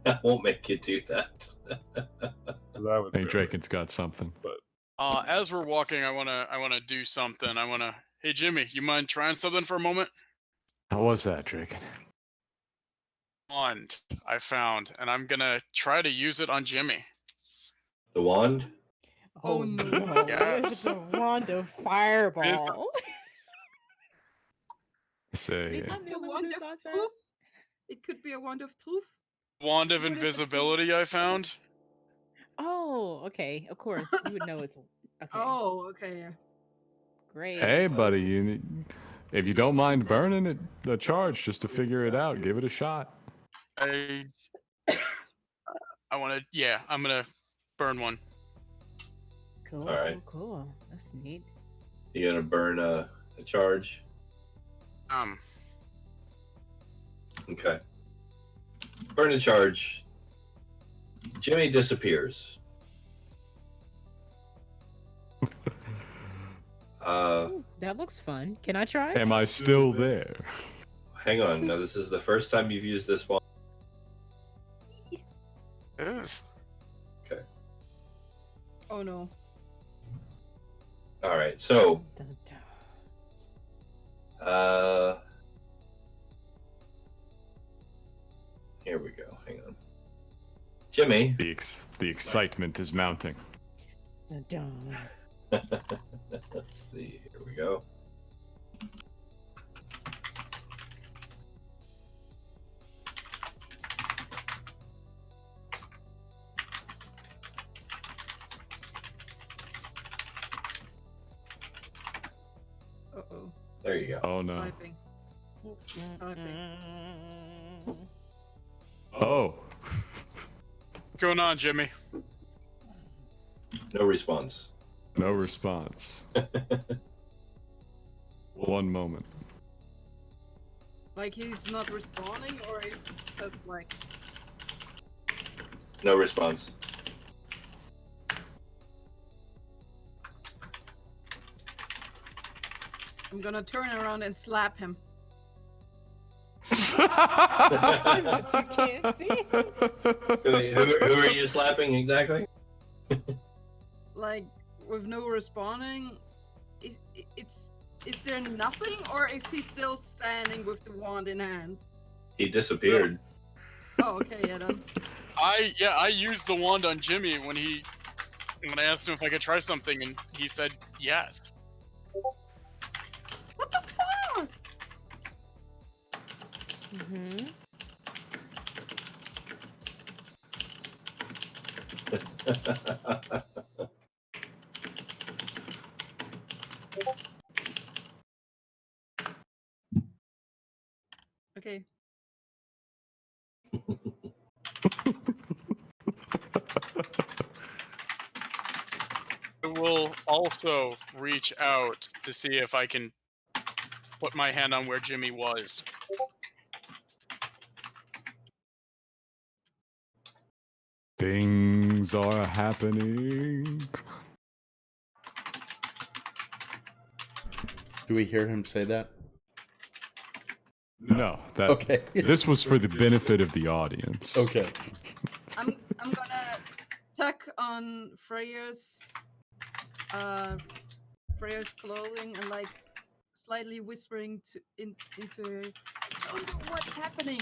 I won't make you do that. I would I think Draken's got something. as we're walking, I wanna do something. Hey Jimmy, you mind trying something for a moment? How was that, Draken? Wand I found, and I'm gonna try to use it on Jimmy. The wand? Oh no! Yes. It's a wand of fireball. Say, I'm the The one wand who of thought that. truth? It could be a wand of truth. Wand of What is it? invisibility I found. Oh, okay. Of course, you would know it's okay. Oh, okay. Yeah. Great. hey, buddy, if you don't mind burning it, the charge just to figure it out, give it a shot. I wanna, yeah, I'm gonna burn one. Cool. All right. Cool. That's neat. You gonna burn a charge? Okay. Burn a charge. Jimmy disappears. Ooh, that looks fun. Can I try? Am I still there? Hang on. Now, this is the first time you've used this wand. Yes. Okay. Oh no. All right. So, Dun, dun. here we go. Hang on. Jimmy. The excitement is mounting. Dun, dun. Let's see. Here we go. Uh-oh. There you go. Oh no. Typing. Typing. Oh. What's going on, Jimmy? No response. No response. One moment. Like he's not responding, or is just like No response. I'm gonna turn around and slap him. But you can't see. Wait, who are you slapping exactly? Like with no responding. Is there nothing, or is he still standing with the wand in hand? He disappeared. Oh, okay, yeah then. I used the wand on Jimmy when I asked him if I could try something, and he said yes. What the fuck? Mm-hmm. Okay. I will also reach out to see if I can put my hand on where Jimmy was. Things are happening. Do we hear him say that? No, that Okay. this was for the benefit of the audience. Okay. I'm gonna tuck on Freya's clothing and like slightly whispering into her. I don't know what's happening,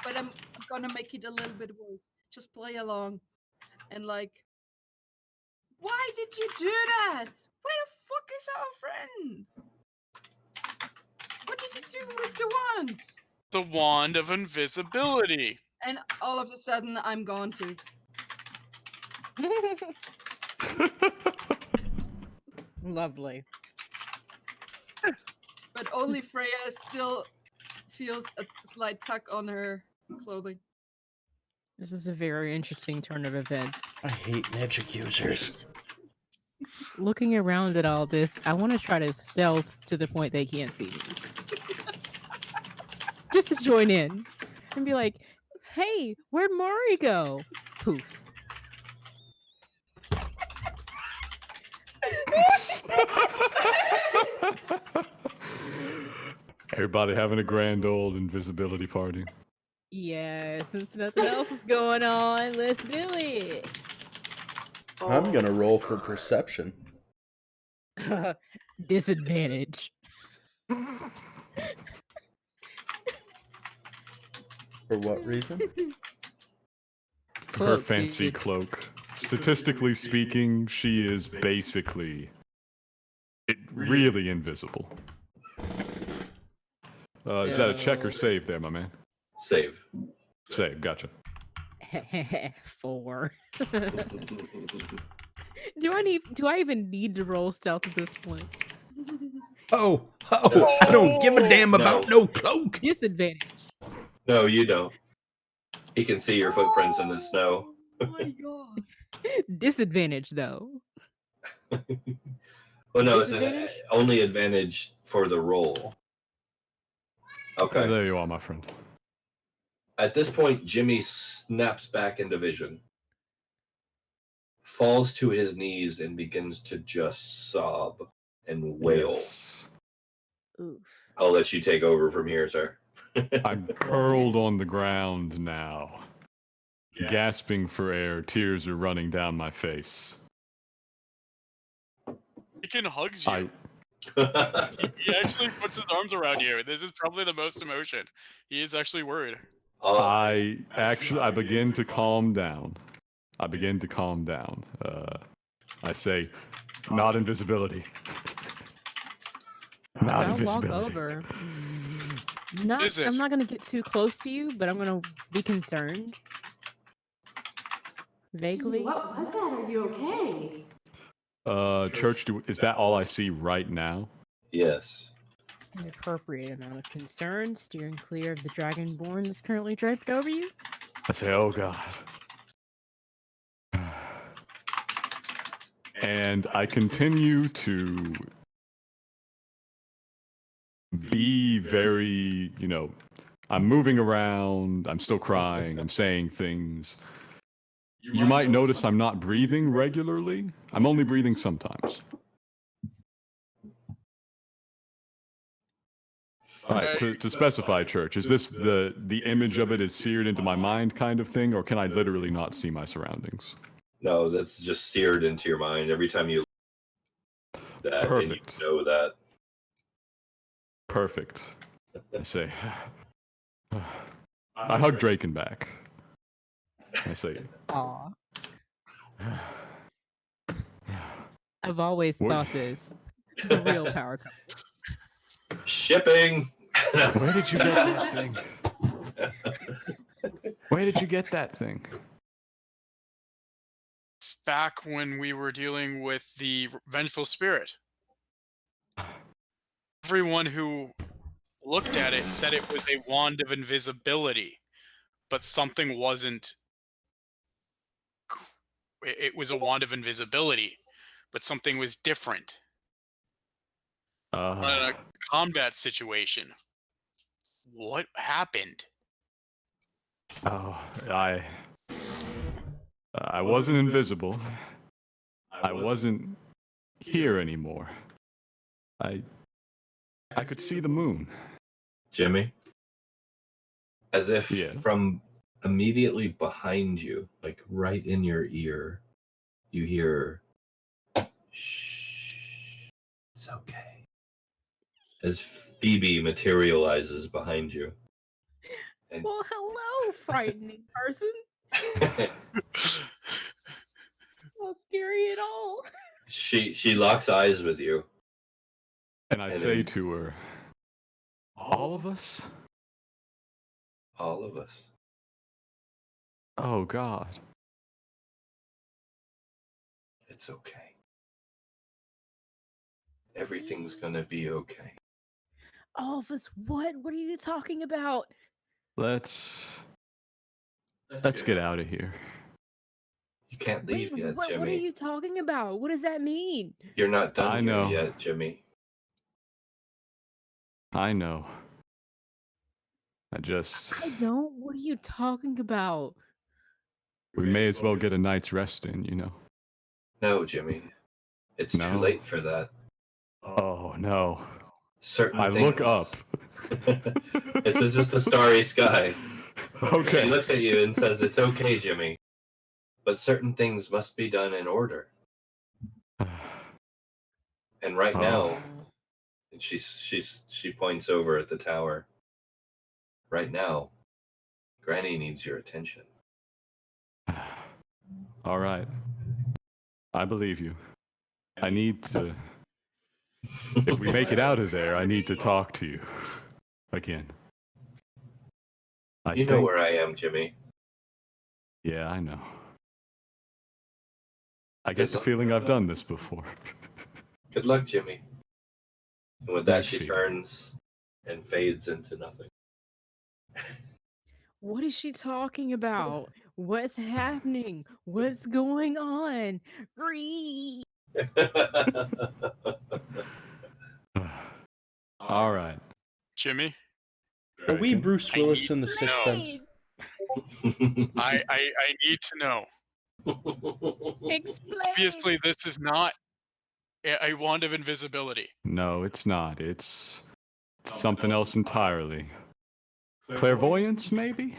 but I'm gonna make it a little bit worse. Just play along, and like, why did you do that? Where the fuck is our friend? What did you do with the wand? The wand of invisibility. And all of a sudden, I'm gone too. Lovely. But only Freya still feels a slight tuck on her clothing. This is a very interesting turn of events. I hate magic users. Looking around at all this, I want to try to stealth to the point they can't see me. Just to join in and be like, hey, where'd Mari go? Poof. Everybody having a grand old invisibility party. Yeah, since nothing else is going on, let's do it. I'm gonna roll for perception. Disadvantage. For what reason? Her Cloak, fancy dude. cloak. Statistically speaking, she is basically really invisible. Is that a check or save there, my man? Save. Save, gotcha. 4. Do I even need to roll stealth at this point? Oh, I don't give a damn about no cloak. Disadvantage. No, you don't. He can see your footprints in the snow. Oh my god. Disadvantage though. Well, no, it's Disadvantage? only advantage for the roll. Okay. There you are, my friend. At this point, Jimmy snaps back into vision, falls to his knees, and begins to just sob. and wail. Yes. Oof. I'll let you take over from here, sir. I'm curled on the ground now, gasping for air. Tears are running down my face. He can hugs you. He actually puts his arms around you. This is probably the most emotion. He is actually worried. I begin to calm down. I say, not invisibility. So Not I'll walk invisibility. over. Is it? I'm not gonna get too close to you, but I'm gonna be concerned. Vaguely. What was that? Are you okay? Church, is that all I see right now? Yes. An appropriate amount of concern, steering clear of the dragonborn that's currently draped over you. I say, oh God. And I continue to be very, I'm moving around, I'm still crying, I'm saying things. You might notice I'm not breathing regularly. I'm only breathing sometimes. All right, to specify, Church, is this the image of it is seared into my mind kind of thing, or can I literally not see my surroundings? No, that's just seared into your mind every time you that. Perfect. And you know that. Perfect. I say, I hug Draken back. I say, Aw. I've always thought this. The real power couple. Shipping. Where did you get that thing? Where did you get that thing? It's back when we were dealing with the vengeful spirit. Everyone who looked at it said it was a wand of invisibility, but something wasn't. It was a wand of invisibility, but something was different. In a combat situation, what happened? Oh, I wasn't invisible. I wasn't here anymore. I could see the moon. Jimmy, as if Yeah. from immediately behind you, like right in your ear, you hear, "Shh, it's okay." As Phoebe materializes behind you. And Well, hello, frightening person. Not scary at all. she locks eyes with you. And I say to her, all of us? All of us. Oh, God. It's okay. Everything's gonna be okay. All of us, what? What are you talking about? Let's get out of here. You can't leave Wait, yet, what are Jimmy. you talking about? What does that mean? You're not done I here know. yet, Jimmy. I know. I don't. What are you talking about? We may as well get a night's rest in. No, Jimmy. It's too No. late for that. Oh, no. Certain I things. look up. It's just a starry sky. Okay. She looks at you and says, "It's okay, Jimmy. But certain things must be done in order." And right now, and she points over at the tower. Right now, Granny needs your attention. All right. I believe you. I need to... If we make it out of there, I need to talk to you. Again. You know where I am, Jimmy. Yeah, I know. I get the feeling I've done this before. Good luck, Jimmy. And with that, Thanks, she Phoebe. turns and fades into nothing. What is she talking about? What's happening? What's going on? Free. All right. Jimmy, Are we Draken? Bruce I Willis need in The to Sixth know. Sense? I need to know. Explain. Obviously, this is not a wand of invisibility. No, it's not. It's something else entirely. Clairvoyance, maybe?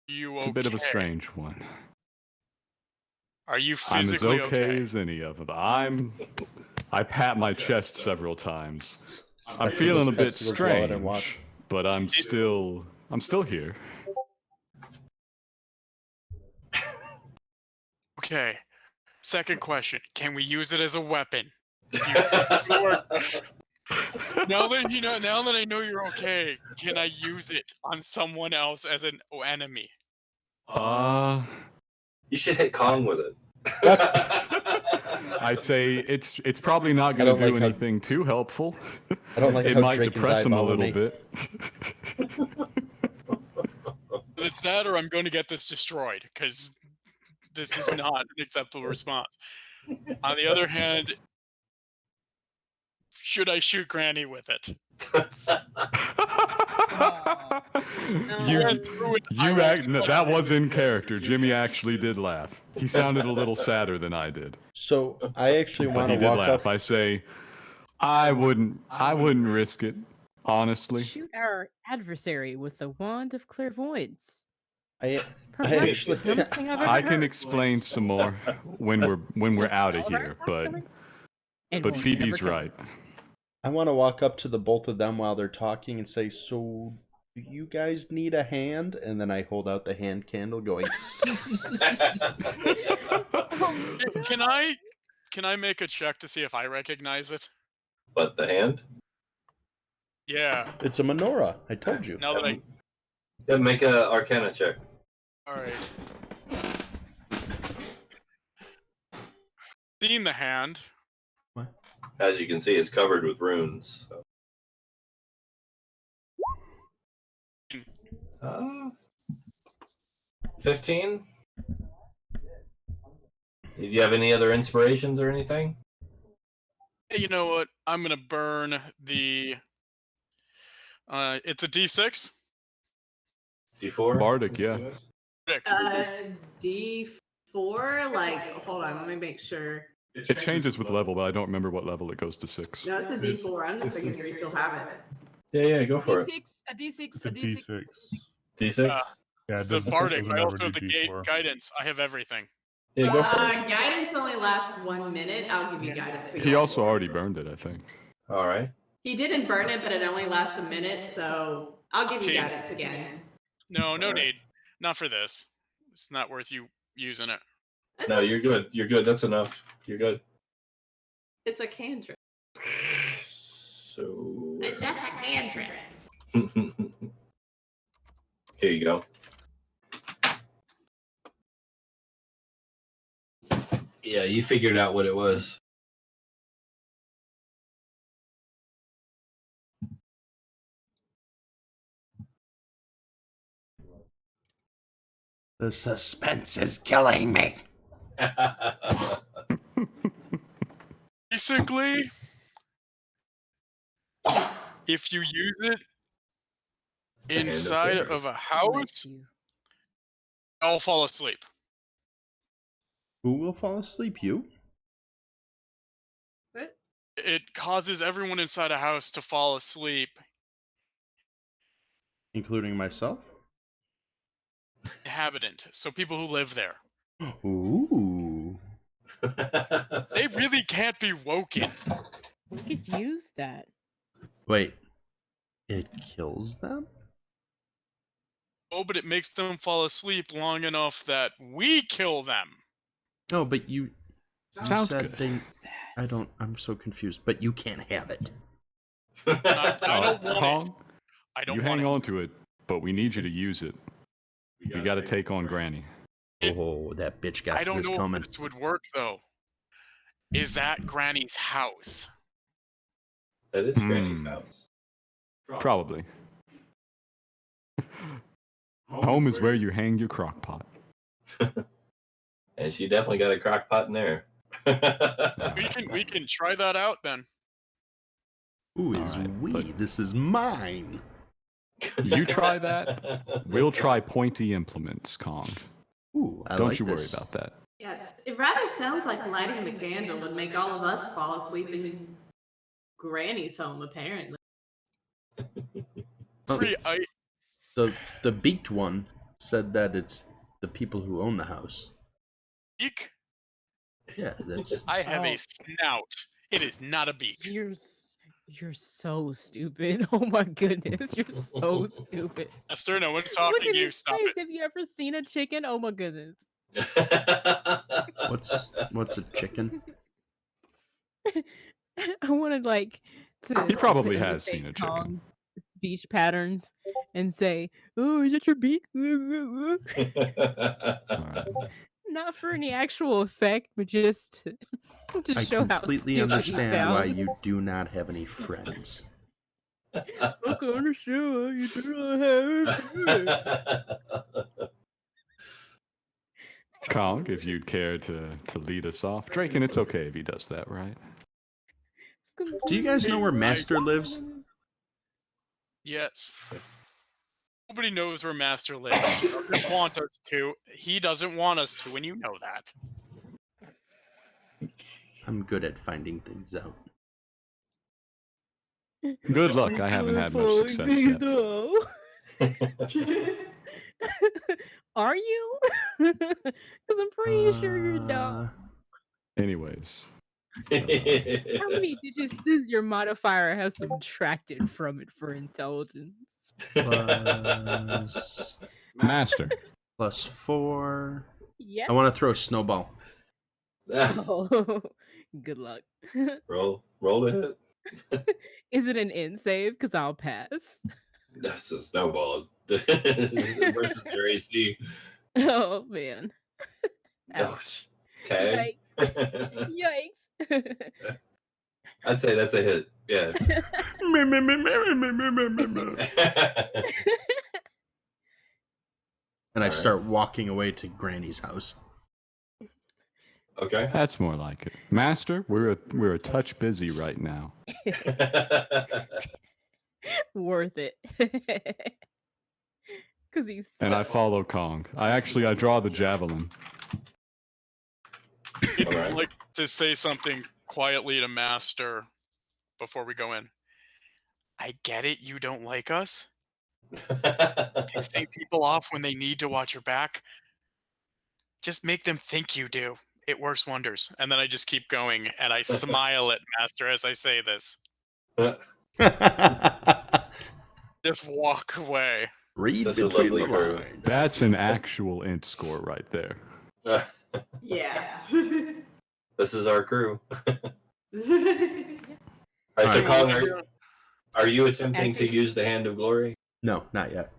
You It's okay? a bit of a strange one. Are you I'm as physically okay as any of them. I pat my chest several times. I'm feeling a bit strange, but I'm still here. Okay. Second question: can we use it as a weapon? Do you think it would work? Now that I know you're okay, can I use it on someone else as an enemy? You should hit Kong with it. I say it's probably not going to do anything too helpful. I don't like it how might Draken's depress him a little eyeballing me. bit. It's that, or I'm going to get this destroyed because this is not an acceptable response. On the other hand, should I shoot Granny with it? That was in character. Jimmy actually did laugh. He sounded a little sadder than I did. So I actually But want he to did walk laugh. up. I say, I wouldn't risk it, honestly. Shoot our adversary with the wand of clairvoyance. I Perhaps actually. the dumbest thing I've ever I can heard. explain some more when we're out of here, but And we'll Phoebe's never right. I want to walk up to the both of them while they're talking and say, "So, do you guys need a hand?" And then I hold out the hand candle, going. Can I make a check to see if I recognize it? But the hand? Yeah. It's a menorah. I told you. Now that I. Yeah, make a Arcana check. All right. Seeing the hand. As you can see, it's covered with runes. So. 15? Did you have any other inspirations or anything? You know what? I'm gonna burn the. It's a D6. D4? Bardic, yeah. D4? Like, hold on, let me make sure. It changes with level, but I don't remember what level it goes to 6. No, it's a D4. I'm just making sure you still have it. Yeah, go for it. A D6, It's a D6. D6? Yeah, The Bardic. I also have the D4. guidance. I have everything. Yeah, go for it. Guidance only lasts 1 minute. I'll give you guidance again. He also already burned it, I think. All right. He didn't burn it, but it only lasts a minute, so I'll give you guidance again. No need. Not for this. It's not worth you using it. No, you're good. You're good. That's enough. You're good. It's a cantrip. So. It's just a cantrip. Here you go. Yeah, you figured out what it was. The suspense is killing me. Basically, if you use it inside of a house, I'll fall asleep. Who will fall asleep? You? What? It causes everyone inside a house to fall asleep. Including myself? Inhabitant, so people who live there. Ooh. They really can't be woken. We could use that. Wait. It kills them? Oh, but it makes them fall asleep long enough that we kill them. No, but you Sounds said good. I'm so confused. But you can't have it. I don't want Kong, it. I don't you want hang it. on to it, but we need you to use it. We got to take on Granny. Oh, that bitch got I don't this know coming. if this would work, though. Is that Granny's house? That is Granny's house. Probably. Home is where you hang your crock pot. And she definitely got a crock pot in there. We can try that out then. Who is Alright, we? but- This is mine. You try that. We'll try pointy implements, Kong. Ooh, I Don't like you worry this. about that. Yeah, it rather sounds like lighting the candle would make all of us fall asleep in Granny's home, apparently. Free, I The beaked one said that it's the people who own the house. beak. Yeah, that's I have Oh. a snout. It is not a beak. You're so stupid. Oh my goodness, you're so stupid. Esther, no one's Look talking at to you. his Stop face. it. Have you ever seen a chicken? Oh my goodness. what's a chicken? I wanted like to He probably to has seen imitate a chicken. Kong's speech patterns and say, "Oh, is that your beak?" All right. Not for any actual effect, but just to I show how completely stupid understand he why sounds. you do not have any friends. I can understand why you do not have any friends. Kong, if you'd care to lead us off. Draken, it's okay if he does that, right? Do you guys know where Master lives? Yes. Nobody knows where Master lives. He doesn't want us to. He doesn't want us to, and you know that. I'm good at finding things out. Good luck. I haven't had much success yet. Are you? Because I'm pretty sure you're dumb. Anyways. How many digits does your modifier have subtracted from it for intelligence? Plus Master. plus 4. Yeah. I want to throw a snowball. Oh, good luck. roll to hit. Is it an in save? Because I'll pass. That's a snowball versus your AC. Oh man. Ouch. Tag. Yikes. I'd say that's a hit. Yeah. And I start walking away to Granny's house. Okay. That's more like it. Master, we're a touch busy right now. Worth it. Because he's. And I follow Kong. I draw the javelin. I'd like to say something quietly to Master before we go in. I get it, you don't like us. Pissing people off when they need to watch your back. Just make them think you do. It works wonders. And then I just keep going, and I smile at Master as I say this. Just walk away. Read Such a between lovely the crew. lines. That's an actual int score right there. Yeah. This is our crew. All right, so Alright. Kong, are you attempting to use the Hand of Glory? No, not yet.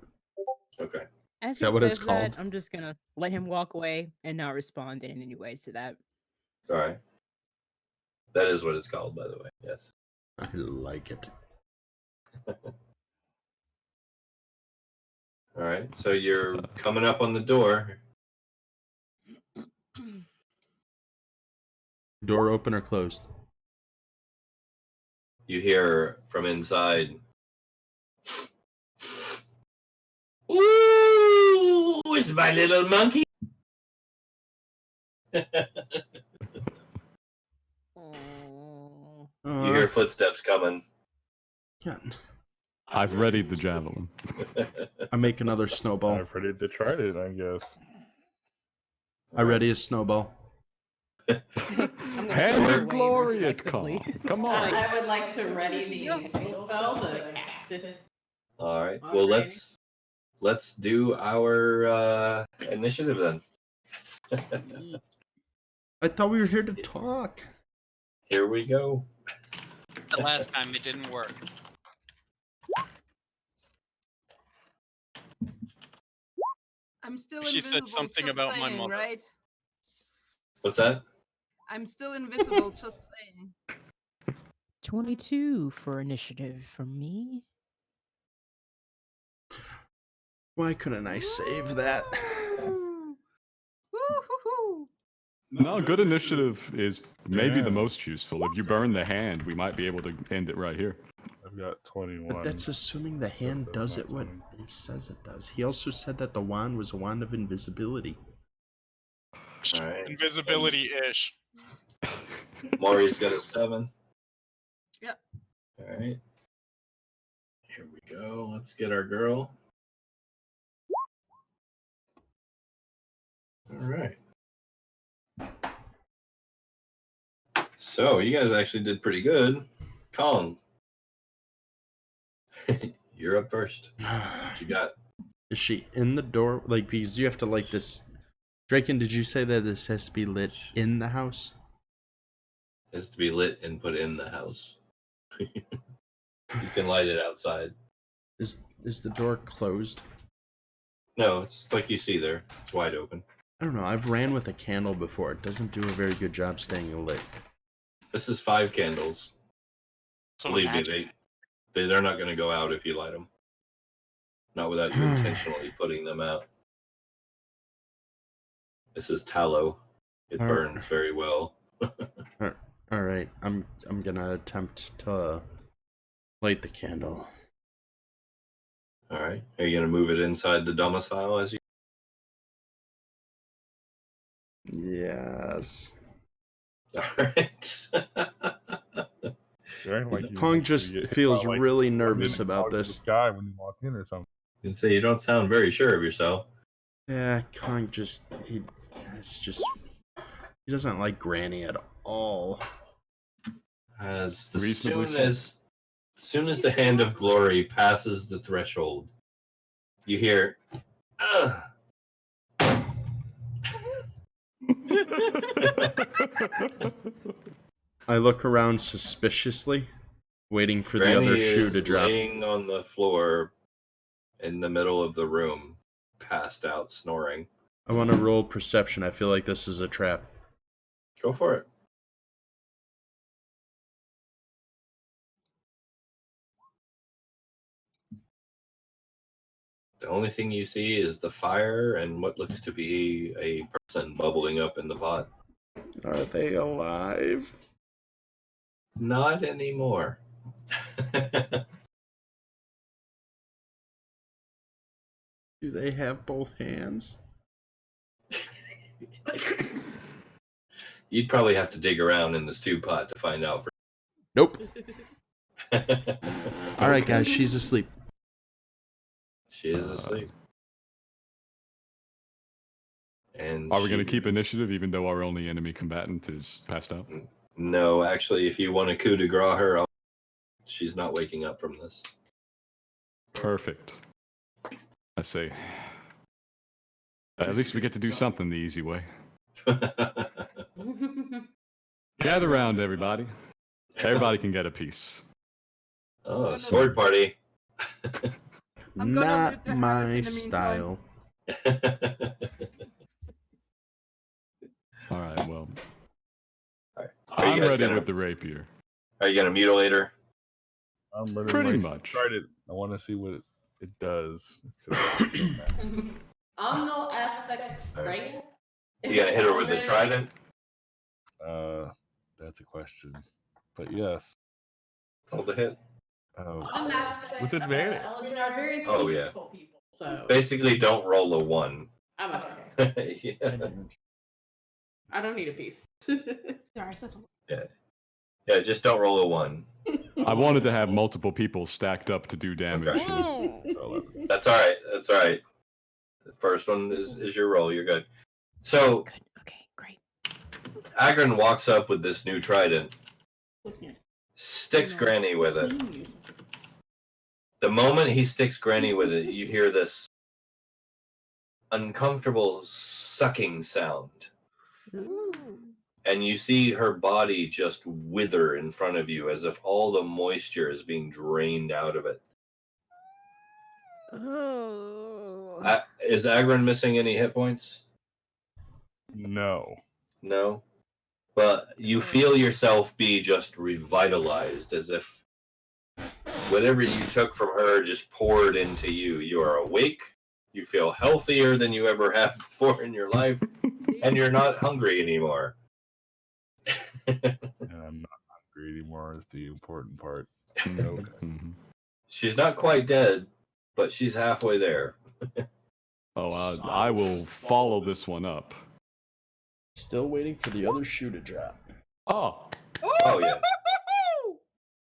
Okay. As Is that he what it's says that, called? I'm just gonna let him walk away and not respond in any way to that. All right. That is what it's called, by the way. Yes. I like it. All right. So you're coming up on the door. Door open or closed? You hear from inside. Ooh, it's my little monkey. You hear footsteps coming. Yeah. I've readied the javelin. I make another snowball. I've ready to try it, I guess. I ready a snowball. Hand of glory, it Kong. Come on. I would like to ready the entangle spell to cast it. All right. Well, let's do our initiative then. I thought we were here to talk. Here we go. The last time it didn't work. I'm still She invisible. said something just about my saying, mother. Right? What's that? I'm still invisible. Just saying. 22 for initiative from me. Why couldn't I save that? Woo-hoo-hoo. No, good initiative is maybe the most useful. If you burn the hand, we might be able to end it right here. I've got 21. But that's assuming the hand does it what it says it does. He also said that the wand was a wand of invisibility. All right. Invisibility-ish. Maury's got a 7. Yep. All right. Here we go. Let's get our girl. All right. So you guys actually did pretty good. Kong, you're up first. What you got? Is she in the door? Like, because you have to light this. Draken, did you say that this has to be lit in the house? It has to be lit and put in the house. You can light it outside. Is the door closed? No, it's like you see there. It's wide open. I don't know. I've ran with a candle before. It doesn't do a very good job staying lit. This is 5 candles. So Believe me, magic. they're not going to go out if you light them. Not without you intentionally putting them out. This is tallow. It All right. burns very well. All right. I'm gonna attempt to light the candle. All right. Are you going to move it inside the domicile as you? Yes. All right. You're acting like you Kong make sure you just get hit feels by, like, really one nervous minute about dog in this. the sky when you walk in or something. You can say you don't sound very sure of yourself. Yeah, Kong he doesn't like Granny at all. As Reasonably soon as the hand of glory passes the threshold, you hear, "Ugh." I look around suspiciously, waiting for the Granny other shoe is to drop. laying on the floor in the middle of the room, passed out, snoring. I want to roll perception. I feel like this is a trap. Go for it. The only thing you see is the fire and what looks to be a person bubbling up in the pot. Are they alive? Not anymore. Do they have both hands? You'd probably have to dig around in the stew pot to find out. Nope. All right, guys, she's asleep. She is asleep. And Are we going to keep initiative even though our only enemy combatant is passed out? No, actually, if you want to coup de grace her, she's not waking up from this. Perfect. I say. At least we get to do something the easy way. Gather round, everybody. Everybody can get a piece. Oh, sword party. I'm gonna Not loot the house my in the meantime. style. All right, well. Are you I'm guys ready gonna- with the rapier. Are you going to mutilate her? I'm ready Pretty to much. Tried it. I want to see what it does. On no aspect, right? You going to hit her with the trident? That's a question. But yes. Roll the hit. On aspect, With advantage. Eldrin are very Oh, yeah. peaceful people, so Basically, don't roll a 1. I'm okay. Yeah. I don't need a piece. Yeah, just don't roll a 1. I wanted to have multiple people stacked up to do damage. Okay. That's all right. That's all right. The first one is your roll. You're good. So, Good. Okay, great. Agron walks up with this new trident, sticks Granny with it. The moment he sticks Granny with it, you hear this uncomfortable sucking sound. And you see her body just wither in front of you as if all the moisture is being drained out of it. Oh. Is Agron missing any hit points? No. No? But you feel yourself be just revitalized as if whatever you took from her just poured into you. You are awake. You feel healthier than you ever have before in your life. And you're not hungry anymore. And I'm not hungry anymore is the important part. Okay. She's not quite dead, but she's halfway there. Oh, I will follow this one up. Still waiting for the other shoe to drop. Oh. Oh yeah.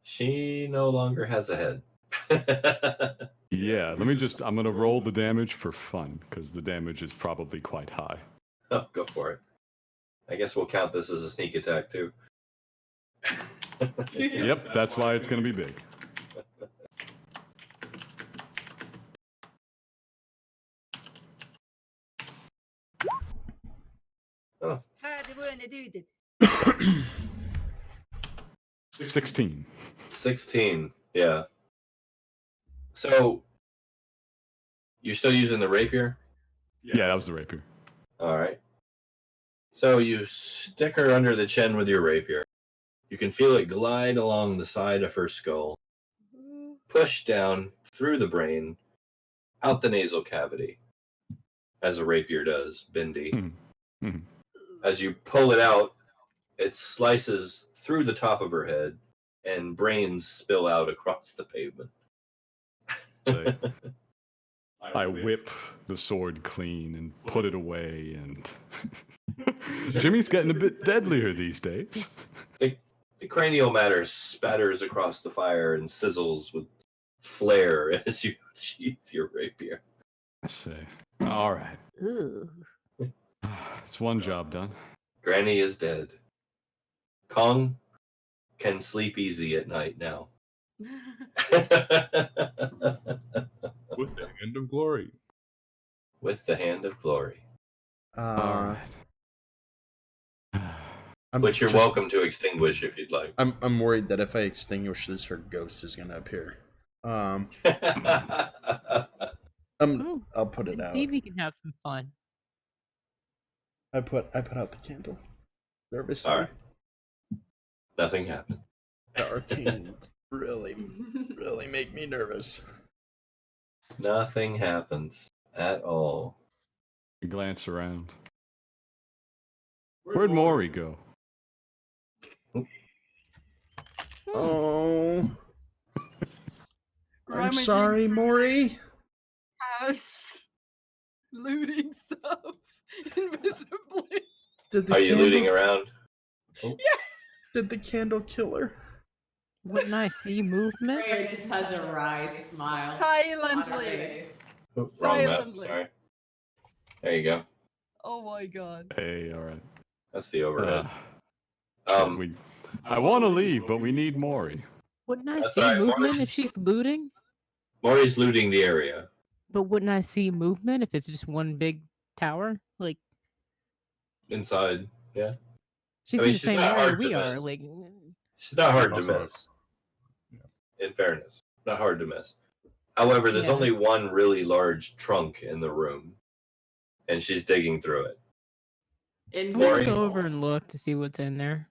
She no longer has a head. Yeah, I'm gonna roll the damage for fun, because the damage is probably quite high. Oh, go for it. I guess we'll count this as a sneak attack too. Yep, that's why it's gonna be big. Oh. 16. 16, yeah. So, you're still using the rapier? Yeah, that was the rapier. All right. So you stick her under the chin with your rapier. You can feel it glide along the side of her skull, push down through the brain, out the nasal cavity, as a rapier does, Bindi. As you pull it out, it slices through the top of her head, and brains spill out across the pavement. So I whip the sword clean and put it away, and Jimmy's getting a bit deadlier these days. The cranial matter spatters across the fire and sizzles with flare as you sheath your rapier. I see. All right. It's one job done. Granny is dead. Kong can sleep easy at night now. With the hand of glory. With the hand of glory. All right. Which you're welcome to extinguish if you'd like. I'm worried that if I extinguish this, her ghost is gonna appear. I'll put it out. Maybe we can have some fun. I put out the candle. Nervously. All right. Nothing happened. The arcane really make me nervous. Nothing happens at all. You glance around. Where'd Maury go? Oh. I'm sorry, Maury. House looting stuff invisibly. Are you looting around? Yeah. Did the candle kill her? Wouldn't I see movement? Freya just has a wry smile. Silently. Wrong map. Silently. Sorry. There you go. Oh my god. Hey, all right. That's the overhead. I want to leave, but we need Maury. Wouldn't I That's see all right, movement Maury. if she's looting? Maury's looting the area. But wouldn't I see movement if it's just one big tower? Like Inside, yeah. she's I mean, in the she's same not area hard we to are. miss. Like She's not hard to Also- miss. In fairness, not hard to miss. However, there's Yeah. only one really large trunk in the room, and she's digging through it. In I'm gonna Maury? go over and look to see what's in there.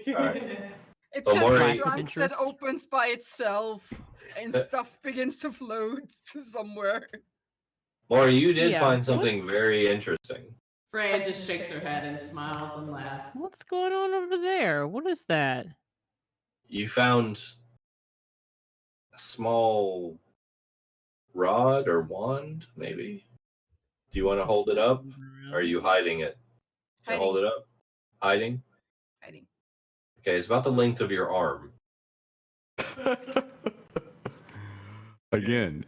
Alright. It's So just Maury- a Flash of trunk that interest. opens by itself and stuff begins to float to somewhere. Maury, you did Yeah, find something what's- very interesting. Freya just shakes her head and smiles and laughs. What's going on over there? What is that? You found a small rod or wand, maybe? Do you want to Some hold it stuff up? moving Or are around. you hiding it? Can I hold it up? Hiding? Hiding. Okay, it's about the length of your arm. Again,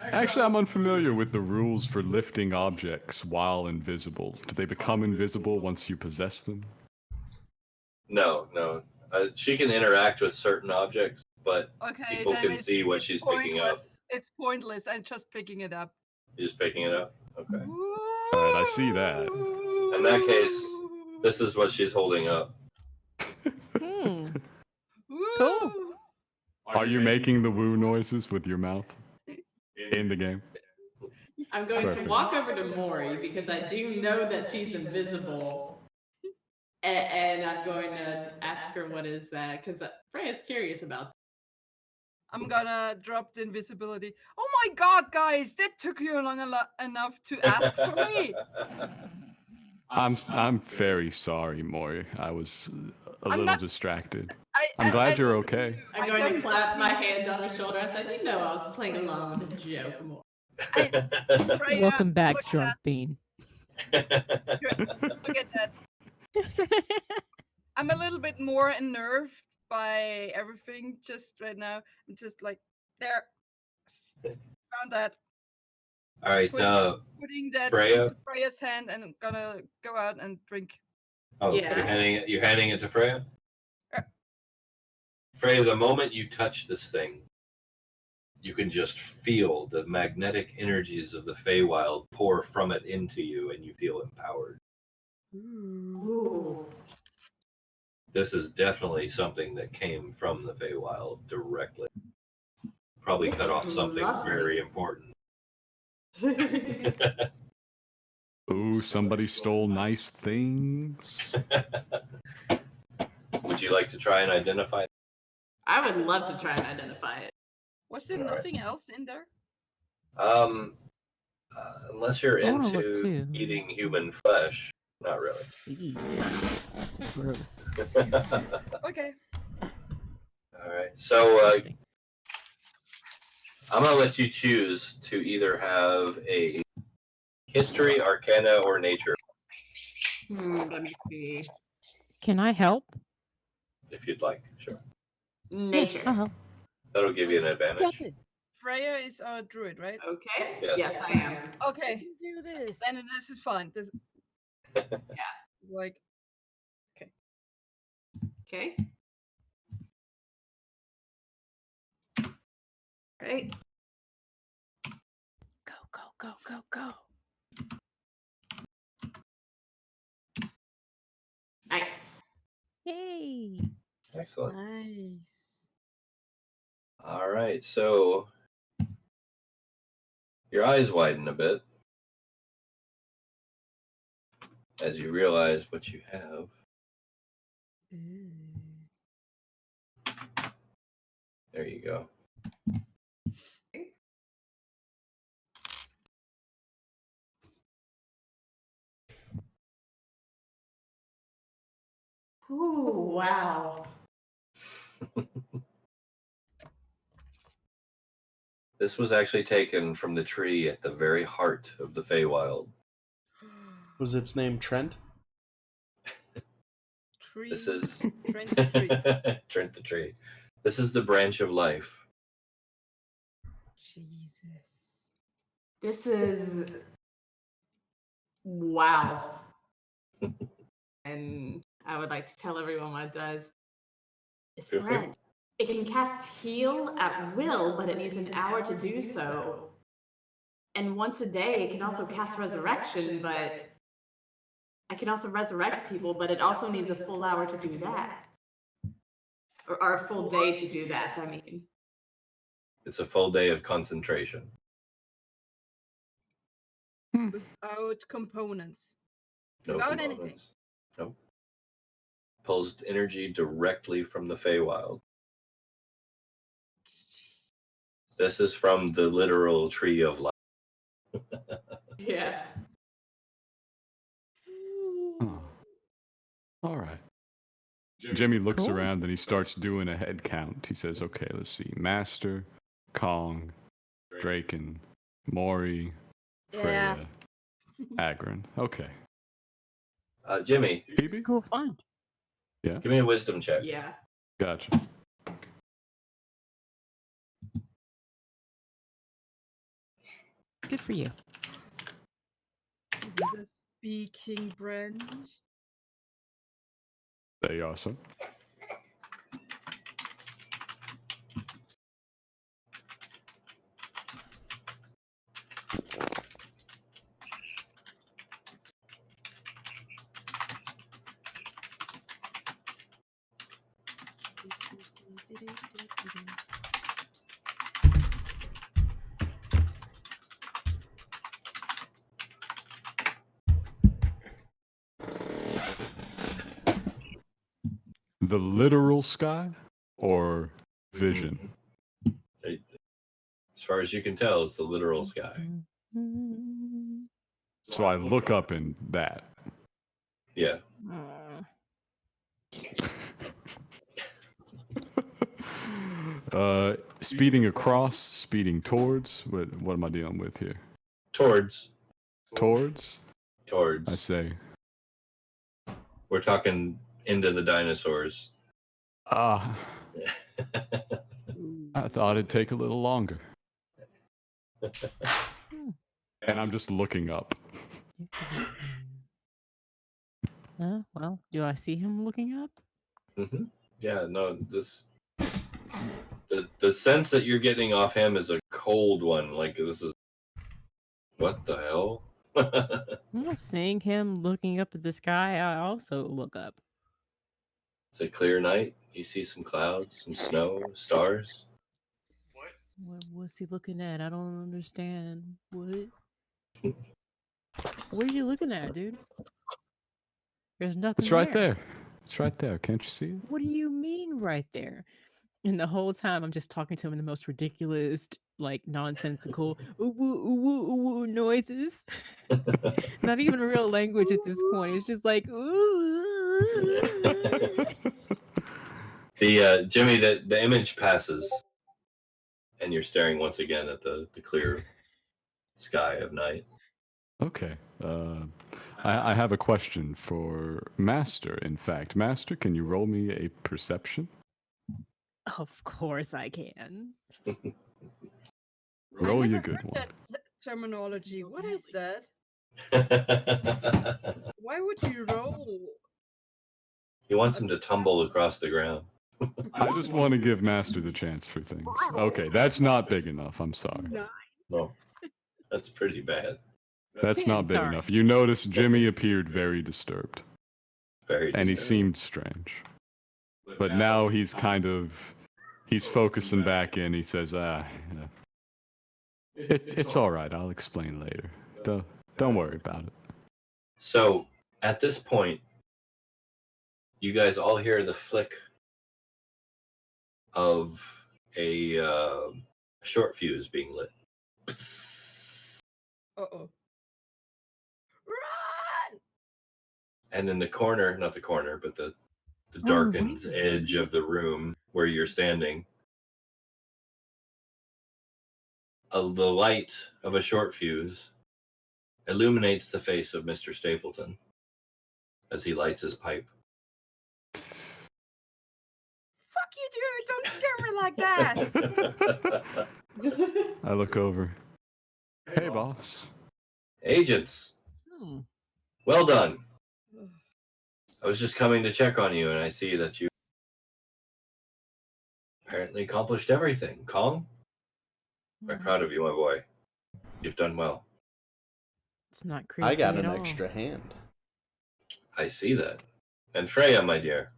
actually, I'm unfamiliar with the rules for lifting objects while invisible. Do they become invisible once you possess them? No. She can interact with certain objects, but Okay, people then can it's, see what it's she's picking up. pointless. It's pointless. I'm just picking it up. You're just picking it up? Okay. Alright, I see that. In that case, this is what she's holding up. Hmm. Woo! Cool. Are you making the woo noises with your mouth in the game? I'm going Perfect. to walk over to Maury because I do know that she's invisible. And I'm going to ask her what is that because Freya's curious about that. I'm gonna drop the invisibility. Oh my god, guys, that took you long enough to ask for me. I'm very sorry, Maury. I was a I'm little not- distracted. I I'm glad you're don't- okay. I'm I going to don't clap my believe- hand on her shoulder and say, you know, I was playing along with a joke. Maury." Freya, Welcome back, what's drunk bean. Look at that. I'm a little bit more unnerved by everything just right now. I'm just like, there. Found that. All right, Putting that Freya? into Freya's hand and I'm gonna go out and drink. Oh, Yeah. you're handing it to Freya? Yeah. Freya, the moment you touch this thing, you can just feel the magnetic energies of the Feywild pour from it into you, and you feel empowered. Ooh. This is definitely something that came from the Feywild directly. Probably This cut off is something lovely. very important. Ooh, somebody stole nice things. Would you like to try and identify? I would love to try and identify it. Was there All right. nothing else in there? Unless you're I wanna look into too. eating human flesh, not really. Eee. Gross. Okay. All right. So Disgusting. I'm gonna let you choose to either have a history, arcana, or nature, Let me see. Can I help? if you'd like. Sure. Nature. Yeah, I'll help. That'll give you an Got advantage. it. Freya is a druid, right? Okay. Yes. I am. Okay. Do this. Then this is fine. This like Okay. Right. Go, go, go, go, go. Nice. Yay. Excellent. nice. All right. So your eyes widen a bit as you realize what you have. There you go. Ooh, wow. This was actually taken from the tree at the very heart of the Feywild. Was its name Trent? Tree. This is Trent the tree. Trent the tree. This is the branch of life. Jesus. This is wow. And I would like to tell everyone what it does. It's Feel free. bread. It can cast heal at will, but it needs an hour to do so. And once a day, it can also cast resurrection, but I can also resurrect people, but it also needs a full hour to do that. Or a full day to do that, I mean. It's a full day of concentration. Without components. No Without components. Nope. Pulls energy directly from the Feywild. This is from the literal tree of life. Yeah. Oh. All right. Jimmy looks Cool. around and he starts doing a head count. He says, okay, let's see. Master, Kong, Draken, Maury, Yeah. Freya, Agron. Okay. Jimmy, Phoebe? Cool find. give me a wisdom check. Yeah. Gotcha. Good for you. Is it a speaking branch? There you are, sir. The literal sky or vision? As far as you can tell, it's the literal sky. So I look up in that. Yeah. Speeding across, speeding towards. What am I dealing with here? Towards. Towards? towards. I say. We're talking into the dinosaurs. Ah, I thought it'd take a little longer. And I'm just looking up. Well, do I see him looking up? Mm-hmm. Yeah, no, the sense that you're getting off him is a cold one. Like, this is, what the hell? Well, seeing him looking up at the sky, I also look up. It's a clear night. You see some clouds, some snow, stars. What's he looking at? I don't understand. What? What are you looking at, dude? There's nothing It's right there. It's right there. Can't you see it? What do you mean right there? And the whole time I'm just talking to him in the most ridiculous, like nonsensical ooh, ooh, ooh, ooh, ooh, noises. Not even real language at this point. It's just like ooh. Jimmy, the image passes, and you're staring once again at the clear sky of night. Okay. I have a question for Master, in fact. Master, can you roll me a perception? Of course I can. Roll I you a never good heard one. that terminology. What is that? Why would you roll? He wants him to tumble across the ground. I just want to give Master the chance for things. Okay, that's not big enough. I'm sorry. No, that's pretty bad. That's not big Sorry. enough. You notice Jimmy appeared very disturbed. Very And he disturbing. seemed strange. But now he's focusing back in. He says, it's all right. I'll explain later. Don't worry about it. So, at this point, you guys all hear the flick of a short fuse being lit. Uh-oh. Run! And in the corner, not the corner, but the darkened edge of the room where you're standing, the light of a short fuse illuminates the face of Mr. Stapleton as he lights his pipe. Fuck you, dude! Don't scare me like that! I look over. Hey, boss. Agents, well done. I was just coming to check on you, and I see that you apparently accomplished everything. Kong? Quite proud of you, my boy. You've done well. It's not creepy I got at an all. extra hand. I see that. And Freya, my dear,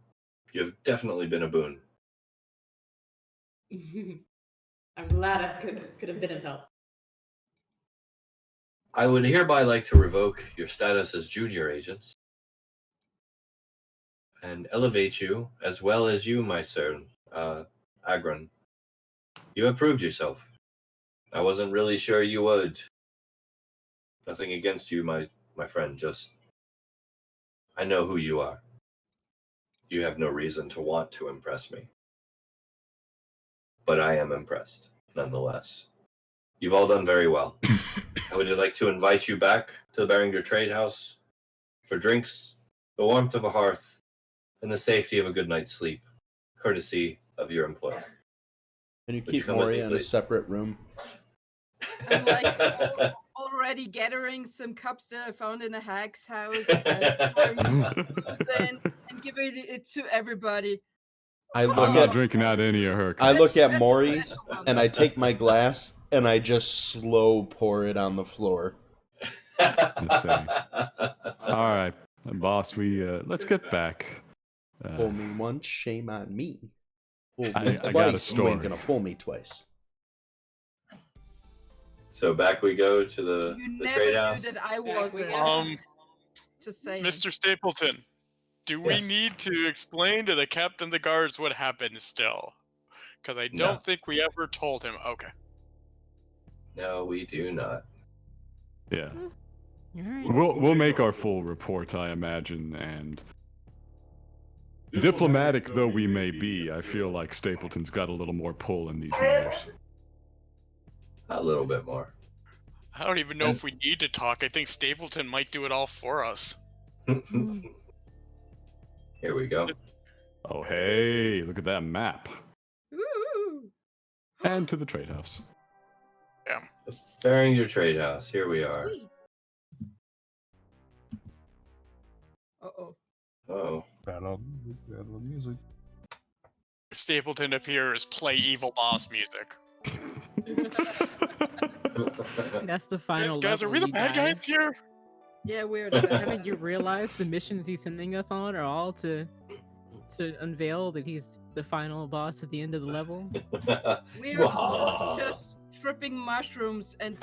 you've definitely been a boon. I'm glad I could have been of help. I would hereby like to revoke your status as junior agents and elevate you, as well as you, my son, Agron. You have proved yourself. I wasn't really sure you would. Nothing against you, my friend, just I know who you are. You have no reason to want to impress me. But I am impressed, nonetheless. You've all done very well. I would like to invite you back to the Beringer Trade House for drinks, the warmth of a hearth, and the safety of a good night's sleep, courtesy of your employer. Can you Would keep you come with Maury me, in a please? separate room? I'm like already gathering some cups that I found in a hag's house and giving it to everybody. I look I'm not at drinking out any of her I cups. look at That's a Maury special one. and I take my glass and I just slow pour it on the floor. Let's see. All right, boss. Let's get back. Fool me once, shame on me. Fool I me got a twice, you ain't story. gonna fool me twice. So back we go to the You trade never knew house. that I Back we wasn't. go. Just saying. Mr. Stapleton, do we Yes. need to explain to the captain of the guards what happened still? Because I don't think we ever told him. Okay. No, we do not. Yeah. All right. We'll make our full report, I imagine, and diplomatic though we may be, I feel like Stapleton's got a little more pull in these matters. A little bit more. I don't even know if we need to talk. I think Stapleton might do it all for us. Here we go. Oh, hey, look at that map. Ooh. And to the trade house. Yeah. Barringer Trade House. Here we are. Sweet. Uh-oh. Oh. Battle music. If Stapleton appears, play evil boss music. That's the final. Yes, guys, are we the you bad guys here? Yeah, we're the bad Haven't you realized the missions he's sending us on are all to unveil that he's the final boss at the end of the level? We're Wow. just stripping mushrooms, and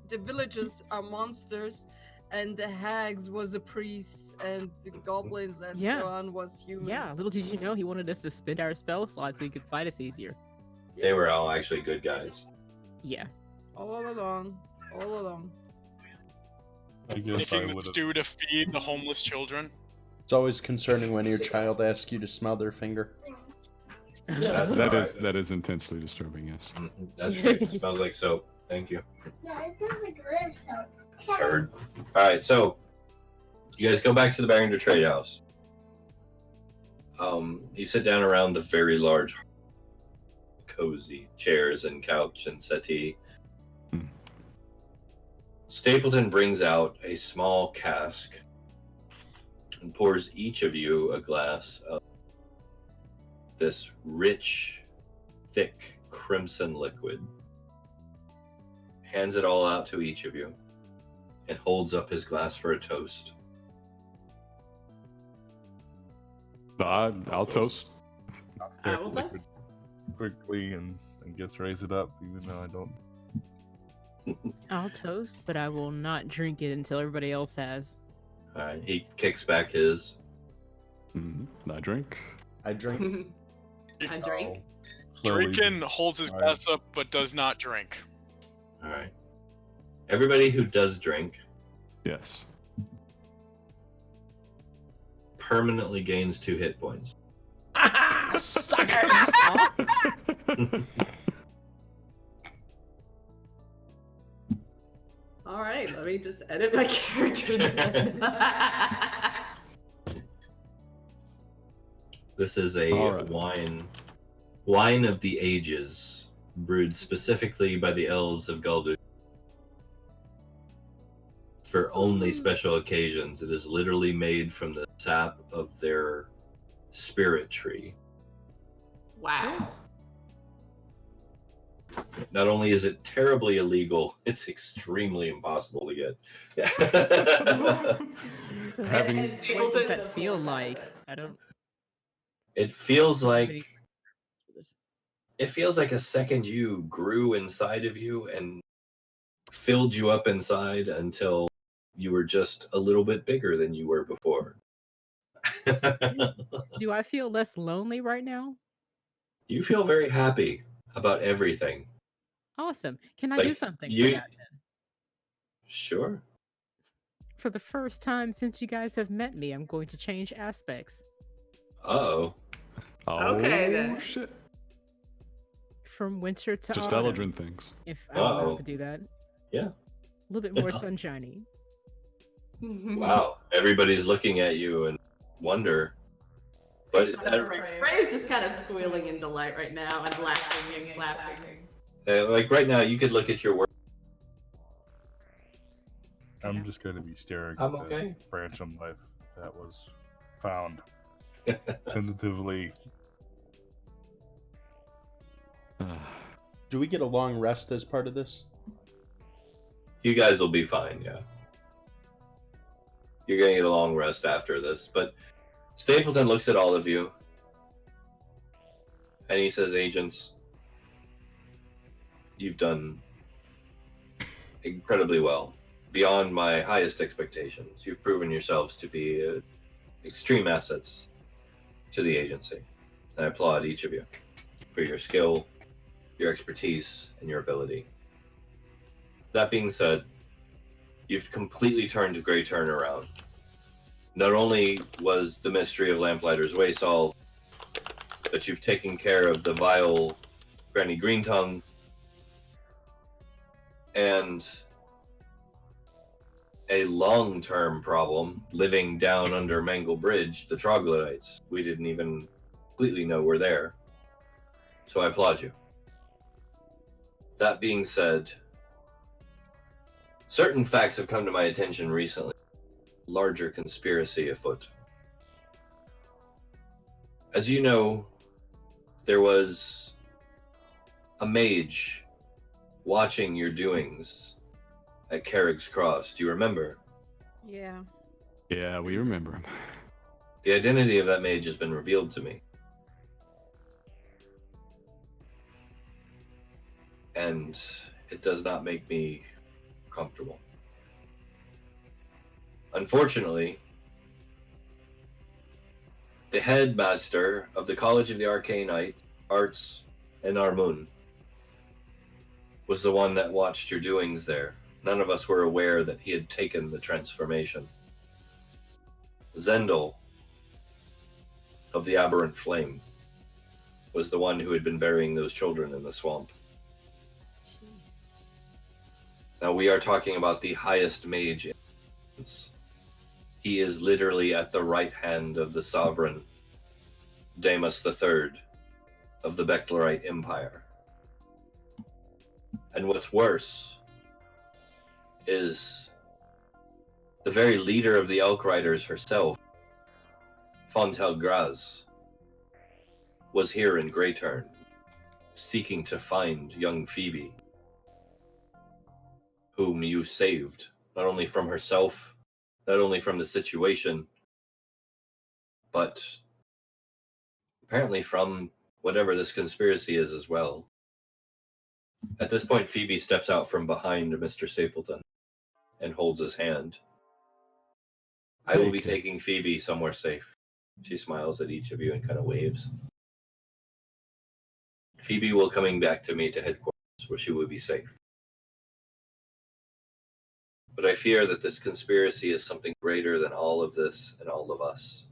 the villagers are monsters, and the hags was a priest, and the goblins and Yeah. so on was humans. Yeah, little did you know he wanted us to spend our spell slots so he could fight us easier. They were all actually good guys. Yeah. All along. All along. I guess I Making the would have. stew to feed the homeless children. It's always concerning when your child asks you to smell their finger. That is intensely disturbing, yes. That's great. It smells like soap. Thank you. Heard. All right, so you guys go back to the Barringer Trade House. You sit down around the very large, cozy chairs and couch and settee. Stapleton brings out a small cask and pours each of you a glass of this rich, thick, crimson liquid. Hands it all out to each of you and holds up his glass for a toast. I'll toast. I'll stare I will at the liquid toast. quickly and guess raise it up, even though I don't. I'll toast, but I will not drink it until everybody else has. All right, he kicks back his. I drink. I drink. I drink. Slowly. Draken holds his Alright. glass up but does not drink. All right. Everybody who does drink Yes. permanently gains 2 hit points. Suckers! Awesome. All right, let me just edit my character then. This is a All right. wine of the ages, brewed specifically by the elves of Guldur. For only special occasions, it is literally made from the sap of their spirit tree. Wow. Not only is it terribly illegal, it's extremely impossible to get. So Having- And what does Stapleton that does feel not like? sense it. I don't. It feels Nobody- like a second you grew inside of you and filled you up inside until you were just a little bit bigger than you were before. Do I feel less lonely right now? You feel very happy about everything. Awesome. Can I do Like, something you- for that then? Sure. For the first time since you guys have met me, I'm going to change aspects. Uh-oh. Oh, Okay, then. shit. From winter to Just autumn. Eldrin things. If I don't Uh-oh. have to do that. Yeah. A little bit more Yeah. sunshiny. Wow. Everybody's looking at you and wonder. But Ray is just kind of squealing in delight right now and laughing and laughing. like right now, you could look at your work. I'm just going to be staring I'm at okay. the branch on life that was found tentatively. Do we get a long rest as part of this? You guys will be fine, yeah. You're gonna get a long rest after this, but Stapleton looks at all of you and he says, "Agents, you've done incredibly well, beyond my highest expectations. You've proven yourselves to be extreme assets to the agency. And I applaud each of you for your skill, your expertise, and your ability. That being said, you've completely turned Greyturn around. Not only was the mystery of Lamplighter's Way solved, but you've taken care of the vile Granny Greentongue, and a long-term problem living down under Mangle Bridge, the troglodytes. We didn't even completely know were there. So I applaud you. That being said, certain facts have come to my attention recently. Larger conspiracy afoot. As you know, there was a mage watching your doings at Carrick's Cross. Do you remember? Yeah. Yeah, we remember him. The identity of that mage has been revealed to me. And it does not make me comfortable. Unfortunately, the headmaster of the College of the Arcane Arts in Armun was the one that watched your doings there. None of us were aware that he had taken the transformation. Zendel of the Aberrant Flame was the one who had been burying those children in the swamp. Jeez. Now we are talking about the highest mage in He is literally at the right hand of the sovereign, Damus III of the Becklerite Empire. And what's worse is the very leader of the Elk Riders herself, Fontel Graz, was here in Greyturn, seeking to find young Phoebe, whom you saved, not only from herself, not only from the situation, but apparently from whatever this conspiracy is as well. At this point, Phoebe steps out from behind Mr. Stapleton and holds his hand. I will be taking Phoebe somewhere safe. She smiles at each of you and kind of waves. Phoebe will coming back to me to headquarters, where she will be safe. But I fear that this conspiracy is something greater than all of this and all of us.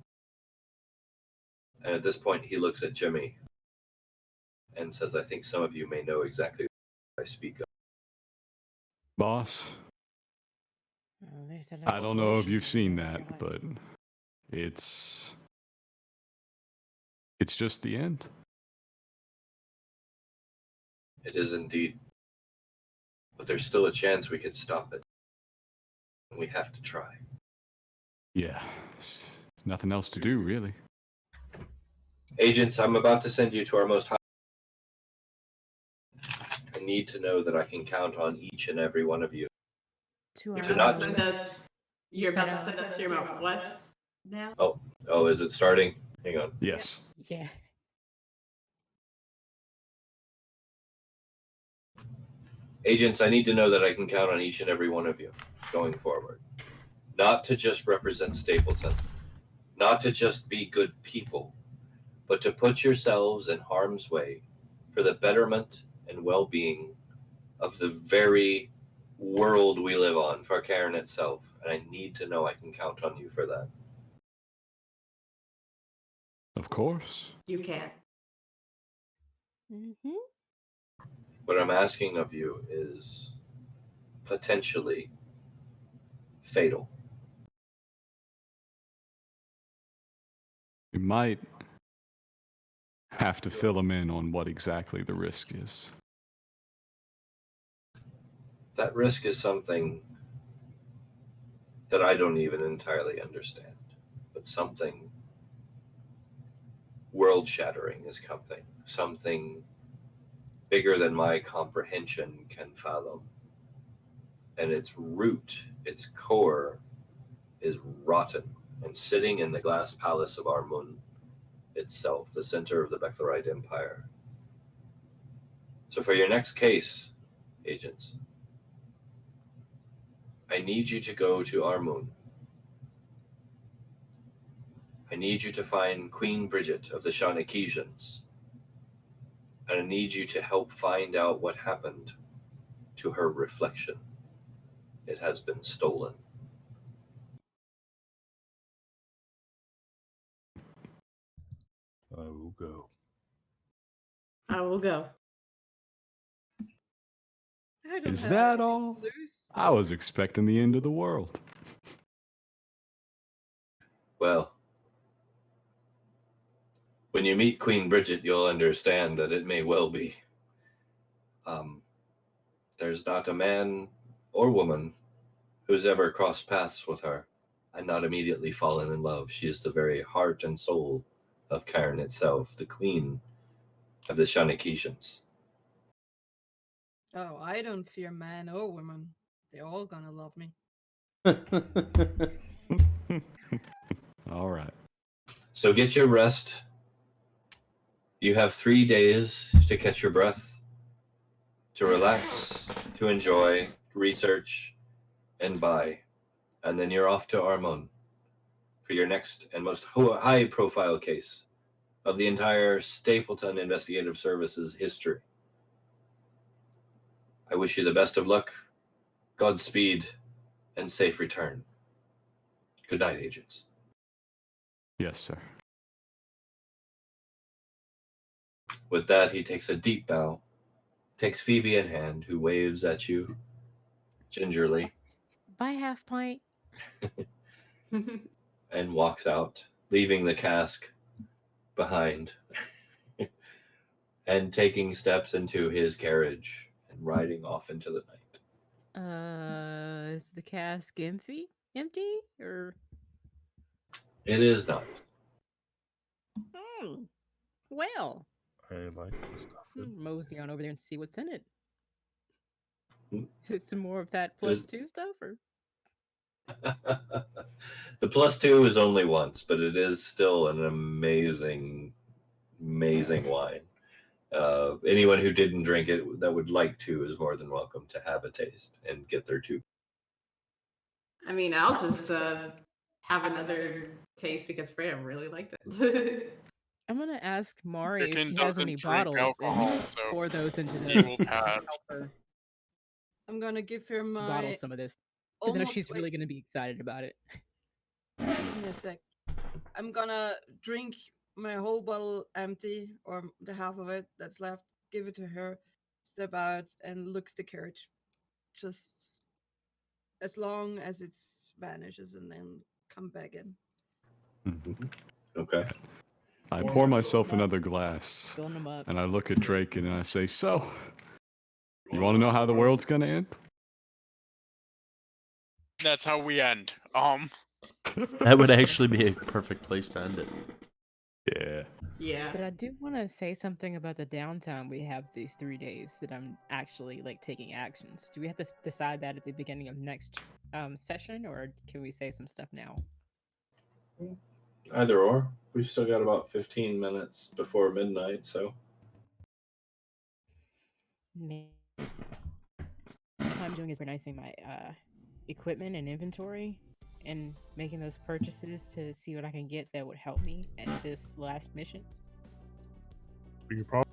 And at this point, he looks at Jimmy and says, I think some of you may know exactly what I speak of. Boss, Oh, there's that I don't know if explosion. you've seen Oh my that, God. but it's just the end. It is indeed. But there's still a chance we could stop it. And we have to try. Yeah, there's nothing else to do, really. Agents, I'm about to send you to our most high. I need to know that I can count on each and every one of you. To To our not- most- You're about to send us to your Mount West now? Oh, is it starting? Hang on. Yes. Yeah. Agents, I need to know that I can count on each and every one of you going forward. Not to just represent Stapleton, not to just be good people, but to put yourselves in harm's way for the betterment and well-being of the very world we live on, Farcairn itself. And I need to know I can count on you for that. Of course. You can. Mm-hmm. What I'm asking of you is potentially fatal. We might have to fill them in on what exactly the risk is. That risk is something that I don't even entirely understand, but something world-shattering is coming, something bigger than my comprehension can fathom. And its root, its core, is rotten and sitting in the glass palace of Armun itself, the center of the Becklerite Empire. So for your next case, agents, I need you to go to Armun. I need you to find Queen Bridget of the Shanakesians. And I need you to help find out what happened to her reflection. It has been stolen. I will go. I will go. I don't Is have that anything all? to lose. I was expecting the end of the world. Well, when you meet Queen Bridget, you'll understand that it may well be. There's not a man or woman who's ever crossed paths with her and not immediately fallen in love. She is the very heart and soul of Cairn itself, the queen of the Shanakishans. Oh, I don't fear man or woman. They're all gonna love me. All right. So get your rest. You have 3 days to catch your breath, to relax, to enjoy, research, and buy. And then you're off to Armon for your next and most high-profile case of the entire Stapleton Investigative Services history. I wish you the best of luck, Godspeed, and safe return. Good night, agents. Yes, sir. With that, he takes a deep bow, takes Phoebe in hand, who waves at you gingerly, Bye, half pint. and walks out, leaving the cask behind, and taking steps into his carriage and riding off into the night. Is the cask empty? Empty or? It is not. Hmm. Well, I like this stuff. mosey on over there and see what's in it. Hmm. Is it some more of that There's- +2 stuff, or? The +2 is only once, but it is still an amazing wine. Anyone who didn't drink it that would like to is more than welcome to have a taste and get their 2. I mean, I'll just have another taste because Freya really liked it. I'm gonna ask Mari if Chicken she has doesn't any drink bottles alcohol, and so pour those into he those. will to pass. help her I'm gonna give her bottle my. some of this because I know almost she's wait- really gonna be excited about it. Give me a sec. I'm gonna drink my whole bottle empty, or the half of it that's left. Give it to her. Step out and look at the carriage. Just as long as it vanishes, and then come back in. Okay. I pour myself another glass, Filling them up. and I look at Drake and I say, "So, you want to know how the world's gonna end?" That's how we end. That would actually be a perfect place to end it. Yeah. Yeah. But I do want to say something about the downtime we have these 3 days that I'm actually like taking actions. Do we have to decide that at the beginning of next session, or can we say some stuff now? Either or. We've still got about 15 minutes before midnight, so. This time doing is organizing my equipment and inventory and making those purchases to see what I can get that would help me at this last mission. We could probably